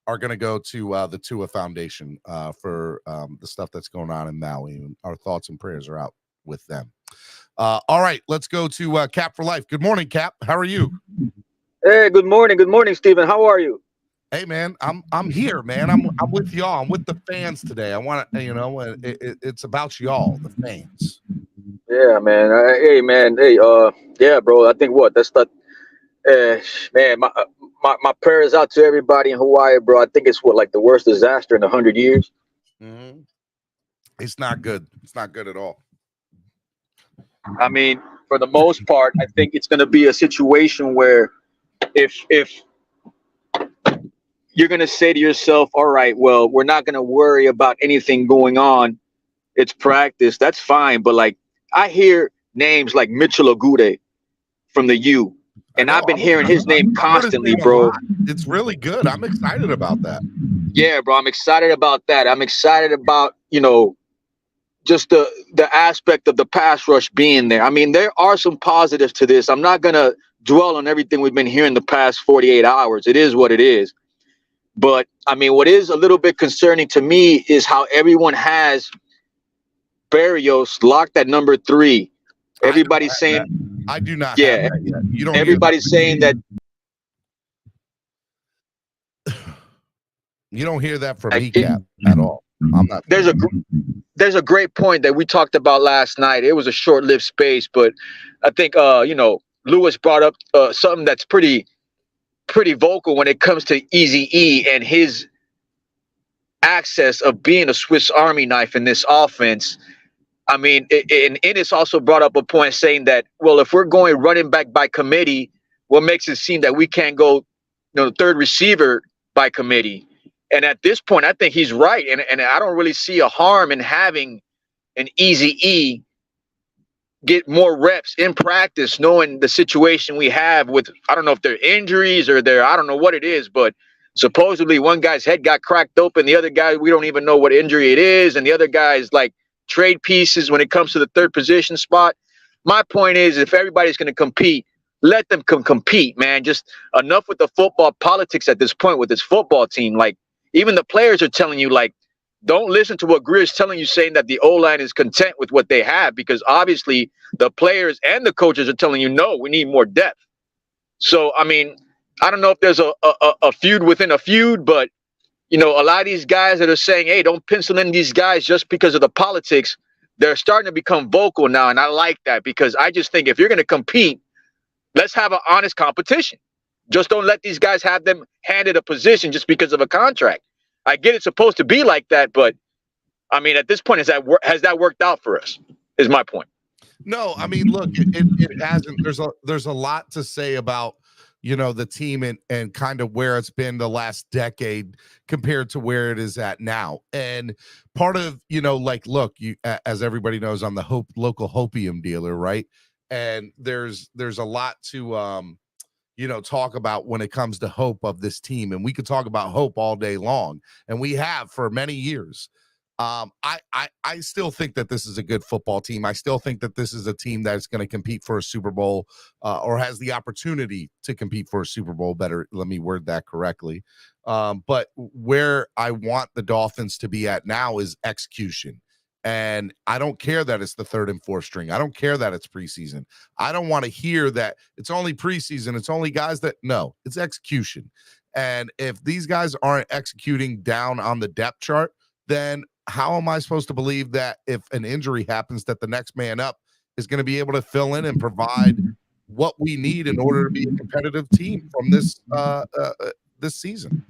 are going to go to the Tua Foundation for the stuff that's going on in Maui. And our thoughts and prayers are out with them. All right, let's go to Cap for Life. Good morning, Cap. How are you? Hey, good morning. Good morning, Stephen. How are you? Hey, man, I'm here, man. I'm with y'all. I'm with the fans today. I want to, it's about y'all, the fans. Yeah, man. Hey, man. Hey, yeah, bro. I think that's the, man. My prayers out to everybody in Hawaii, bro. I think it's like the worst disaster in 100 years. Mm-hmm. It's not good. It's not good at all. I mean, for the most part, I think it's going to be a situation where if you're going to say to yourself, all right, well, we're not going to worry about anything going on. It's practice. That's fine. But like, I hear names like Mitchell Agude from the U, and I've been hearing his name constantly, bro. It's really good. I'm excited about that. Yeah, bro. I'm excited about that. I'm excited about, just the aspect of the pass rush being there. I mean, there are some positives to this. I'm not going to dwell on everything we've been hearing the past 48 hours. It is what it is. But I mean, what is a little bit concerning to me is how everyone has Berrios locked at number 3. Everybody's saying I do not. Yeah, have that yet. You don't. Everybody's saying that. You don't hear that from me, Cap, at all. I'm not. There's a great point that we talked about last night. It was a short-lived space, but I think Lewis brought up something that's pretty vocal when it comes to Eazy-E and his access of being a Swiss Army knife in this offense. I mean, and Ennis also brought up a point saying that, well, if we're going running back by committee, what makes it seem that we can't go, third receiver by committee? And at this point, I think he's right. And I don't really see a harm in having an Eazy-E get more reps in practice, knowing the situation we have with, I don't know if they're injuries or I don't know what it is, but supposedly one guy's head got cracked open. The other guy, we don't even know what injury it is. And the other guy's like trade pieces when it comes to the third position spot. My point is, if everybody's going to compete, let them compete, man. Just enough with the football politics at this point with this football team. Like, even the players are telling you, like, don't listen to what Greer's telling you, saying that the O-line is content with what they have, because obviously the players and the coaches are telling you, no, we need more depth. So, I mean, I don't know if there's a feud within a feud, but, a lot of these guys that are saying, hey, don't pencil in these guys just because of the politics, they're starting to become vocal now. And I like that, because I just think if you're going to compete, let's have an honest competition. Just don't let these guys have them handed a position just because of a contract. I get it's supposed to be like that, but I mean, at this point, has that worked out for us? Is my point. No, I mean, look, it hasn't. There's a lot to say about the team and kind of where it's been the last decade compared to where it is at now. And part of look, you, as everybody knows, I'm the local hopium dealer, right? And there's a lot to talk about when it comes to hope of this team. And we could talk about hope all day long. And we have for many years. I still think that this is a good football team. I still think that this is a team that's going to compete for a Super Bowl or has the opportunity to compete for a Super Bowl. Better, let me word that correctly. But where I want the Dolphins to be at now is execution. And I don't care that it's the third and fourth string. I don't care that it's preseason. I don't want to hear that it's only preseason. It's only guys that no, it's execution. And if these guys aren't executing down on the depth chart, then how am I supposed to believe that if an injury happens that the next man up is going to be able to fill in and provide what we need in order to be a competitive team from this season?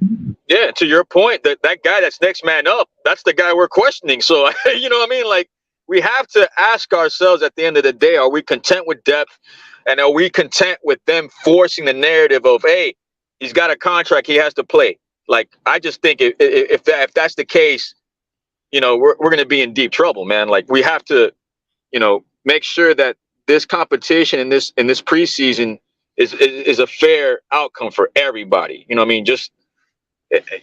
Yeah, to your point, that guy that's next man up, that's the guy we're questioning. So, you know what I mean? Like, we have to ask ourselves at the end of the day, are we content with depth? And are we content with them forcing the narrative of, hey, he's got a contract, he has to play? Like, I just think if that's the case, you know, we're going to be in deep trouble, man. Like, we have to, you know, make sure that this competition in this preseason is a fair outcome for everybody. You know what I mean? Just,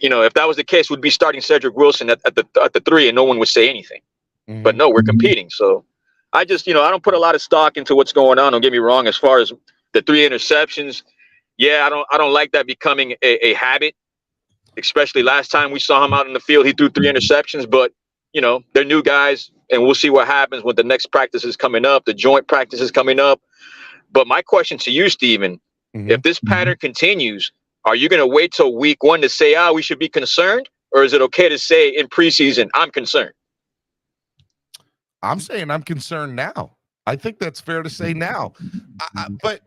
you know, if that was the case, we'd be starting Cedric Wilson at the 3 and no one would say anything. Mm-hmm. But no, we're competing. So I just, you know, I don't put a lot of stock into what's going on. Don't get me wrong. As far as the 3 interceptions, yeah, I don't like that becoming a habit. Especially last time we saw him out in the field, he threw 3 interceptions. But you know, they're new guys, and we'll see what happens when the next practice is coming up. The joint practice is coming up. But my question to you, Steven, if this pattern continues, are you going to wait till week 1 to say, we should be concerned? Or is it okay to say in preseason, I'm concerned? I'm saying I'm concerned now. I think that's fair to say now. But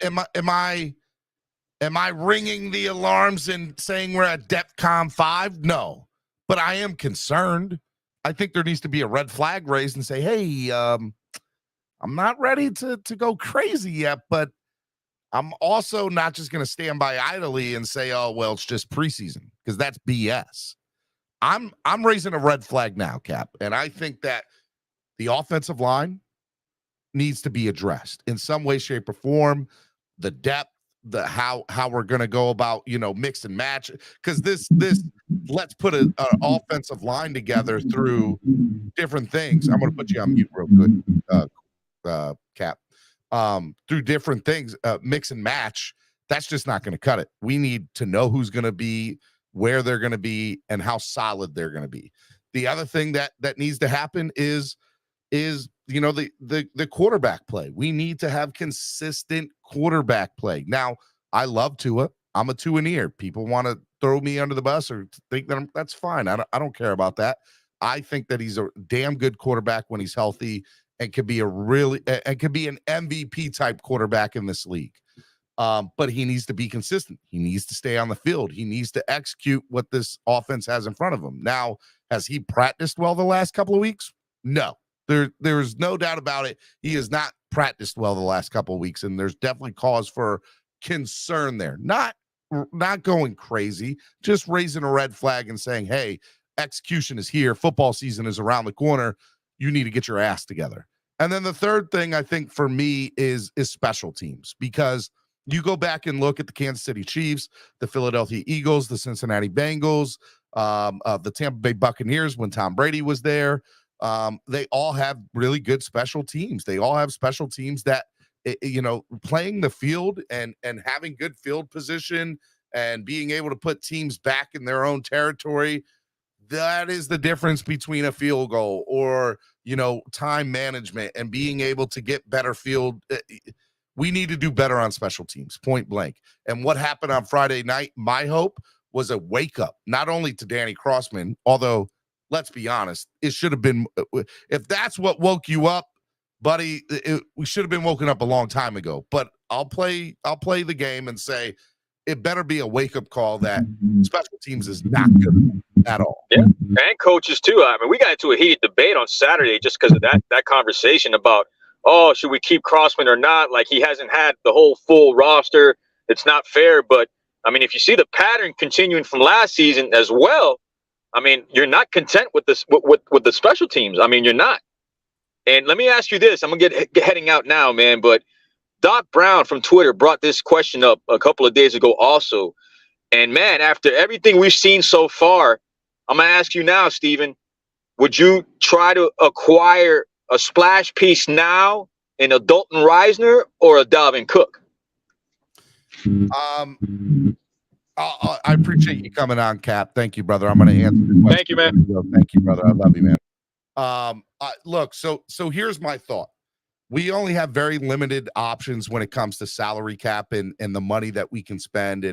am I ringing the alarms and saying we're at DEFCON 5? No. But I am concerned. I think there needs to be a red flag raised and say, hey, I'm not ready to go crazy yet, but I'm also not just going to stand by idly and say, oh, well, it's just preseason, because that's BS. I'm raising a red flag now, Cap, and I think that the offensive line needs to be addressed in some way, shape, or form. The depth, the how we're going to go about, you know, mix and match, because this let's put an offensive line together through different things. I'm going to put you on mute real quick, Cap. Through different things, mix and match, that's just not going to cut it. We need to know who's going to be, where they're going to be, and how solid they're going to be. The other thing that needs to happen is you know, the quarterback play. We need to have consistent quarterback play. Now, I love Tua. I'm a Tua-neer. People want to throw me under the bus or think that that's fine. I don't care about that. I think that he's a damn good quarterback when he's healthy, and could be an MVP type quarterback in this league. But he needs to be consistent. He needs to stay on the field. He needs to execute what this offense has in front of him. Now, has he practiced well the last couple of weeks? No. There's no doubt about it. He has not practiced well the last couple of weeks, and there's definitely cause for concern there. Not going crazy, just raising a red flag and saying, hey, execution is here. Football season is around the corner. You need to get your ass together. And then the third thing I think for me is special teams, because you go back and look at the Kansas City Chiefs, the Philadelphia Eagles, the Cincinnati Bengals, the Tampa Bay Buccaneers when Tom Brady was there. They all have really good special teams. They all have special teams that, you know, playing the field and having good field position and being able to put teams back in their own territory. That is the difference between a field goal or, you know, time management and being able to get better field. We need to do better on special teams, point blank. And what happened on Friday night, my hope, was a wake up, not only to Danny Crossman, although let's be honest, it should have been, if that's what woke you up, buddy, we should have been woken up a long time ago. But I'll play the game and say it better be a wake-up call that special teams is not good at all. Yeah, and coaches too. I mean, we got into a heated debate on Saturday just because of that conversation about, oh, should we keep Crossman or not? Like, he hasn't had the whole full roster. It's not fair. But, I mean, if you see the pattern continuing from last season as well, I mean, you're not content with this with the special teams. I mean, you're not. And let me ask you this. I'm going to get heading out now, man. But Doc Brown from Twitter brought this question up a couple of days ago also. And, man, after everything we've seen so far, I'm going to ask you now, Steven, would you try to acquire a splash piece now in a Dalton Reisner or a Dalvin Cook? I appreciate you coming on, Cap. Thank you, brother. I'm going to answer the question. Thank you, man. Thank you, brother. I love you, man. Look, so here's my thought. We only have very limited options when it comes to salary cap and the money that we can spend.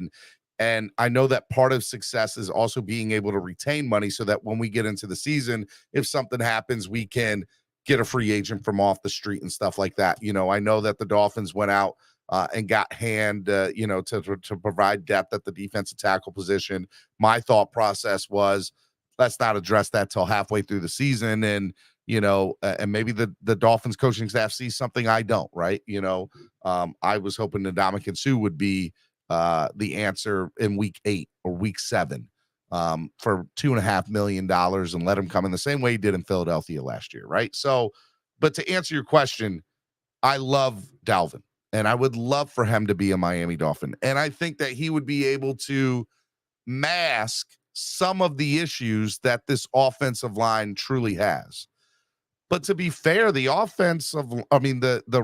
And I know that part of success is also being able to retain money so that when we get into the season, if something happens, we can get a free agent from off the street and stuff like that. You know, I know that the Dolphins went out and got to provide depth at the defensive tackle position. My thought process was, let's not address that till halfway through the season. And, and maybe the Dolphins coaching staff sees something I don't, right? I was hoping Ndamukong Suh would be the answer in week 8 or week 7 for $2.5 million and let him come in the same way he did in Philadelphia last year, right? So, but to answer your question, I love Dalvin, and I would love for him to be a Miami Dolphin. And I think that he would be able to mask some of the issues that this offensive line truly has. But to be fair, the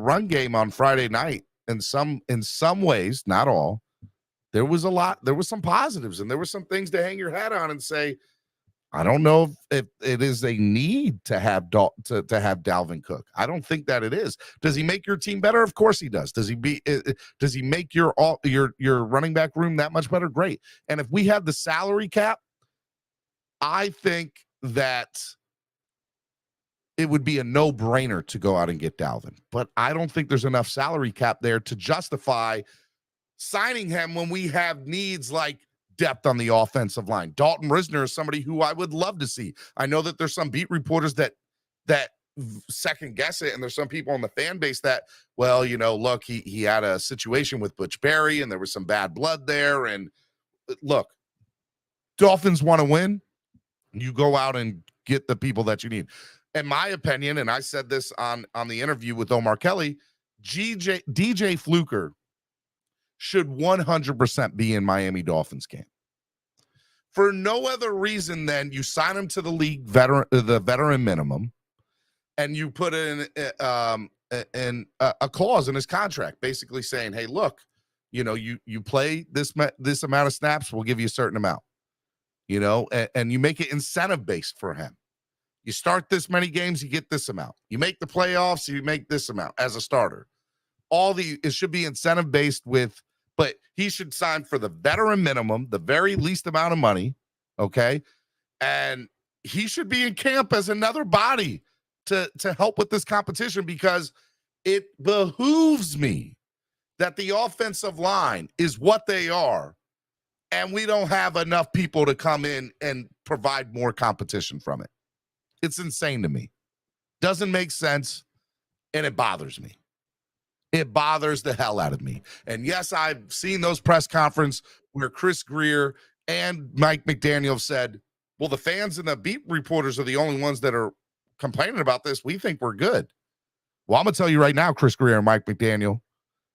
run game on Friday night, in some ways, not all, there was some positives, and there were some things to hang your hat on and say, I don't know if it is a need to have Dalvin Cook. I don't think that it is. Does he make your team better? Of course he does. Does he make your running back room that much better? Great. And if we had the salary cap, I think that it would be a no-brainer to go out and get Dalvin. But I don't think there's enough salary cap there to justify signing him when we have needs like depth on the offensive line. Dalton Risner is somebody who I would love to see. I know that there's some beat reporters that second guess it, and there's some people on the fan base that, well, look, he had a situation with Butch Berry, and there was some bad blood there. And look, Dolphins want to win. You go out and get the people that you need. In my opinion, and I said this on the interview with Omar Kelly, DJ Fluker should 100% be in Miami Dolphins game. For no other reason than you sign him to the league veteran minimum, and you put in a clause in his contract basically saying, hey, look, you play this amount of snaps, we'll give you a certain amount, and you make it incentive based for him. You start this many games, you get this amount. You make the playoffs, you make this amount as a starter. It should be incentive based but he should sign for the veteran minimum, the very least amount of money, okay? And he should be in camp as another body to help with this competition, because it behooves me that the offensive line is what they are, and we don't have enough people to come in and provide more competition from it. It's insane to me. Doesn't make sense, and it bothers me. It bothers the hell out of me. And yes, I've seen those press conferences where Chris Greer and Mike McDaniel said, well, the fans and the beat reporters are the only ones that are complaining about this. We think we're good. Well, I'm going to tell you right now, Chris Greer and Mike McDaniel,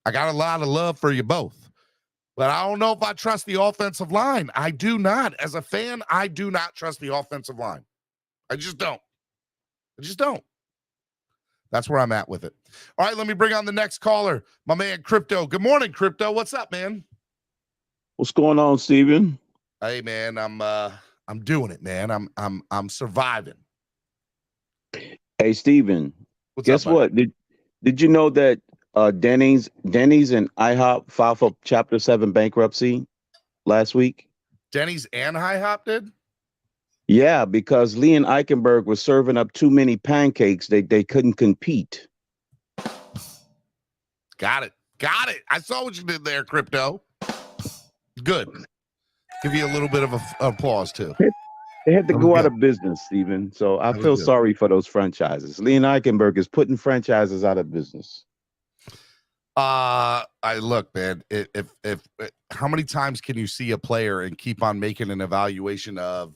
I got a lot of love for you both. But I don't know if I trust the offensive line. I do not. As a fan, I do not trust the offensive line. I just don't. That's where I'm at with it. All right, let me bring on the next caller, my man Crypto. Good morning, Crypto. What's up, man? What's going on, Steven? Hey, man, I'm doing it, man. I'm surviving. Hey, Steven. Guess up, what? Did you know that Denny's and IHOP filed for Chapter 7 bankruptcy last week? Denny's and IHOP did? Yeah, because Lee and Eichenberg was serving up too many pancakes. They couldn't compete. Got it. I saw what you did there, Crypto. Good. Give you a little bit of applause, too. They had to go out of business, Steven. So I feel sorry for those franchises. Lee and Eichenberg is putting franchises out of business. Look, man, if how many times can you see a player and keep on making an evaluation of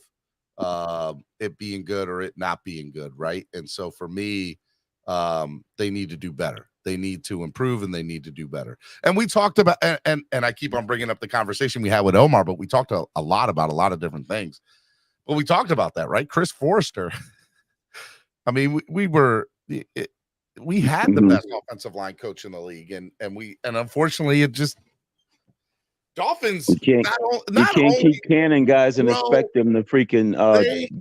it being good or it not being good, right? And so for me, they need to do better. They need to improve, and they need to do better. And we talked about, and I keep on bringing up the conversation we had with Omar, but we talked a lot about a lot of different things. But we talked about that, right? Chris Forrester I mean, we had the best offensive line coach in the league, and unfortunately, it just Dolphins. You can't keep canning guys and expect them to freaking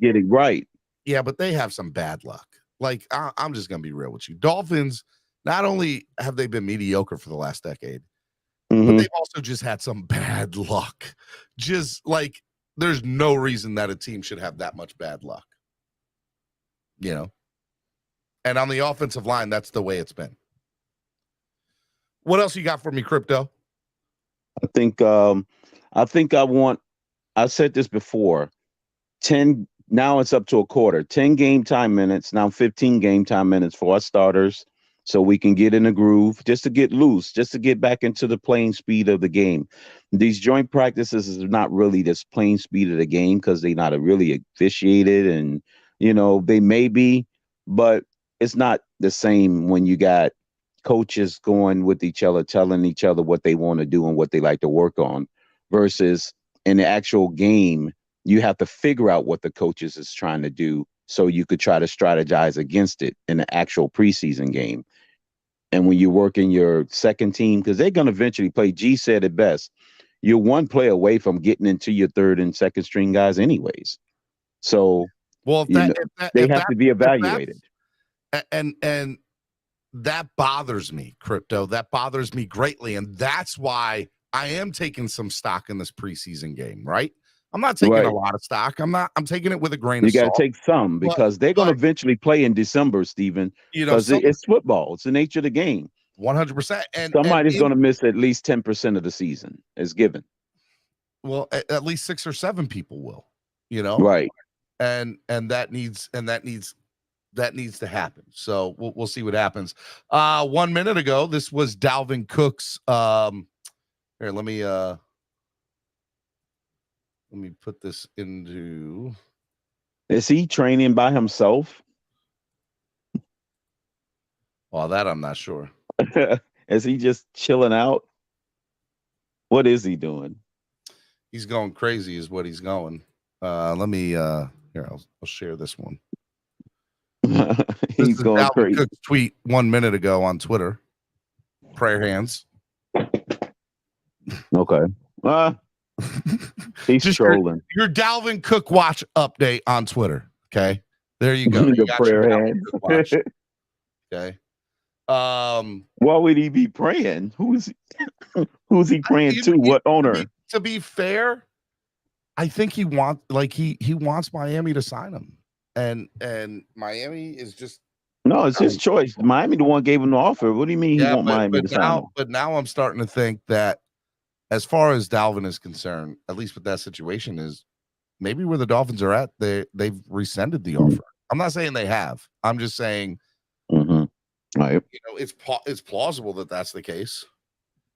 get it right. Yeah, but they have some bad luck. Like I'm just gonna be real with you. Dolphins, not only have they been mediocre for the last decade, but they've also just had some bad luck. Just like there's no reason that a team should have that much bad luck. You know? And on the offensive line, that's the way it's been. What else you got for me, Crypto? I think I said this before. 10 now it's up to a quarter. 10 game time minutes, now 15 game time minutes for our starters, so we can get in a groove, just to get loose, just to get back into the playing speed of the game. These joint practices is not really this playing speed of the game because they're not really officiated, and they may be, but it's not the same when you got coaches going with each other, telling each other what they want to do and what they like to work on, versus in the actual game, you have to figure out what the coaches is trying to do so you could try to strategize against it in the actual preseason game. And when you work in your second team, because they're going to eventually play, G said it best, you're one play away from getting into your third and second string guys anyways. So they have to be evaluated. And that bothers me, Crypto. That bothers me greatly. And that's why I am taking some stock in this preseason game, right? I'm not taking a lot of stock. I'm taking it with a grain of salt. You got to take some because they're going to eventually play in December, Stephen, because it's football. It's the nature of the game. 100%. And somebody's going to miss at least 10% of the season. It's given. Well, at least 6 or 7 people will, right. And that needs to happen. So we'll see what happens. 1 minute ago, this was Dalvin Cook's. Here, let me put this into. Is he training by himself? Well, that I'm not sure. Is he just chilling out? What is he doing? He's going crazy is what he's going. Let me here, I'll share this one. He's going crazy. Cook's tweet 1 minute ago on Twitter. Prayer hands. Okay. He's just trolling. Your Dalvin Cook watch update on Twitter. Okay. There you go. The prayer hands. Okay. Why would he be praying? Who's he praying to? What owner? To be fair, I think he wants Miami to sign him. And Miami is just it's his choice. Miami the one gave him the offer. What do you mean he want Miami to sign him? But now I'm starting to think that as far as Dalvin is concerned, at least with that situation, is maybe where the Dolphins are at, they've rescinded the offer. I'm not saying they have. I'm just saying, right. It's plausible that that's the case.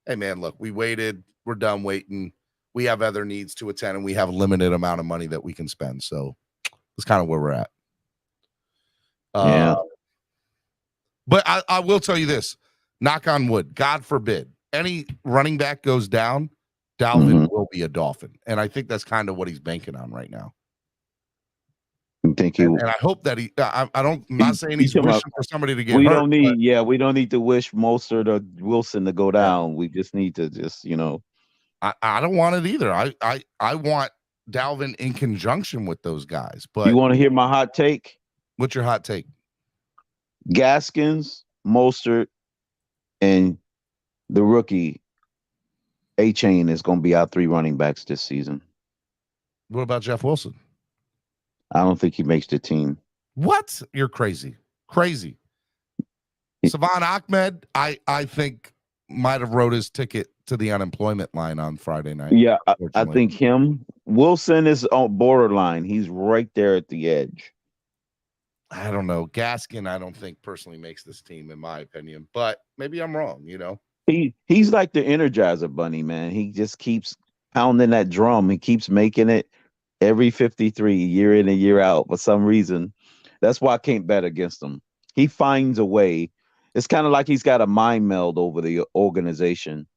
Hey, man, look, we waited. We're done waiting. We have other needs to attend, and we have a limited amount of money that we can spend. So that's kind of where we're at. Yeah. But I will tell you this, knock on wood, God forbid, any running back goes down, Dalvin will be a Dolphin. And I think that's kind of what he's banking on right now. Thank you. And I hope that I'm not saying he's wishing for somebody to get hurt. We don't need to wish Mostert or Wilson to go down. Yeah. We just need to I don't want it either. I want Dalvin in conjunction with those guys. But you want to hear my hot take? What's your hot take? Gaskins, Mostert, and the rookie A-Chain is going to be our 3 running backs this season. What about Jeff Wilson? I don't think he makes the team. What? You're crazy. Crazy. Savon Ahmed, I think might have wrote his ticket to the unemployment line on Friday night. Yeah, I think him. Wilson is on borderline. He's right there at the edge. I don't know. Gaskin, I don't think personally makes this team, in my opinion, but maybe I'm wrong, He's like the Energizer Bunny, man. He just keeps pounding that drum. He keeps making it every 53, year in and year out for some reason. That's why I can't bet against him. He finds a way. It's kind of like he's got a mind meld over the organization.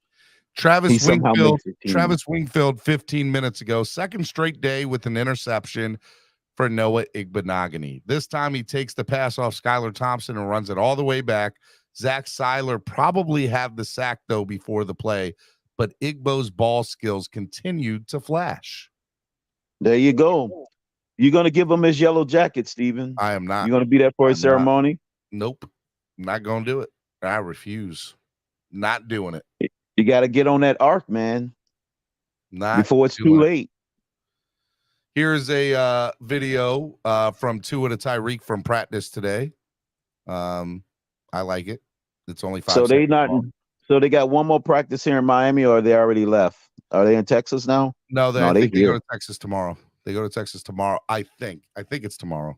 Travis Wingfield, 15 minutes ago, second straight day with an interception, for Noah Igbenogany. This time he takes the pass off Skylar Thompson and runs it all the way back. Zach Seiler probably had the sack, though, before the play, but Igbo's ball skills continued to flash. There you go. You're going to give him his yellow jacket, Steven. I am not. You're going to be there for his ceremony? Nope. I'm not going to do it. I refuse. Not doing it. You got to get on that arc, man. Not before it's too late. Here's a video from Tua to Tyreek from practice today. I like it. It's only 5 seconds. Long. So they got one more practice here in Miami, or they already left? Are they in Texas now? No, they go to Texas tomorrow. They go to Texas tomorrow. I think it's tomorrow.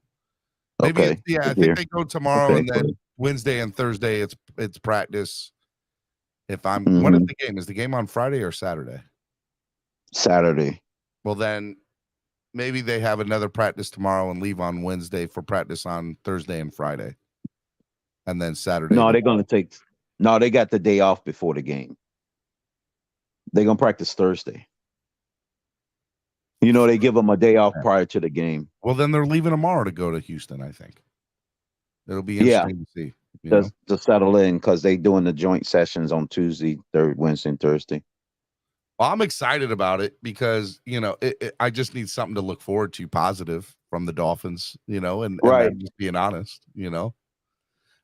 Maybe okay. I think they go tomorrow, and then Wednesday and Thursday it's practice. If I'm when is the game? Is the game on Friday or Saturday? Saturday. Well, then maybe they have another practice tomorrow and leave on Wednesday for practice on Thursday and Friday. And then Saturday. No, they're going to take – no, they got the day off before the game. They're going to practice Thursday. You know, they give them a day off prior to the game. Well, then they're leaving tomorrow to go to Houston, I think. It'll be interesting to see. To settle in because they're doing the joint sessions on Tuesday, Wednesday, and Thursday. Well, I'm excited about it because, you know, I just need something to look forward to positive from the Dolphins, you know, and just being honest, you know.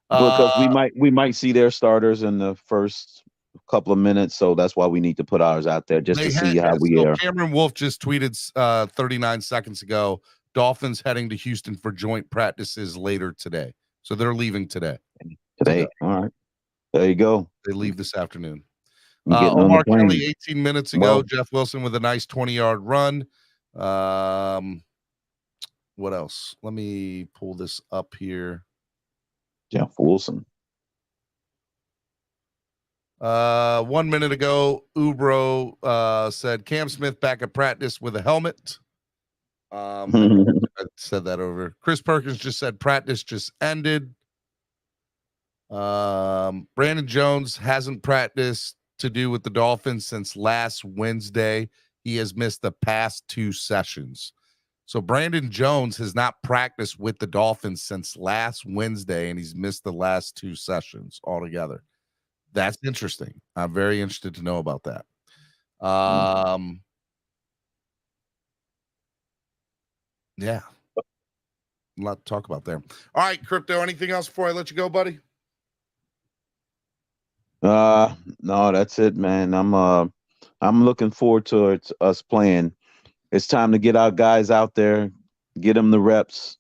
Because we might see their starters in the first couple of minutes, so that's why we need to put ours out there just to see how we are. Cameron Wolf just tweeted 39 seconds ago, Dolphins heading to Houston for joint practices later today. So they're leaving today. Today. All right. There you go. They leave this afternoon. Omar Kelly 18 minutes ago. Well, Jeff Wilson with a nice 20-yard run. What else? Let me pull this up here. Jeff Wilson. 1 minute ago, Ubro said Cam Smith back at practice with a helmet. I said that over. Chris Perkins just said practice just ended. Brandon Jones hasn't practiced to do with the Dolphins since last Wednesday. He has missed the past 2 sessions. So Brandon Jones has not practiced with the Dolphins since last Wednesday, and he's missed the last 2 sessions altogether. That's interesting. I'm very interested to know about that. Yeah. A lot to talk about there. All right, Crypto, anything else before I let you go, buddy? No, that's it, man. I'm looking forward to us playing. It's time to get our guys out there, get them the reps,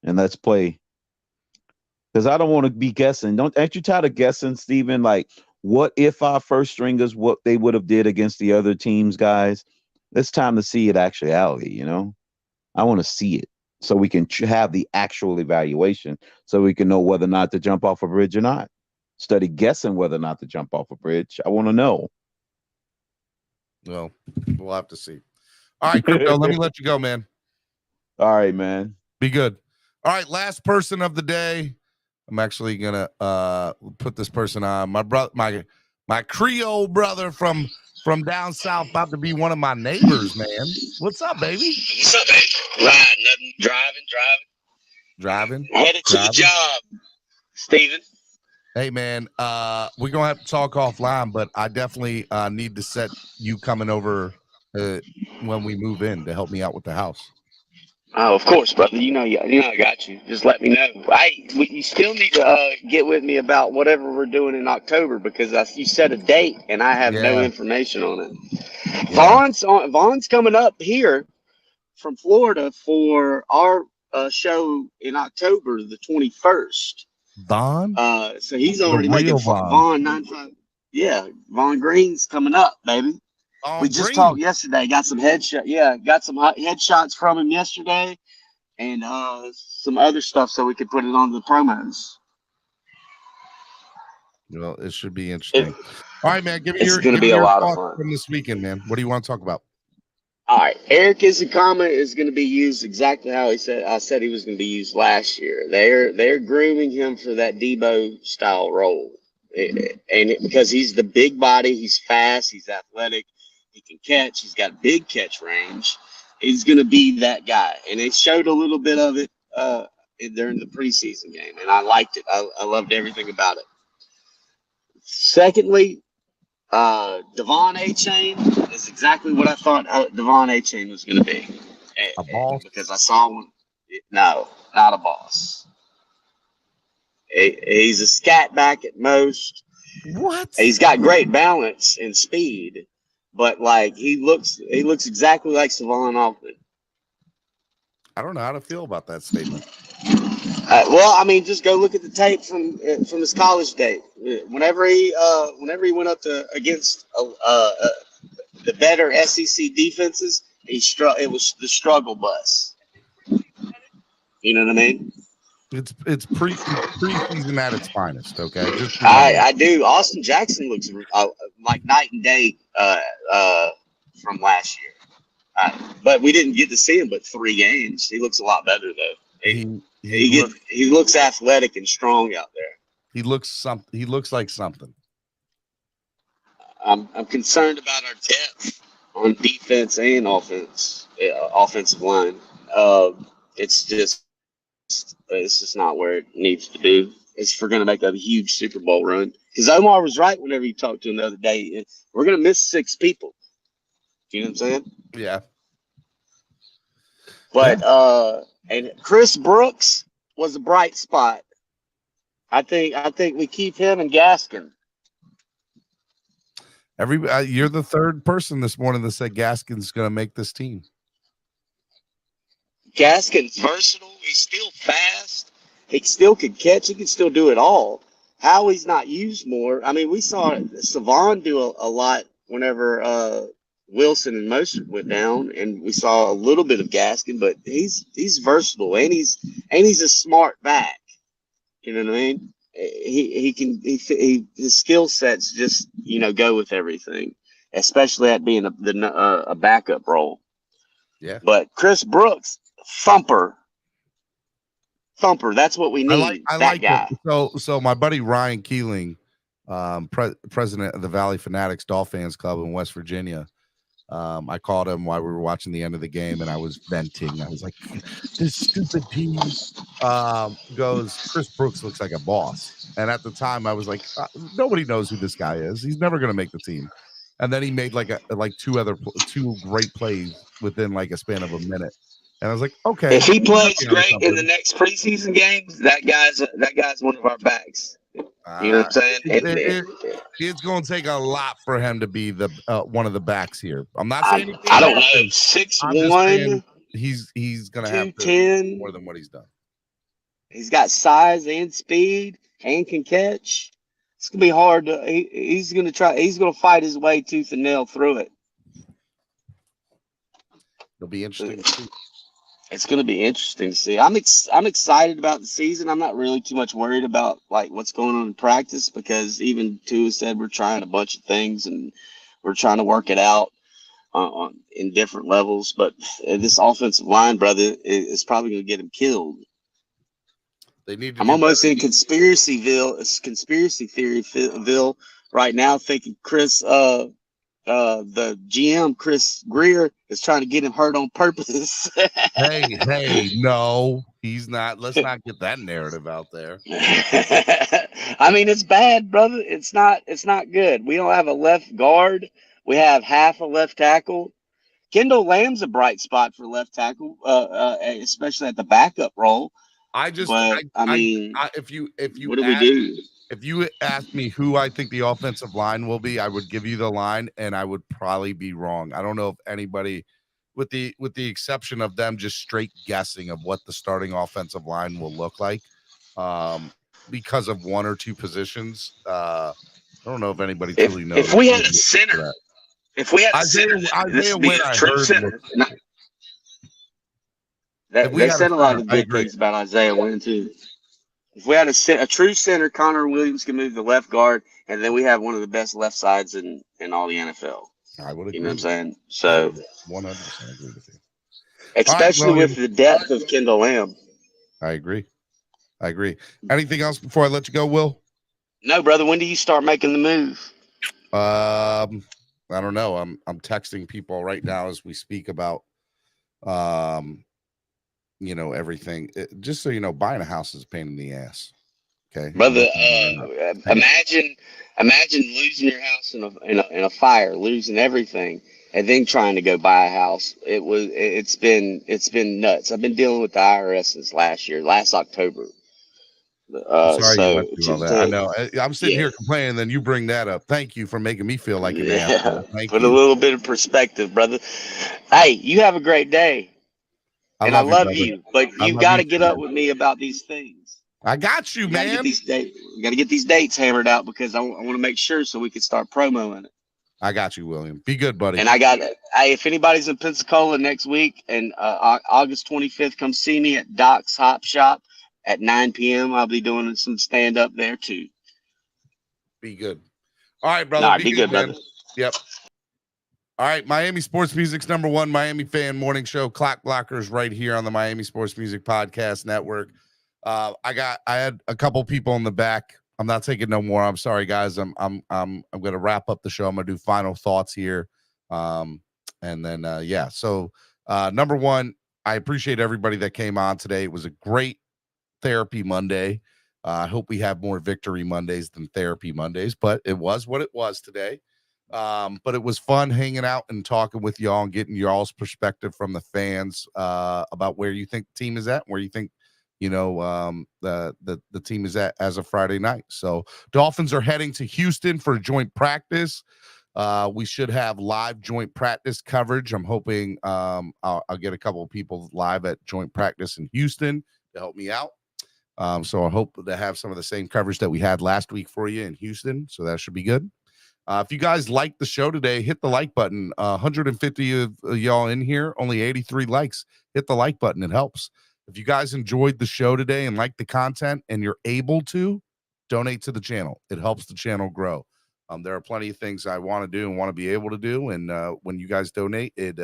and let's play. Because I don't want to be guessing. Aren't you tired of guessing, Steven? Like, what if our first stringers, what they would have did against the other teams, guys? It's time to see it actuality, you know? I want to see it so we can have the actual evaluation so we can know whether or not to jump off a bridge or not. Study guessing whether or not to jump off a bridge. I want to know. Well, we'll have to see. All right, Crypto, let me let you go, man. All right, man. Be good. All right, last person of the day. I'm actually gonna put this person on. My brother, my Creole brother from down south, about to be one of my neighbors, man. What's up, baby? What's up, baby? Riding, nothing. Driving. Headed to the job, Steven. Hey, man, we're going to have to talk offline, but I definitely need to set you coming over when we move in to help me out with the house. Oh, of course, brother. You know I got you. Just let me know. You still need to get with me about whatever we're doing in October because you set a date and I have no information on it. Yeah. Vaughn's coming up here from Florida for our show in October the 21st. Vaughn? So he's already making Vaughn 95. Yeah, Vaughn Green's coming up, baby. We just talked yesterday. Got some headshot. Yeah, got some headshots from him yesterday, and some other stuff so we could put it on the promos. Well, it should be interesting. All right, man. It's going to be a lot of fun from this weekend, man. What do you want to talk about? All right, Eric Isakama is going to be used exactly how I said he was going to be used last year. They're grooming him for that Debo style role, because he's the big body, he's fast, he's athletic, he can catch, he's got big catch range. He's going to be that guy. And they showed a little bit of it during the preseason game, and I liked it. I loved everything about it. Secondly, Devon A-Chain is exactly what I thought Devon A-Chain was going to be. A boss? Because I saw one. No, not a boss. He's a scat back at most. What? He's got great balance and speed, but like he looks exactly like Savon Altman. I don't know how to feel about that statement. Well, I mean, just go look at the tape from his college days. Whenever he went up against the better SEC defenses, it was the struggle bus. You know what I mean? It's preseason at its finest. Okay, I do. Austin Jackson looks like night and day from last year, but we didn't get to see him but 3 games. He looks a lot better though. He looks athletic and strong out there. He looks like something. I'm concerned about our depth on defense and offensive line. It's just not where it needs to be. If we're going to make a huge Super Bowl run, because Omar was right whenever you talked to him the other day. We're going to miss 6 people. You know what I'm saying? Yeah. But and Chris Brooks was a bright spot. I think we keep him and Gaskin. You're the third person this morning that said Gaskin's going to make this team. Gaskin's versatile. He's still fast. He still can catch. He can still do it all. How he's not used more. I mean, we saw Savon do a lot whenever Wilson and Mostert went down, and we saw a little bit of Gaskin, but he's versatile and he's a smart back. You know what I mean? His skill sets just go with everything, especially at being a backup role. Yeah. But Chris Brooks, thumper. That's what we need. I like guy. It. So my buddy Ryan Keeling, president of the Valley Fanatics Dolphins Club in West Virginia. I called him while we were watching the end of the game, and I was venting. I was like, "This stupid team." Goes, Chris Brooks looks like a boss, and at the time I was like, "Nobody knows who this guy is. He's never going to make the team." And then he made two great plays within like a span of a minute. And I was like, okay. If he plays great in the next preseason games, that guy's one of our backs. You know what I'm saying? It's going to take a lot for him to be the one of the backs here. I'm not saying I don't know. 6'1", he's going to have to do more than what he's done. He's got size and speed and can catch. It's going to be hard to. He's going to try. He's going to fight his way tooth and nail through it. It'll be interesting to see. It's going to be interesting to see. I'm excited about the season. I'm not really too much worried about like what's going on in practice, because even Tua said we're trying a bunch of things and we're trying to work it out in different levels. But this offensive line, brother, is probably going to get him killed. I'm almost in conspiracy theoryville right now, thinking Chris, the GM Chris Greer is trying to get him hurt on purpose. hey, no, he's not. Let's not get that narrative out there. I mean, it's bad, brother. It's not good. We don't have a left guard. We have half a left tackle. Kendall Lamb's a bright spot for left tackle, especially at the backup role. If you what do we do? If you ask me who I think the offensive line will be, I would give you the line, and I would probably be wrong. I don't know if anybody, with the exception of them just straight guessing of what the starting offensive line will look like, because of one or two positions. I don't know if anybody truly knows. If we had a center, Isaiah Wynn, I heard. They said a lot of good things about Isaiah Wynn too. If we had a true center, Connor Williams can move the left guard, and then we have one of the best left sides in all the NFL. I would agree. You know what I'm saying? So 100% agree with you. Especially with the depth of Kendall Lamb. I agree. Anything else before I let you go, Will? No, brother. When do you start making the move? I don't know. I'm texting people right now as we speak about everything. Just so you know, buying a house is a pain in the ass. Okay, brother. Imagine losing your house in a fire, losing everything, and then trying to go buy a house. It's been nuts. I've been dealing with the IRS since last October. I'm sorry you So went through all that. I know. I'm sitting here complaining, then you bring that up. Thank you for making me feel like an asshole. Thank put you. a little bit of perspective, brother. Hey, you have a great day. I love you, but you got to get up with me about these things. I got you, man. You got to get these dates hammered out because I want to make sure so we can start promoing it. I got you, William. Be good, buddy. And if anybody's in Pensacola next week and August 25th, come see me at Doc's Hop Shop at 9 p.m. I'll be doing some stand up there too. Be good. All right, brother. All right, be good, brother. Yep. All right, Miami Sports Music's number one Miami fan morning show, Clock Blockers, right here on the Miami Sports Music Podcast Network. I had a couple people in the back. I'm not taking no more. I'm sorry, guys. I'm gonna wrap up the show. I'm gonna do final thoughts here. And then So number one, I appreciate everybody that came on today. It was a great Therapy Monday. I hope we have more Victory Mondays than Therapy Mondays, but it was what it was today. But it was fun hanging out and talking with y'all and getting y'all's perspective from the fans about where you think the team is at, where you think the team is at as of Friday night. So Dolphins are heading to Houston for joint practice. We should have live joint practice coverage. I'm hoping I'll get a couple of people live at joint practice in Houston to help me out. So I hope to have some of the same coverage that we had last week for you in Houston. So that should be good. If you guys like the show today, hit the like button. 150 of y'all in here, only 83 likes. Hit the like button. It helps. If you guys enjoyed the show today and like the content and you're able to, donate to the channel. It helps the channel grow. There are plenty of things I want to do and want to be able to do. And when you guys donate, it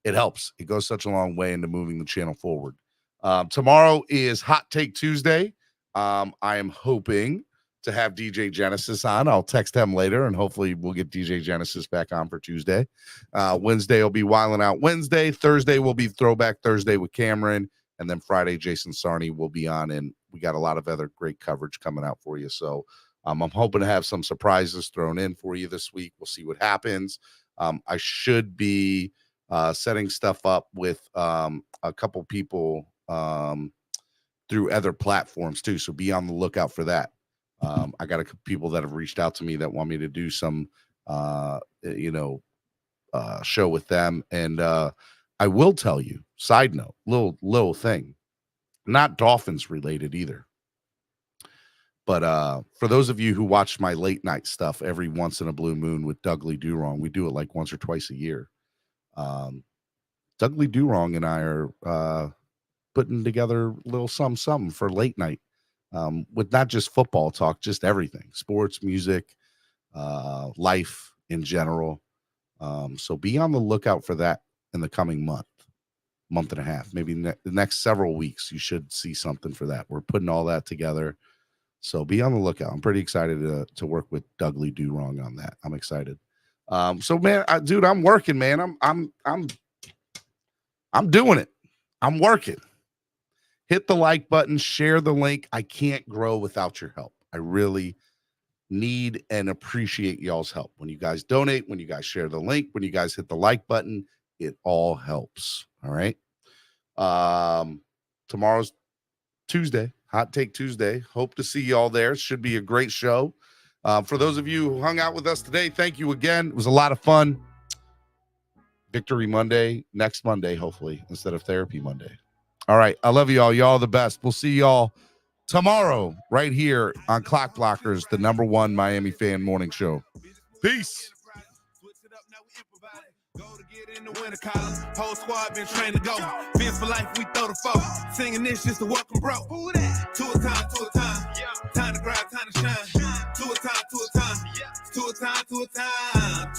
helps. It goes such a long way into moving the channel forward. Tomorrow is Hot Take Tuesday. I am hoping to have DJ Genesis on. I'll text him later, and hopefully we'll get DJ Genesis back on for Tuesday. Wednesday will be Wildin' Out Wednesday. Thursday will be Throwback Thursday with Cameron. And then Friday, Jason Sarney will be on, and we got a lot of other great coverage coming out for you. So I'm hoping to have some surprises thrown in for you this week. We'll see what happens. I should be setting stuff up with a couple people through other platforms too. So be on the lookout for that. I got a couple people that have reached out to me that want me to do some, show with them. And I will tell you, side note, little thing, not Dolphins related either. But for those of you who watch my late night stuff every once in a blue moon with Dougley Durong, we do it like once or twice a year. Dougley Durong and I are putting together a little something for late night. With not just football talk, just everything, sports, music, life in general. So be on the lookout for that in the coming month and a half, maybe the next several weeks. You should see something for that. We're putting all that together. So be on the lookout. I'm pretty excited to work with Dougley Durong on that. I'm excited. So man, dude, I'm working, man. I'm doing it. I'm working. Hit the like button, share the link. I can't grow without your help. I really need and appreciate y'all's help. When you guys donate, when you guys share the link, when you guys hit the like button, it all helps. All right. Tomorrow's Tuesday, Hot Take Tuesday. Hope to see y'all there. Should be a great show. For those of you who hung out with us today, thank you again. It was a lot of fun. Victory Monday, next Monday, hopefully, instead of Therapy Monday. All right. I love you all. Y'all the best. We'll see y'all tomorrow right here on Clock Blockers, the number one Miami fan morning show. Peace. In the winter column, whole squad been trained to go. Fence for life, we throw the foe. Singing this just to welcome bro. Who that? To a time. Time to grab, time to shine. To a time. To a time.